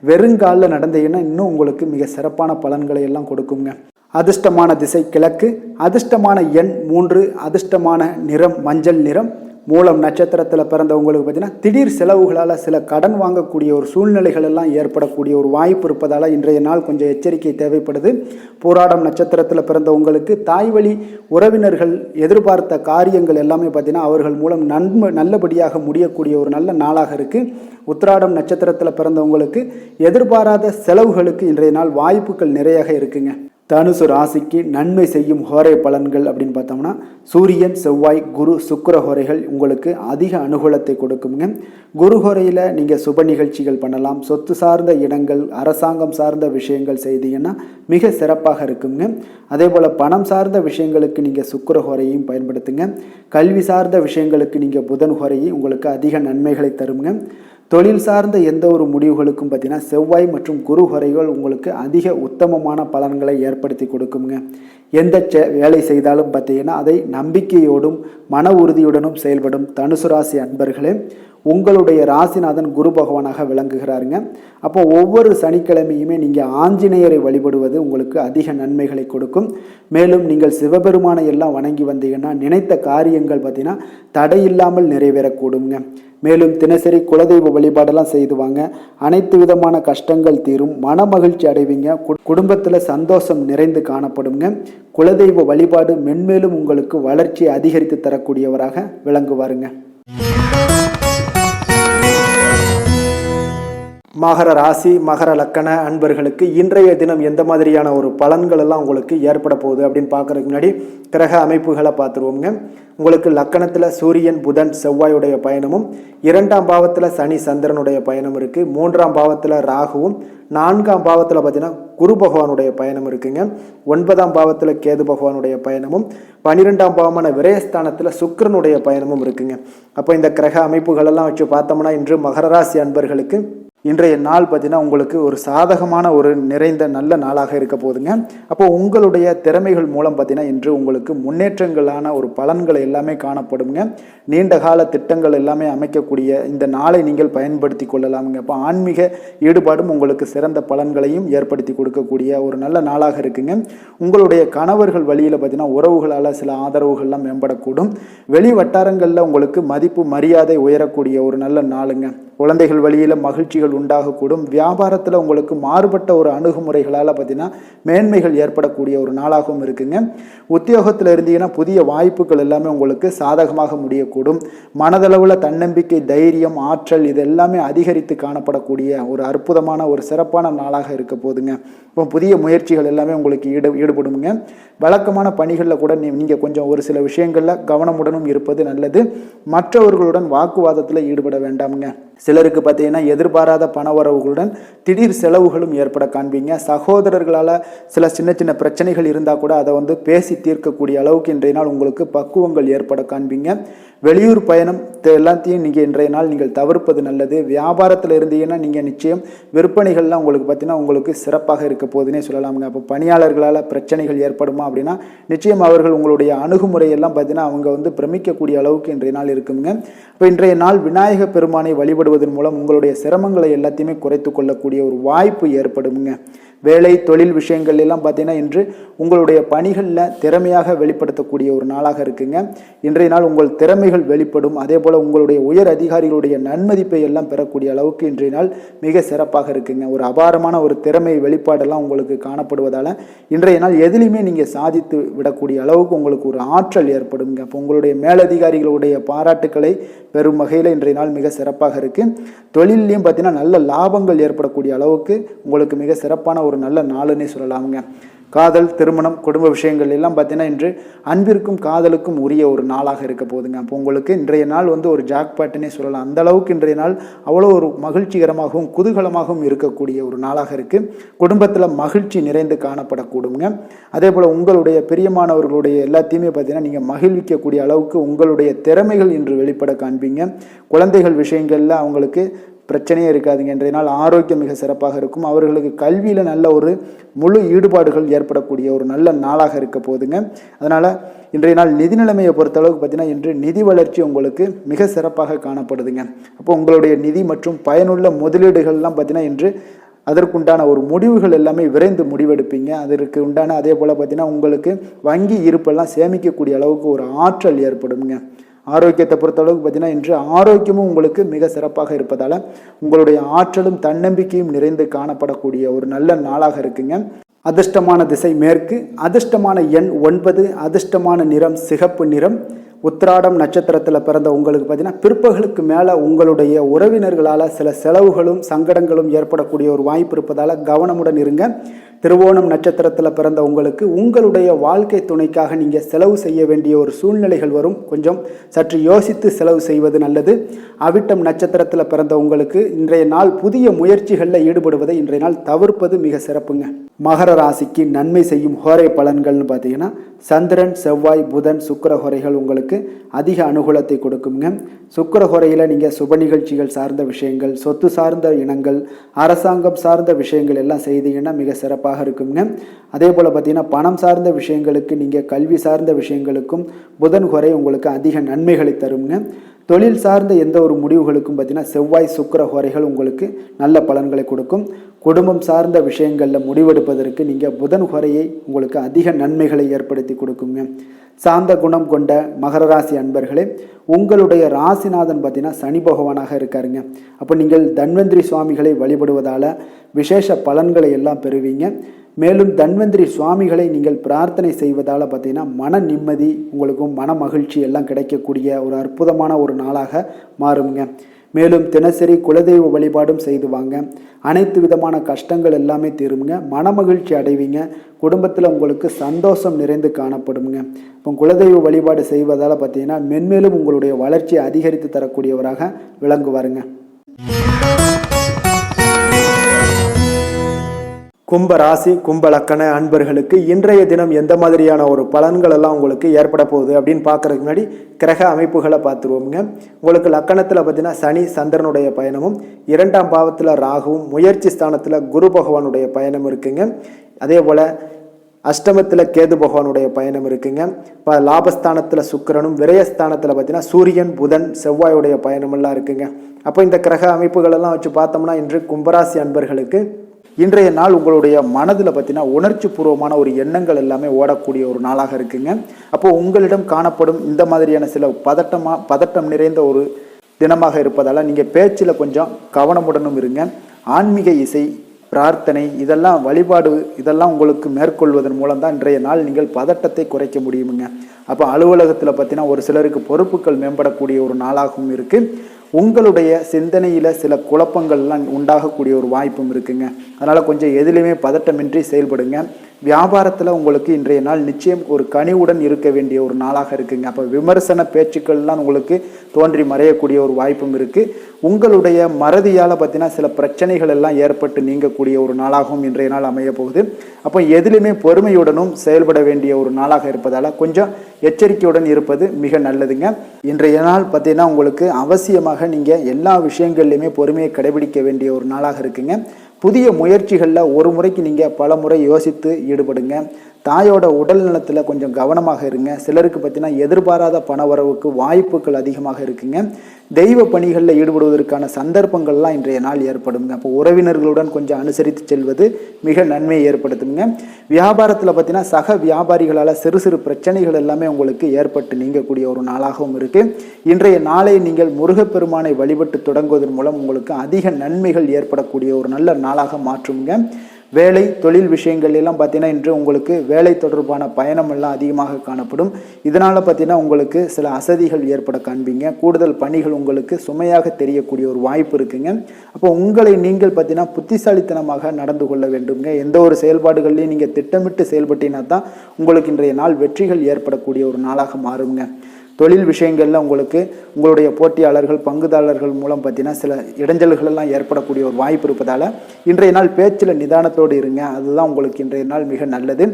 வெறுங்காலில் நடந்தீங்கன்னா இன்னும் உங்களுக்கு மிக சிறப்பான பலன்களை எல்லாம் கொடுக்குங்க. அதிர்ஷ்டமான திசை கிழக்கு, அதிர்ஷ்டமான எண் 3, அதிர்ஷ்டமான நிறம் மஞ்சள் நிறம், மூலம் நட்சத்திரத்தில் பிறந்தவங்களுக்கு பார்த்தீங்கன்னா திடீர் செலவுகளால் சில கடன் வாங்கக்கூடிய ஒரு சூழ்நிலைகள் எல்லாம் ஏற்படக்கூடிய ஒரு வாய்ப்பு இருப்பதால் இன்றைய நாள் கொஞ்சம் எச்சரிக்கை தேவைப்படுது. போராடம் நட்சத்திரத்தில் பிறந்தவங்களுக்கு தாய் வழி உறவினர்கள் எதிர்பார்த்த காரியங்கள் எல்லாமே பார்த்தீங்கன்னா அவர்கள் மூலம் நல்லபடியாக முடியக்கூடிய ஒரு நல்ல நாளாக இருக்குது. உத்திராடம் நட்சத்திரத்தில் பிறந்தவங்களுக்கு எதிர்பாராத செலவுகளுக்கு இன்றைய நாள் வாய்ப்புகள் நிறைய இருக்குங்க. தனுசு ராசிக்கு நன்மை செய்யும் ஹோரை பலன்கள் அப்படின்னு பார்த்தோம்னா சூரியன், செவ்வாய், குரு, சுக்கிர ஹோரைகள் உங்களுக்கு அதிக அனுகூலத்தை கொடுக்குங்க. குரு ஹோரையில் நீங்கள் சுப நிகழ்ச்சிகள் பண்ணலாம். சொத்து சார்ந்த இடங்கள், அரசாங்கம் சார்ந்த விஷயங்கள் செய்தீங்கன்னா மிக சிறப்பாக இருக்குங்க. அதே போல் பணம் சார்ந்த விஷயங்களுக்கு நீங்கள் சுக்கிர ஹோரையும் பயன்படுத்துங்க. கல்வி சார்ந்த விஷயங்களுக்கு நீங்கள் புதன் ஹோரையும் உங்களுக்கு அதிக நன்மைகளை தருங்க. தொழில் சார்ந்த எந்த ஒரு முடிவுகளுக்கும் பார்த்தீங்கன்னா செவ்வாய் மற்றும் குரு ஹோரைகள் உங்களுக்கு அதிக உத்தமமான பலன்களை ஏற்படுத்தி கொடுக்குங்க. எந்த வேலை செய்தாலும் பார்த்தீங்கன்னா அதை நம்பிக்கையோடும் மன உறுதியுடனும் செயல்படும் தனுசு ராசி அன்பர்களே, உங்களுடைய ராசிநாதன் குரு பகவானாக விளங்குகிறாருங்க. அப்போ ஒவ்வொரு சனிக்கிழமையுமே நீங்கள் ஆஞ்சநேயரை வழிபடுவது உங்களுக்கு அதிக நன்மைகளை கொடுக்கும். மேலும் நீங்கள் சிவபெருமானை எல்லாம் வணங்கி வந்தீங்கன்னா நினைத்த காரியங்கள் பார்த்தீங்கன்னா தடையில்லாமல் நிறைவேறக்கூடுங்க. மேலும் தினசரி குலதெய்வ வழிபாடெல்லாம் செய்துவாங்க. அனைத்து விதமான கஷ்டங்கள் தீரும், மன மகிழ்ச்சி அடைவீங்க, குடும்பத்தில் சந்தோஷம் நிறைந்து காணப்படுங்க. குலதெய்வ வழிபாடு மென்மேலும் உங்களுக்கு வளர்ச்சியை அதிகரித்து தரக்கூடியவராக விளங்குவாருங்க. மகர ராசி, மகர லக்கண அன்பர்களுக்கு இன்றைய தினம் எந்த மாதிரியான ஒரு பலன்கள் எல்லாம் உங்களுக்கு ஏற்பட போகுது அப்படின்னு பார்க்கறதுக்கு முன்னாடி கிரக அமைப்புகளை பார்த்துருவோங்க. உங்களுக்கு லக்கணத்தில் சூரியன், புதன், செவ்வாயுடைய பயணமும், 2ஆம் பாவத்தில் சனி, சந்திரனுடைய பயணம் இருக்குது. 3ஆம் பாவத்தில் ராகுவும், 4ஆம் பாவத்தில் பார்த்தீங்கன்னா குரு பகவானுடைய பயணம் இருக்குங்க. 9ஆம் பாவத்தில் கேது பகவானுடைய பயணமும், 12ஆம் பாவமான விரயஸ்தானத்தில் சுக்கிரனுடைய பயணமும் இருக்குங்க. அப்போ இந்த கிரக அமைப்புகளெல்லாம் வச்சு பார்த்தோம்னா இன்று மகர ராசி அன்பர்களுக்கு இன்றைய நாள் பார்த்தீங்கன்னா உங்களுக்கு ஒரு சாதகமான ஒரு நிறைந்த நல்ல நாளாக இருக்க போதுங்க. அப்போ உங்களுடைய திறமைகள் மூலம் பார்த்தீங்கன்னா இன்று உங்களுக்கு முன்னேற்றங்களான ஒரு பலன்களை எல்லாமே காணப்படுங்க. நீண்ட கால திட்டங்கள் எல்லாமே அமைக்கக்கூடிய இந்த நாளை நீங்கள் பயன்படுத்தி கொள்ளலாமுங்க. அப்போ ஆன்மீக ஈடுபாடும் உங்களுக்கு சிறந்த பலன்களையும் ஏற்படுத்தி கொடுக்கக்கூடிய ஒரு நல்ல நாளாக இருக்குங்க. உங்களுடைய கணவர்கள் வழியில் பார்த்தீங்கன்னா உறவுகளால் சில ஆதரவுகள்லாம் மேம்படக்கூடும். வெளி வட்டாரங்களில் உங்களுக்கு மதிப்பு மரியாதை உயரக்கூடிய ஒரு நல்ல நாளுங்க. குழந்தைகள் வழியில் மகிழ்ச்சிகள் உண்டாகக்கூடும். வியாபாரத்தில் உங்களுக்கு மாறுபட்ட ஒரு அணுகுமுறைகளால் பார்த்தீங்கன்னா மேன்மைகள் ஏற்படக்கூடிய ஒரு நாளாகவும் இருக்குங்க. உத்தியோகத்தில் இருந்தீங்கன்னா புதிய வாய்ப்புகள் எல்லாமே உங்களுக்கு சாதகமாக முடியக்கூடும். மனதளவில் தன்னம்பிக்கை, தைரியம், ஆற்றல் இது எல்லாமே அதிகரித்து காணப்படக்கூடிய ஒரு அற்புதமான ஒரு சிறப்பான நாளாக இருக்க போதுங்க. இப்போ புதிய முயற்சிகள் எல்லாமே உங்களுக்கு ஈடுபடுங்க. வழக்கமான பணிகளில் கூட நீங்கள் கொஞ்சம் ஒரு சில விஷயங்களில் கவனமுடனும் இருப்பது நல்லது. மற்றவர்களுடன் வாக்குவாதத்தில் ஈடுபட வேண்டாமுங்க. சிலருக்கு பார்த்தீங்கன்னா எதிர்பாராத பண வரவுகளுடன் திடீர் செலவுகளும் ஏற்பட காண்பீங்க. சகோதரர்களால் சில சின்ன சின்ன பிரச்சனைகள் இருந்தால் கூட அதை பேசி தீர்க்கக்கூடிய அளவுக்கு இன்றைய நாள் உங்களுக்கு பக்குவங்கள் ஏற்பட காண்பீங்க. வெளியூர் பயணம் எல்லாத்தையும் நீங்கள் இன்றைய நாள் நீங்கள் தவிர்ப்பது நல்லது. வியாபாரத்தில் இருந்தீங்கன்னா நீங்கள் நிச்சயம் விற்பனைகள்லாம் உங்களுக்கு பார்த்தீங்கன்னா உங்களுக்கு சிறப்பாக இருக்க போதுன்னே சொல்லலாமுங்க. அப்போ பணியாளர்களால் பிரச்சனைகள் ஏற்படுமா அப்படின்னா நிச்சயம் அவர்கள் உங்களுடைய அணுகுமுறையெல்லாம் பார்த்தீங்கன்னா அவங்க பிரமிக்கக்கூடிய அளவுக்கு இன்றைய நாள் இருக்குங்க. இப்போ இன்றைய நாள் விநாயக பெருமானை வழிபடுவதன் மூலம் உங்களுடைய சிரமங்களை எல்லாத்தையுமே குறைத்து கொள்ளக்கூடிய ஒரு வாய்ப்பு ஏற்படுங்க. வேலை தொழில் விஷயங்கள் எல்லாம் பார்த்தீங்கன்னா இன்று உங்களுடைய பணிகளில் திறமையாக வெளிப்படுத்தக்கூடிய ஒரு நாளாக இருக்குங்க. இன்றைய நாள் உங்கள் திறமைகள் வெளிப்படும். அதே போல் உங்களுடைய உயர் அதிகாரிகளுடைய நன்மதிப்பை எல்லாம் பெறக்கூடிய அளவுக்கு இன்றைய நாள் மிக சிறப்பாக இருக்குங்க. ஒரு அபாரமான ஒரு திறமை வெளிப்பாடெல்லாம் உங்களுக்கு காணப்படுவதால் இன்றைய நாள் எதிலையுமே நீங்கள் சாதித்து விடக்கூடிய அளவுக்கு உங்களுக்கு ஒரு ஆற்றல் ஏற்படுங்க. அப்போ உங்களுடைய மேலதிகாரிகளுடைய பாராட்டுக்களை பெறும் வகையில் இன்றைய நாள் மிக சிறப்பாக இருக்குது. தொழிலையும் பார்த்தீங்கன்னா நல்ல லாபங்கள் ஏற்படக்கூடிய அளவுக்கு உங்களுக்கு மிக சிறப்பான ஒரு நல்ல நாளுன்னே சொல்லலாமுங்க. காதல், திருமணம், குடும்ப விஷயங்கள் எல்லாம் பார்த்தீங்கன்னா இன்று அன்பிற்கும் காதலுக்கும் உரிய ஒரு நாளாக இருக்க போதுங்க. அப்போ உங்களுக்கு இன்றைய நாள் ஒரு ஜாக்பாட்டுன்னே சொல்லலாம். அந்த அளவுக்கு இன்றைய நாள் அவ்வளோ ஒரு மகிழ்ச்சிகரமாகவும் குதூகலமாகவும் இருக்கக்கூடிய ஒரு நாளாக இருக்குது. குடும்பத்தில் மகிழ்ச்சி நிறைந்து காணப்படக்கூடுங்க. அதே போல் உங்களுடைய பிரியமானவர்களுடைய எல்லாத்தையுமே பார்த்தீங்கன்னா நீங்கள் மகிழ்விக்கக்கூடிய அளவுக்கு உங்களுடைய திறமைகள் இன்று வெளிப்பட காண்பீங்க. குழந்தைகள் விஷயங்களில் அவங்களுக்கு பிரச்சனையே இருக்காதுங்க. இன்றைய நாள் ஆரோக்கியம் மிக சிறப்பாக இருக்கும். அவர்களுக்கு கல்வியில் நல்ல ஒரு முழு ஈடுபாடுகள் ஏற்படக்கூடிய ஒரு நல்ல நாளாக இருக்க போதுங்க. அதனால் இன்றைய நாள் நிதி நிலைமையை பொறுத்தளவுக்கு பார்த்தீங்கன்னா இன்று நிதி வளர்ச்சி உங்களுக்கு மிக சிறப்பாக காணப்படுதுங்க. அப்போ உங்களுடைய நிதி மற்றும் பயனுள்ள முதலீடுகள்லாம் பார்த்தீங்கன்னா இன்று அதற்குண்டான ஒரு முடிவுகள் எல்லாமே விரைந்து முடிவெடுப்பீங்க. அதற்கு உண்டான அதே போல் பார்த்தீங்கன்னா உங்களுக்கு வங்கி இருப்பெல்லாம் சேமிக்கக்கூடிய அளவுக்கு ஒரு ஆற்றல் ஏற்படுங்க. ஆரோக்கியத்தை பொறுத்தளவுக்கு பார்த்தீங்கன்னா இன்று ஆரோக்கியமும் உங்களுக்கு மிக சிறப்பாக இருப்பதால் உங்களுடைய ஆற்றலும் தன்னம்பிக்கையும் நிறைந்து காணப்படக்கூடிய ஒரு நல்ல நாளாக இருக்குங்க. அதிர்ஷ்டமான திசை மேற்கு, அதிர்ஷ்டமான எண் 9, அதிர்ஷ்டமான நிறம் சிகப்பு நிறம். உத்திராடம் நட்சத்திரத்தில் பிறந்த உங்களுக்கு பார்த்தீங்கன்னா பிற்பகலுக்கு மேலே உங்களுடைய உறவினர்களால் சில செலவுகளும் சங்கடங்களும் ஏற்படக்கூடிய ஒரு வாய்ப்பு இருப்பதால் கவனமுடன் இருங்க. திருவோணம் நட்சத்திரத்தில் பிறந்த உங்களுக்கு உங்களுடைய வாழ்க்கை துணைக்காக நீங்கள் செலவு செய்ய வேண்டிய ஒரு சூழ்நிலைகள் வரும். கொஞ்சம் சற்று யோசித்து செலவு செய்வது நல்லது. அவிட்டம் நட்சத்திரத்தில் பிறந்த உங்களுக்கு இன்றைய நாள் புதிய முயற்சிகளில் ஈடுபடுவதை இன்றைய நாள் தவிர்ப்பது மிக சிறப்புங்க. மகர ராசிக்கு நன்மை செய்யும் ஹோரை பலன்கள்னு பார்த்தீங்கன்னா சந்திரன், செவ்வாய், புதன், சுக்கிர ஹோரைகள் உங்களுக்கு அதிக அனுகூலத்தை கொடுக்குங்க. சுக்கிர ஹோரையில் நீங்கள் சுப நிகழ்ச்சிகள் சார்ந்த விஷயங்கள், சொத்து சார்ந்த இனங்கள், அரசாங்கம் சார்ந்த விஷயங்கள் எல்லாம் செய்தீங்கன்னா மிக சிறப்பாக இருக்குங்க. அதே போல் பார்த்தீங்கன்னா பணம் சார்ந்த விஷயங்களுக்கு, நீங்கள் கல்வி சார்ந்த விஷயங்களுக்கும் புதன் ஹோரை உங்களுக்கு அதிக நன்மைகளை தருங்க. தொழில் சார்ந்த எந்த ஒரு முடிவுகளுக்கும் பார்த்தீங்கன்னா செவ்வாய், சுக்கிர ஹோரைகள் உங்களுக்கு நல்ல பலன்களை கொடுக்கும். குடும்பம் சார்ந்த விஷயங்களில் முடிவெடுப்பதற்கு நீங்கள் புதன் ஹோரையை உங்களுக்கு அதிக நன்மைகளை ஏற்படுத்தி கொடுக்குங்க. சாந்த குணம் கொண்ட மகர ராசி அன்பர்களே, உங்களுடைய ராசிநாதன் பார்த்தீங்கன்னா சனி பகவானாக இருக்காருங்க. அப்போ நீங்கள் தன்வந்திரி சுவாமிகளை வழிபடுவதால் விசேஷ பலன்களை எல்லாம் பெறுவீங்க. மேலும் தன்வந்திரி சுவாமிகளை நீங்கள் பிரார்த்தனை செய்வதால் பார்த்தீங்கன்னா மன நிம்மதி, உங்களுக்கும் மன மகிழ்ச்சி எல்லாம் கிடைக்கக்கூடிய ஒரு அற்புதமான ஒரு நாளாக மாறுங்க. மேலும் தினசரி குலதெய்வ வழிபாடும் செய்து வாங்க. அனைத்து விதமான கஷ்டங்கள் எல்லாமே தீருங்க. மனமகிழ்ச்சி அடைவீங்க. குடும்பத்தில் உங்களுக்கு சந்தோஷம் நிறைந்து காணப்படுங்க. இப்போ குலதெய்வ வழிபாடு செய்வதால் பார்த்தீங்கன்னா மென்மேலும் உங்களுடைய வளர்ச்சியை அதிகரித்து தரக்கூடியவராக விளங்குவாருங்க. கும்ப ராசி, கும்ப லக்கண அன்பர்களுக்கு இன்றைய தினம் எந்த மாதிரியான ஒரு பலன்கள் எல்லாம் உங்களுக்கு ஏற்பட போகுது அப்படின்னு பார்க்கறதுக்கு முன்னாடி கிரக அமைப்புகளை பார்த்துருவோங்க. உங்களுக்கு லக்கணத்தில் பார்த்தீங்கன்னா சனி சந்திரனுடைய பயணமும், 2ஆம் பாவத்தில் ராகுவும், முயற்சி ஸ்தானத்தில் குரு பகவானுடைய பயணம் இருக்குங்க. அதே போல் அஷ்டமத்தில் கேது பகவானுடைய பயணம் இருக்குங்க. இப்போ லாபஸ்தானத்தில் சுக்கிரனும், விரயஸ்தானத்தில் பார்த்தீங்கன்னா சூரியன், புதன், செவ்வாயுடைய பயணமெல்லாம் இருக்குங்க. அப்போ இந்த கிரக அமைப்புகளெல்லாம் வச்சு பார்த்தோம்னா இன்று கும்பராசி அன்பர்களுக்கு இன்றைய நாள் உங்களுடைய மனதில் பார்த்தீங்கன்னா உணர்ச்சி பூர்வமான ஒரு எண்ணங்கள் எல்லாமே ஓடக்கூடிய ஒரு நாளாக இருக்குங்க. அப்போது உங்களிடம் காணப்படும் இந்த மாதிரியான சில பதட்டம் நிறைந்த ஒரு தினமாக இருப்பதால் நீங்கள் பேச்சில் கொஞ்சம் கவனமுடனும் இருங்க. ஆன்மீக இசை, பிரார்த்தனை, இதெல்லாம் வழிபாடு, இதெல்லாம் உங்களுக்கு மேற்கொள்வதன் மூலம் தான் இன்றைய நாள் நீங்கள் பதட்டத்தை குறைக்க முடியுமுங்க. அப்போ அலுவலகத்தில் பார்த்தீங்கன்னா ஒரு சிலருக்கு பொறுப்புகள் மேம்படக்கூடிய ஒரு நாளாகவும் இருக்குது. உங்களுடைய சிந்தனையில் சில குழப்பங்கள்லாம் உண்டாகக்கூடிய ஒரு வாய்ப்பும் இருக்குங்க. அதனால் கொஞ்சம் எதிலுமே பதட்டமின்றி செயல்படுங்க. வியாபாரத்தில் உங்களுக்கு இன்றைய நாள் நிச்சயம் ஒரு கனிவுடன் இருக்க வேண்டிய ஒரு நாளாக இருக்குங்க. அப்போ விமர்சன பேச்சுக்கள்லாம் உங்களுக்கு தோன்றி மறையக்கூடிய ஒரு வாய்ப்பும் இருக்குது. உங்களுடைய மறதியால் பார்த்தீங்கன்னா சில பிரச்சனைகள் எல்லாம் ஏற்பட்டு நீங்கக்கூடிய ஒரு நாளாகவும் இன்றைய நாள் அமைய போகுது. அப்போ எதிலுமே பொறுமையுடனும் செயல்பட வேண்டிய ஒரு நாளாக இருப்பதால் கொஞ்சம் எச்சரிக்கையுடன் இருப்பது மிக நல்லதுங்க. இன்றைய நாள் பார்த்தீங்கன்னா உங்களுக்கு அவசியமாக நீங்கள் எல்லா விஷயங்கள்லையுமே பொறுமையை கடைபிடிக்க வேண்டிய ஒரு நாளாக இருக்குங்க. புதிய முயற்சிகளில் ஒரு முறைக்கு நீங்கள் பல முறை யோசித்து ஈடுபடுங்க. தாயோட உடல் நலத்தில் கொஞ்சம் கவனமாக இருங்க. சிலருக்கு பார்த்தீங்கன்னா எதிர்பாராத பண வரவுக்கு வாய்ப்புகள் அதிகமாக இருக்குங்க. தெய்வ பணிகளில் ஈடுபடுவதற்கான சந்தர்ப்பங்கள்லாம் இன்றைய நாள் ஏற்படுங்க. அப்போ உறவினர்களுடன் கொஞ்சம் அனுசரித்து செல்வது மிக நன்மையை ஏற்படுத்துங்க. வியாபாரத்தில் பார்த்தீங்கன்னா சக வியாபாரிகளால் சிறு சிறு பிரச்சனைகள் எல்லாமே உங்களுக்கு ஏற்பட்டு நீங்கக்கூடிய ஒரு நாளாகவும் இருக்குது. இன்றைய நாளை நீங்கள் முருகப்பெருமானை வழிபட்டு தொடங்குவதன் மூலம் உங்களுக்கு அதிக நன்மைகள் ஏற்படக்கூடிய ஒரு நல்ல நாளாக மாற்றுங்க. வேலை தொழில் விஷயங்கள் எல்லாம் பார்த்தீங்கன்னா இன்று உங்களுக்கு வேலை தொடர்பான பயணம் எல்லாம் அதிகமாக காணப்படும். இதனால் பார்த்தீங்கன்னா உங்களுக்கு சில அசதிகள் ஏற்பட காண்பீங்க. கூடுதல் பணிகள் உங்களுக்கு சுமையாக தெரியக்கூடிய ஒரு வாய்ப்பு இருக்குங்க. அப்போ உங்களை நீங்கள் பார்த்தீங்கன்னா புத்திசாலித்தனமாக நடந்து கொள்ள வேண்டுங்க. எந்த ஒரு செயல்பாடுகள்லையும் நீங்கள் திட்டமிட்டு செயல்பட்டீங்கன்னா தான் உங்களுக்கு இன்றைய நாள் வெற்றிகள் ஏற்படக்கூடிய ஒரு நாளாக மாறுங்க. தொழில் விஷயங்களில் உங்களுக்கு உங்களுடைய போட்டியாளர்கள், பங்குதாரர்கள் மூலம் பார்த்தீங்கன்னா சில இடைஞ்சல்கள் எல்லாம் ஏற்படக்கூடிய ஒரு வாய்ப்பு இருப்பதால் இன்றைய நாள் பேச்சில் நிதானத்தோடு இருங்க. அதுதான் உங்களுக்கு இன்றைய நாள் மிக நல்லது.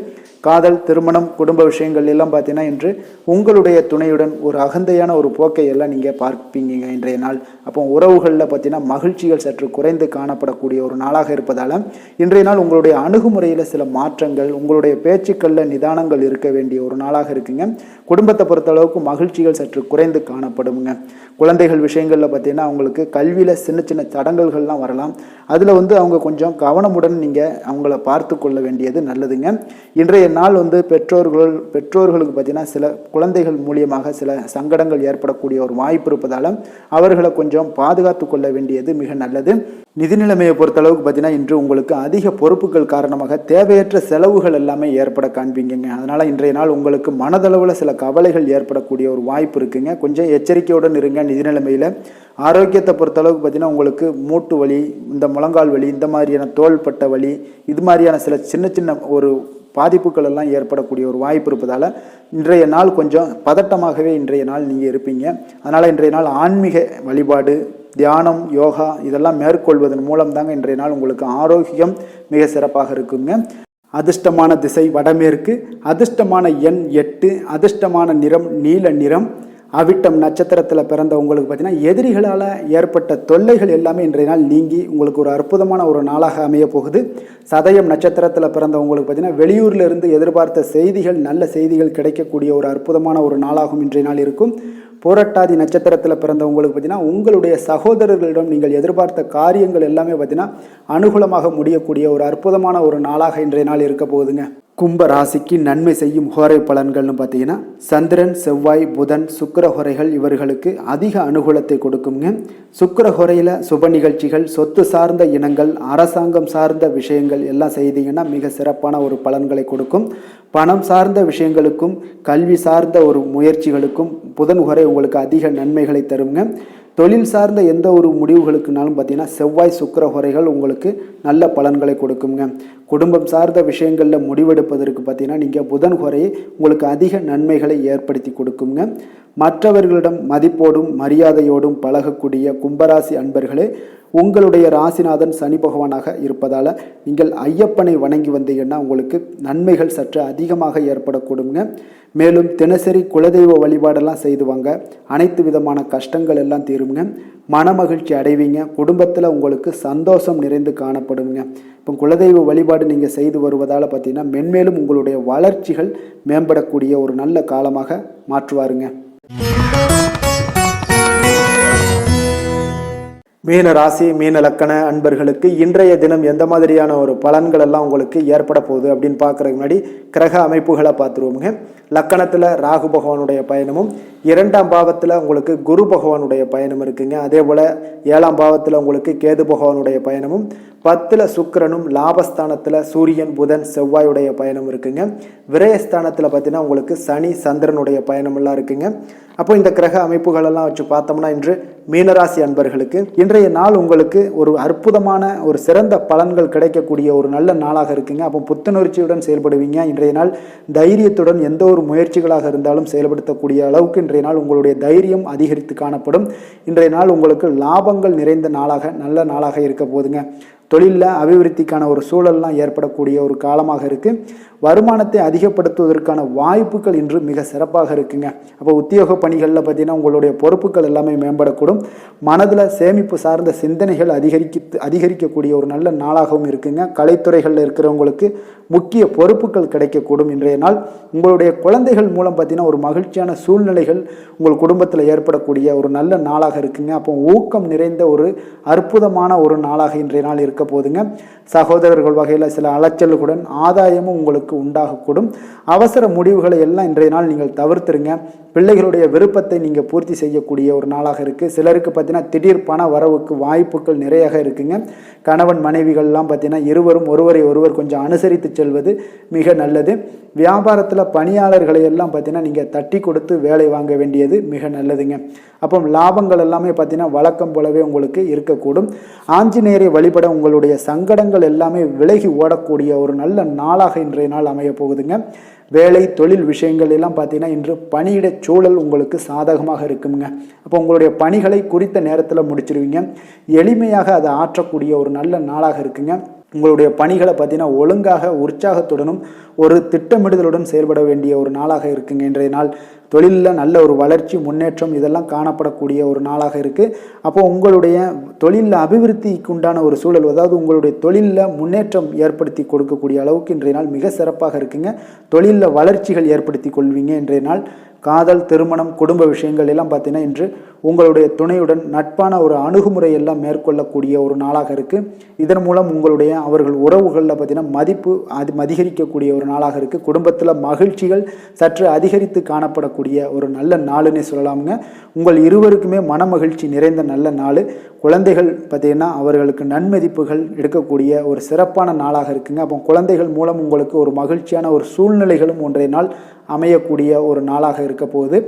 காதல், திருமணம், குடும்ப விஷயங்கள் எல்லாம் பார்த்தீங்கன்னா இன்று உங்களுடைய துணையுடன் ஒரு அகந்தையான ஒரு போக்கை எல்லாம் நீங்கள் பார்ப்பீங்க இன்றைய நாள். அப்போ உறவுகளில் பார்த்தீங்கன்னா மகிழ்ச்சிகள் சற்று குறைந்து காணப்படக்கூடிய ஒரு நாளாக இருப்பதால் இன்றைய நாள் உங்களுடைய அணுகுமுறையில் சில மாற்றங்கள், உங்களுடைய பேச்சுக்களில் நிதானங்கள் இருக்க வேண்டிய ஒரு நாளாக இருக்குங்க. குடும்பத்தை பொறுத்தளவுக்கு மகிழ்ச்சிகள் சற்று குறைந்து காணப்படுங்க. குழந்தைகள் விஷயங்களில் பார்த்தீங்கன்னா அவங்களுக்கு கல்வியில் சின்ன சின்ன தடங்கல்கள்லாம் வரலாம். அதில் அவங்க கொஞ்சம் கவனமுடன் நீங்கள் அவங்கள பார்த்து கொள்ள வேண்டியது நல்லதுங்க. இன்றைய நாள் பெற்றோர்களுக்கு பார்த்தீங்கன்னா சில குழந்தைகள் மூலியமாக சில சங்கடங்கள் ஏற்படக்கூடிய ஒரு வாய்ப்பு இருப்பதால் அவர்களை கொஞ்சம் பாதுகாத்து கொள்ள வேண்டியது மிக நல்லது. நிதி நிலைமையை பொறுத்தளவுக்கு பார்த்தீங்கன்னா இன்று உங்களுக்கு அதிக பொறுப்புகள் காரணமாக தேவையற்ற செலவுகள் எல்லாமே ஏற்பட காண்பீங்க. அதனால் இன்றைய நாள் உங்களுக்கு மனதளவில் சில கவலைகள் ஏற்படக்கூடிய ஒரு வாய்ப்பு இருக்குங்க. கொஞ்சம் எச்சரிக்கையுடன் இருங்க. நிதி நிலைமையில் ஆரோக்கியத்தை பொறுத்தளவுக்கு பார்த்தீங்கன்னா உங்களுக்கு மூட்டு வலி, இந்த முழங்கால் வலி, இந்த மாதிரியான தோள்பட்ட வலி, இது மாதிரியான சில சின்ன சின்ன ஒரு பாதிப்புகள் எல்லாம் ஏற்படக்கூடிய ஒரு வாய்ப்பு இருப்பதால் இன்றைய நாள் கொஞ்சம் பதட்டமாகவே இன்றைய நாள் நீங்கள் இருப்பீங்க. அதனால் இன்றைய நாள் ஆன்மீக வழிபாடு, தியானம், யோகா இதெல்லாம் மேற்கொள்வதன் மூலம் தாங்க இன்றைய நாள் உங்களுக்கு ஆரோக்கியம் மிக சிறப்பாக இருக்குங்க. அதிர்ஷ்டமான திசை வடமேற்கு, அதிர்ஷ்டமான எண் 8, அதிர்ஷ்டமான நிறம் நீல நிறம். அவிட்டம் நட்சத்திரத்தில் பிறந்த உங்களுக்கு பார்த்தீங்கன்னா எதிரிகளால் ஏற்பட்ட தொல்லைகள் எல்லாமே இன்றைய நாள் நீங்கி உங்களுக்கு ஒரு அற்புதமான ஒரு நாளாக அமைய போகுது. சதயம் நட்சத்திரத்தில் பிறந்த உங்களுக்கு பார்த்தீங்கன்னா வெளியூரில் இருந்து எதிர்பார்த்த செய்திகள், நல்ல செய்திகள் கிடைக்கக்கூடிய ஒரு அற்புதமான ஒரு நாளாகவும் இன்றைய நாள் இருக்கும். புரட்டாதி நட்சத்திரத்தில் பிறந்த உங்களுக்கு பார்த்தீங்கன்னா உங்களுடைய சகோதரர்களிடம் நீங்கள் எதிர்பார்த்த காரியங்கள் எல்லாமே பார்த்தீங்கன்னா அனுகூலமாக முடியக்கூடிய ஒரு அற்புதமான ஒரு நாளாக இன்றைய நாள் இருக்க போகுதுங்க. கும்ப ராசிக்கு நன்மை செய்யும் ஹோரை பலன்கள்னு பார்த்தீங்கன்னா சந்திரன், செவ்வாய், புதன், சுக்கிர ஹோரைகள் இவர்களுக்கு அதிக அனுகூலத்தை கொடுக்குங்க. சுக்கிர ஹோரையில் சுப நிகழ்ச்சிகள், சொத்து சார்ந்த இனங்கள், அரசாங்கம் சார்ந்த விஷயங்கள் எல்லாம் செய்தீங்கன்னா மிக சிறப்பான ஒரு பலன்களை கொடுக்கும். பணம் சார்ந்த விஷயங்களுக்கும் கல்வி சார்ந்த ஒரு முயற்சிகளுக்கும் புதன் ஹோரை உங்களுக்கு அதிக நன்மைகளை தருங்க. தொழில் சார்ந்த எந்த ஒரு முடிவுகளுக்குனாலும் பார்த்தீங்கன்னா செவ்வாய், சுக்கிர ஹோரைகள் உங்களுக்கு நல்ல பலன்களை கொடுக்குங்க. குடும்பம் சார்ந்த விஷயங்களில் முடிவெடுப்பதற்கு பார்த்தீங்கன்னா நீங்கள் புதன் ஹோரையை உங்களுக்கு அதிக நன்மைகளை ஏற்படுத்தி கொடுக்குங்க. மற்றவர்களிடம் மதிப்போடும் மரியாதையோடும் பழகக்கூடிய கும்பராசி அன்பர்களே, உங்களுடைய ராசிநாதன் சனி பகவானாக இருப்பதால் நீங்கள் ஐயப்பனை வணங்கி வந்தீங்கன்னா உங்களுக்கு நன்மைகள் சற்று அதிகமாக ஏற்படக்கூடுங்க. மேலும் தினசரி குலதெய்வ வழிபாடெல்லாம் செய்துவாங்க. அனைத்து விதமான கஷ்டங்கள் எல்லாம் தீருங்க. மனமகிழ்ச்சி அடைவீங்க. குடும்பத்தில் உங்களுக்கு சந்தோஷம் நிறைந்து காணப்படுங்க. இப்போ குலதெய்வ வழிபாடு நீங்கள் செய்து வருவதால் பார்த்தீங்கன்னா மென்மேலும் உங்களுடைய வளர்ச்சிகள் மேம்படக்கூடிய ஒரு நல்ல காலமாக மாற்றுவாருங்க. மீன ராசி, மீன லக்கண அன்பர்களுக்கு இன்றைய தினம் எந்த மாதிரியான ஒரு பலன்கள் எல்லாம் உங்களுக்கு ஏற்பட போகுது அப்படின்னு பார்க்குறதுக்கு முன்னாடி கிரக அமைப்புகளை பார்த்துருவோமுங்க. லக்கணத்தில் ராகு பகவானுடைய பயணமும், 2ஆம் பாவத்தில் உங்களுக்கு குரு பகவானுடைய பயணம் இருக்குங்க. அதே போல் 7ஆம் பாவத்தில் உங்களுக்கு கேது பகவானுடைய பயணமும், 10ல் சுக்கிரனும், லாபஸ்தானத்தில் சூரியன், புதன், செவ்வாயுடைய பயணம் இருக்குங்க. விரயஸ்தானத்தில் பார்த்தீங்கன்னா உங்களுக்கு சனி, சந்திரனுடைய பயணமெல்லாம் இருக்குங்க. அப்போ இந்த கிரக அமைப்புகளெல்லாம் வச்சு பார்த்தோம்னா இன்று மீனராசி அன்பர்களுக்கு இன்றைய நாள் உங்களுக்கு ஒரு அற்புதமான ஒரு சிறந்த பலன்கள் கிடைக்கக்கூடிய ஒரு நல்ல நாளாக இருக்குங்க. அப்போ புத்துணர்ச்சியுடன் செயல்படுவீங்க. இன்றைய நாள் தைரியத்துடன் எந்த ஒரு முயற்சிகளாக இருந்தாலும் செயல்படுத்தக்கூடிய அளவுக்கு இன்றைய நாள் உங்களுடைய தைரியம் அதிகரித்து காணப்படும். இன்றைய நாள் உங்களுக்கு லாபங்கள் நிறைந்த நாளாக, நல்ல நாளாக இருக்க போதுங்க. தொழிலில் அபிவிருத்திக்கான ஒரு சூழல்லாம் ஏற்படக்கூடிய ஒரு காலமாக இருக்குது. வருமானத்தை அதிகப்படுத்துவதற்கான வாய்ப்புகள் இன்று மிக சிறப்பாக இருக்குங்க. அப்போ உத்தியோக பணிகளில் பார்த்தீங்கன்னா உங்களுடைய பொறுப்புகள் எல்லாமே மேம்படக்கூடும். மனதில் சேமிப்பு சார்ந்த சிந்தனைகள் அதிகரிக்கக்கூடிய ஒரு நல்ல நாளாகவும் இருக்குங்க. கலைத்துறைகளில் இருக்கிறவங்களுக்கு முக்கிய பொறுப்புகள் கிடைக்கக்கூடும். இன்றைய நாள் உங்களுடைய குழந்தைகள் மூலம் பார்த்தீங்கன்னா ஒரு மகிழ்ச்சியான சூழ்நிலைகள் உங்கள் குடும்பத்தில் ஏற்படக்கூடிய ஒரு நல்ல நாளாக இருக்குங்க. அப்போ ஊக்கம் நிறைந்த ஒரு அற்புதமான ஒரு நாளாக இன்றைய நாள் இருக்க போதுங்க. சகோதரர்கள் வகையில் சில அலைச்சல்களுடன் ஆதாயமும் உங்களுக்கு உண்டாகக்கூடும். அவசர முடிவுகளை எல்லாம் இன்றைய நாள் நீங்கள் தவிர்த்துருங்க. பிள்ளைகளுடைய விருப்பத்தை நீங்கள் பூர்த்தி செய்யக்கூடிய ஒரு நாளாக இருக்குது. சிலருக்கு பார்த்தீங்கன்னா திடீர் பண வரவுக்கு வாய்ப்புகள் நிறையாக இருக்குங்க. கணவன் மனைவிகள்லாம் பார்த்தீங்கன்னா இருவரும் ஒருவரை ஒருவர் கொஞ்சம் அனுசரித்து செல்வது மிக நல்லது. வியாபாரத்தில் பணியாளர்களை எல்லாம் பார்த்தீங்கன்னா நீங்கள் தட்டி கொடுத்து வேலை வாங்க வேண்டியது மிக நல்லதுங்க. அப்போ லாபங்கள் எல்லாமே பார்த்தீங்கன்னா வழக்கம் போலவே உங்களுக்கு இருக்கக்கூடும். ஆஞ்சநேயரை வழிபட உங்களுடைய சங்கடங்கள் எல்லாமே விலகி ஓடக்கூடிய ஒரு நல்ல நாளாக இன்றைய நாள் அமைய போகுதுங்க. வேலை தொழில் விஷயங்கள் எல்லாம் பார்த்தீங்கன்னா இன்று பணியிட சூழல் உங்களுக்கு சாதகமாக இருக்குங்க. அப்போ உங்களுடைய பணிகளை குறித்த நேரத்தில் முடிச்சிருவீங்க. எளிமையாக அதை ஆற்றக்கூடிய ஒரு நல்ல நாளாக இருக்குங்க. உங்களுடைய பணிகளை பார்த்தீங்கன்னா ஒழுங்காக உற்சாகத்துடனும் ஒரு திட்டமிடுதலுடன் செயல்பட வேண்டிய ஒரு நாளாக இருக்குங்க. இன்றைய நாள் தொழிலில் நல்ல ஒரு வளர்ச்சி, முன்னேற்றம் இதெல்லாம் காணப்படக்கூடிய ஒரு நாளாக இருக்குது. அப்போ உங்களுடைய தொழிலில் அபிவிருத்திக்கு உண்டான ஒரு சூழல், அதாவது உங்களுடைய தொழிலில் முன்னேற்றம் ஏற்படுத்தி கொடுக்கக்கூடிய அளவுக்கு இன்றைய நாள் மிக சிறப்பாக இருக்குங்க. தொழிலில் வளர்ச்சிகள் ஏற்படுத்தி கொள்வீங்க. இன்றைய நாள் காதல், திருமணம், குடும்ப விஷயங்கள் எல்லாம் பார்த்தீங்கன்னா இன்று உங்களுடைய துணையுடன் நட்பான ஒரு அணுகுமுறை எல்லாம் மேற்கொள்ளக்கூடிய ஒரு நாளாக இருக்குது. இதன் மூலம் உங்களுடைய அவர்கள் உறவுகளில் பார்த்தீங்கன்னா மதிப்பு அதிகரிக்கக்கூடிய ஒரு நாளாக இருக்குது. குடும்பத்தில் மகிழ்ச்சிகள் சற்று அதிகரித்து காணப்படக்கூடிய ஒரு நல்ல நாளுன்னே சொல்லலாமுங்க. உங்கள் இருவருக்குமே மன மகிழ்ச்சி நிறைந்த நல்ல நாள். குழந்தைகள் பார்த்தீங்கன்னா அவர்களுக்கு நன்மதிப்புகள் எடுக்கக்கூடிய ஒரு சிறப்பான நாளாக இருக்குங்க. அப்போ குழந்தைகள் மூலம் உங்களுக்கு ஒரு மகிழ்ச்சியான ஒரு சூழ்நிலைகளும் ஒன்றைய நாள் அமையக்கூடிய ஒரு நாளாக இருக்க போகுது.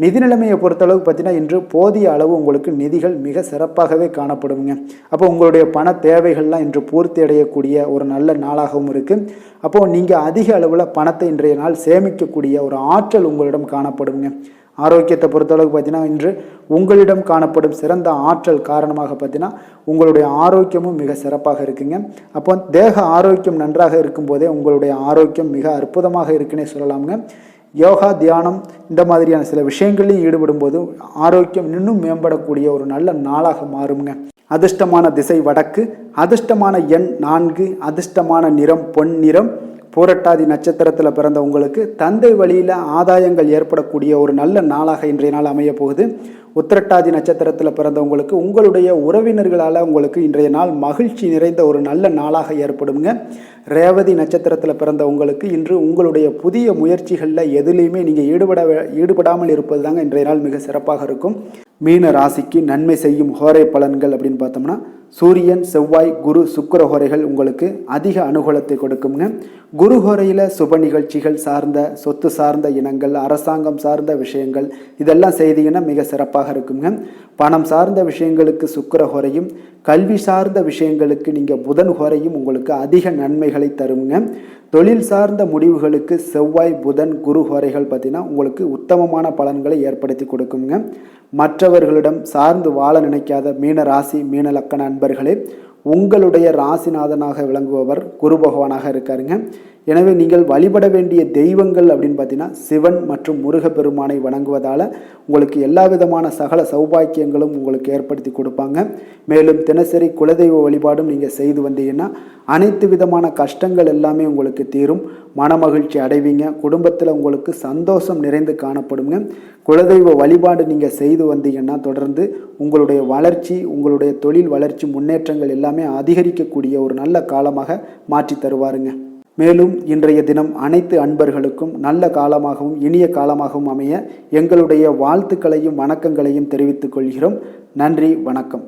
நிதி நிலைமையை பொறுத்தளவுக்கு பார்த்தீங்கன்னா இன்று போதிய அளவு உங்களுக்கு நிதிகள் மிக சிறப்பாகவே காணப்படுங்க. அப்போ உங்களுடைய பண தேவைகள்லாம் இன்று பூர்த்தி அடையக்கூடிய ஒரு நல்ல நாளாகவும் இருக்குது. அப்போது நீங்கள் அதிக அளவில் பணத்தை இன்றைய நாள் சேமிக்கக்கூடிய ஒரு ஆற்றல் உங்களிடம் காணப்படுங்க. ஆரோக்கியத்தை பொறுத்தளவுக்கு பார்த்தீங்கன்னா இன்று உங்களிடம் காணப்படும் சிறந்த ஆற்றல் காரணமாக பார்த்தீங்கன்னா உங்களுடைய ஆரோக்கியமும் மிக சிறப்பாக இருக்குங்க. அப்போ தேக ஆரோக்கியம் நன்றாக இருக்கும்போதே உங்களுடைய ஆரோக்கியம் மிக அற்புதமாக இருக்குன்னே சொல்லலாமுங்க. யோகா, தியானம் இந்த மாதிரியான சில விஷயங்களையும் ஈடுபடும் போது ஆரோக்கியம் இன்னும் மேம்படக்கூடிய ஒரு நல்ல நாளாக மாறுங்க. அதிர்ஷ்டமான திசை வடக்கு, அதிர்ஷ்டமான எண் 4, அதிர்ஷ்டமான நிறம் பொன் நிறம். பூரட்டாதி நட்சத்திரத்தில் பிறந்த உங்களுக்கு தந்தை வழியில் ஆதாயங்கள் ஏற்படக்கூடிய ஒரு நல்ல நாளாக இன்றைய நாள் அமைய போகுது. உத்திரட்டாதி நட்சத்திரத்தில் பிறந்தவங்களுக்கு உங்களுடைய உறவினர்களால் உங்களுக்கு இன்றைய நாள் மகிழ்ச்சி நிறைந்த ஒரு நல்ல நாளாக ஏற்படுங்க. ரேவதி நட்சத்திரத்தில் பிறந்த உங்களுக்கு இன்று உங்களுடைய புதிய முயற்சிகளில் எதுலேயுமே நீங்கள் ஈடுபடாமல் இருப்பது தாங்க இன்றைய நாள் மிக சிறப்பாக இருக்கும். மீன ராசிக்கு நன்மை செய்யும் ஹோரை பலன்கள் அப்படின்னு பார்த்தோம்னா சூரியன், செவ்வாய், குரு, சுக்கிர ஹோரைகள் உங்களுக்கு அதிக அனுகூலத்தை கொடுக்குங்க. குரு ஹோரையில் சுப நிகழ்ச்சிகள் சார்ந்த, சொத்து சார்ந்த இனங்கள், அரசாங்கம் சார்ந்த விஷயங்கள் இதெல்லாம் செய்தீங்கன்னா மிக சிறப்பாக இருக்குங்க. பணம் சார்ந்த விஷயங்களுக்கு சுக்கிர ஹோரையும், கல்வி சார்ந்த விஷயங்களுக்கு நீங்கள் புதன் ஹோரையும் உங்களுக்கு அதிக நன்மைகளை தருங்க. தொழில் சார்ந்த முடிவுகளுக்கு செவ்வாய், புதன், குரு ஹோரைகள் பார்த்தீங்கன்னா உங்களுக்கு உத்தமமான பலன்களை ஏற்படுத்தி கொடுக்குங்க. மற்றவர்களிடம் சார்ந்து வாழ நினைக்காத மீன ராசி, மீன லக்கண அன்பர்களே, உங்களுடைய ராசிநாதனாக விளங்குபவர் குரு பகவானாக இருக்காருங்க. எனவே நீங்கள் வழிபட வேண்டிய தெய்வங்கள் அப்படின்னு பார்த்தீங்கன்னா சிவன் மற்றும் முருகப்பெருமானை வணங்குவதால் உங்களுக்கு எல்லா விதமான சகல சௌபாக்கியங்களும் உங்களுக்கு ஏற்படுத்தி கொடுப்பாங்க. மேலும் தினசரி குலதெய்வ வழிபாடும் நீங்கள் செய்து வந்தீங்கன்னா அனைத்து விதமான கஷ்டங்கள் எல்லாமே உங்களுக்கு தீரும். மனமகிழ்ச்சி அடைவீங்க. குடும்பத்தில் உங்களுக்கு சந்தோஷம் நிறைந்து காணப்படுங்க. குலதெய்வ வழிபாடு நீங்கள் செய்து வந்தீங்கன்னா தொடர்ந்து உங்களுடைய வளர்ச்சி, உங்களுடைய தொழில் வளர்ச்சி, முன்னேற்றங்கள் எல்லாமே அதிகரிக்கக்கூடிய ஒரு நல்ல காலமாக மாற்றி தருவாருங்க. மேலும் இன்றைய தினம் அனைத்து அன்பர்களுக்கும் நல்ல காலமாகவும் இனிய காலமாகவும் அமைய எங்களுடைய வாழ்த்துக்களையும் வணக்கங்களையும் தெரிவித்துக் கொள்கிறோம். நன்றி, வணக்கம்.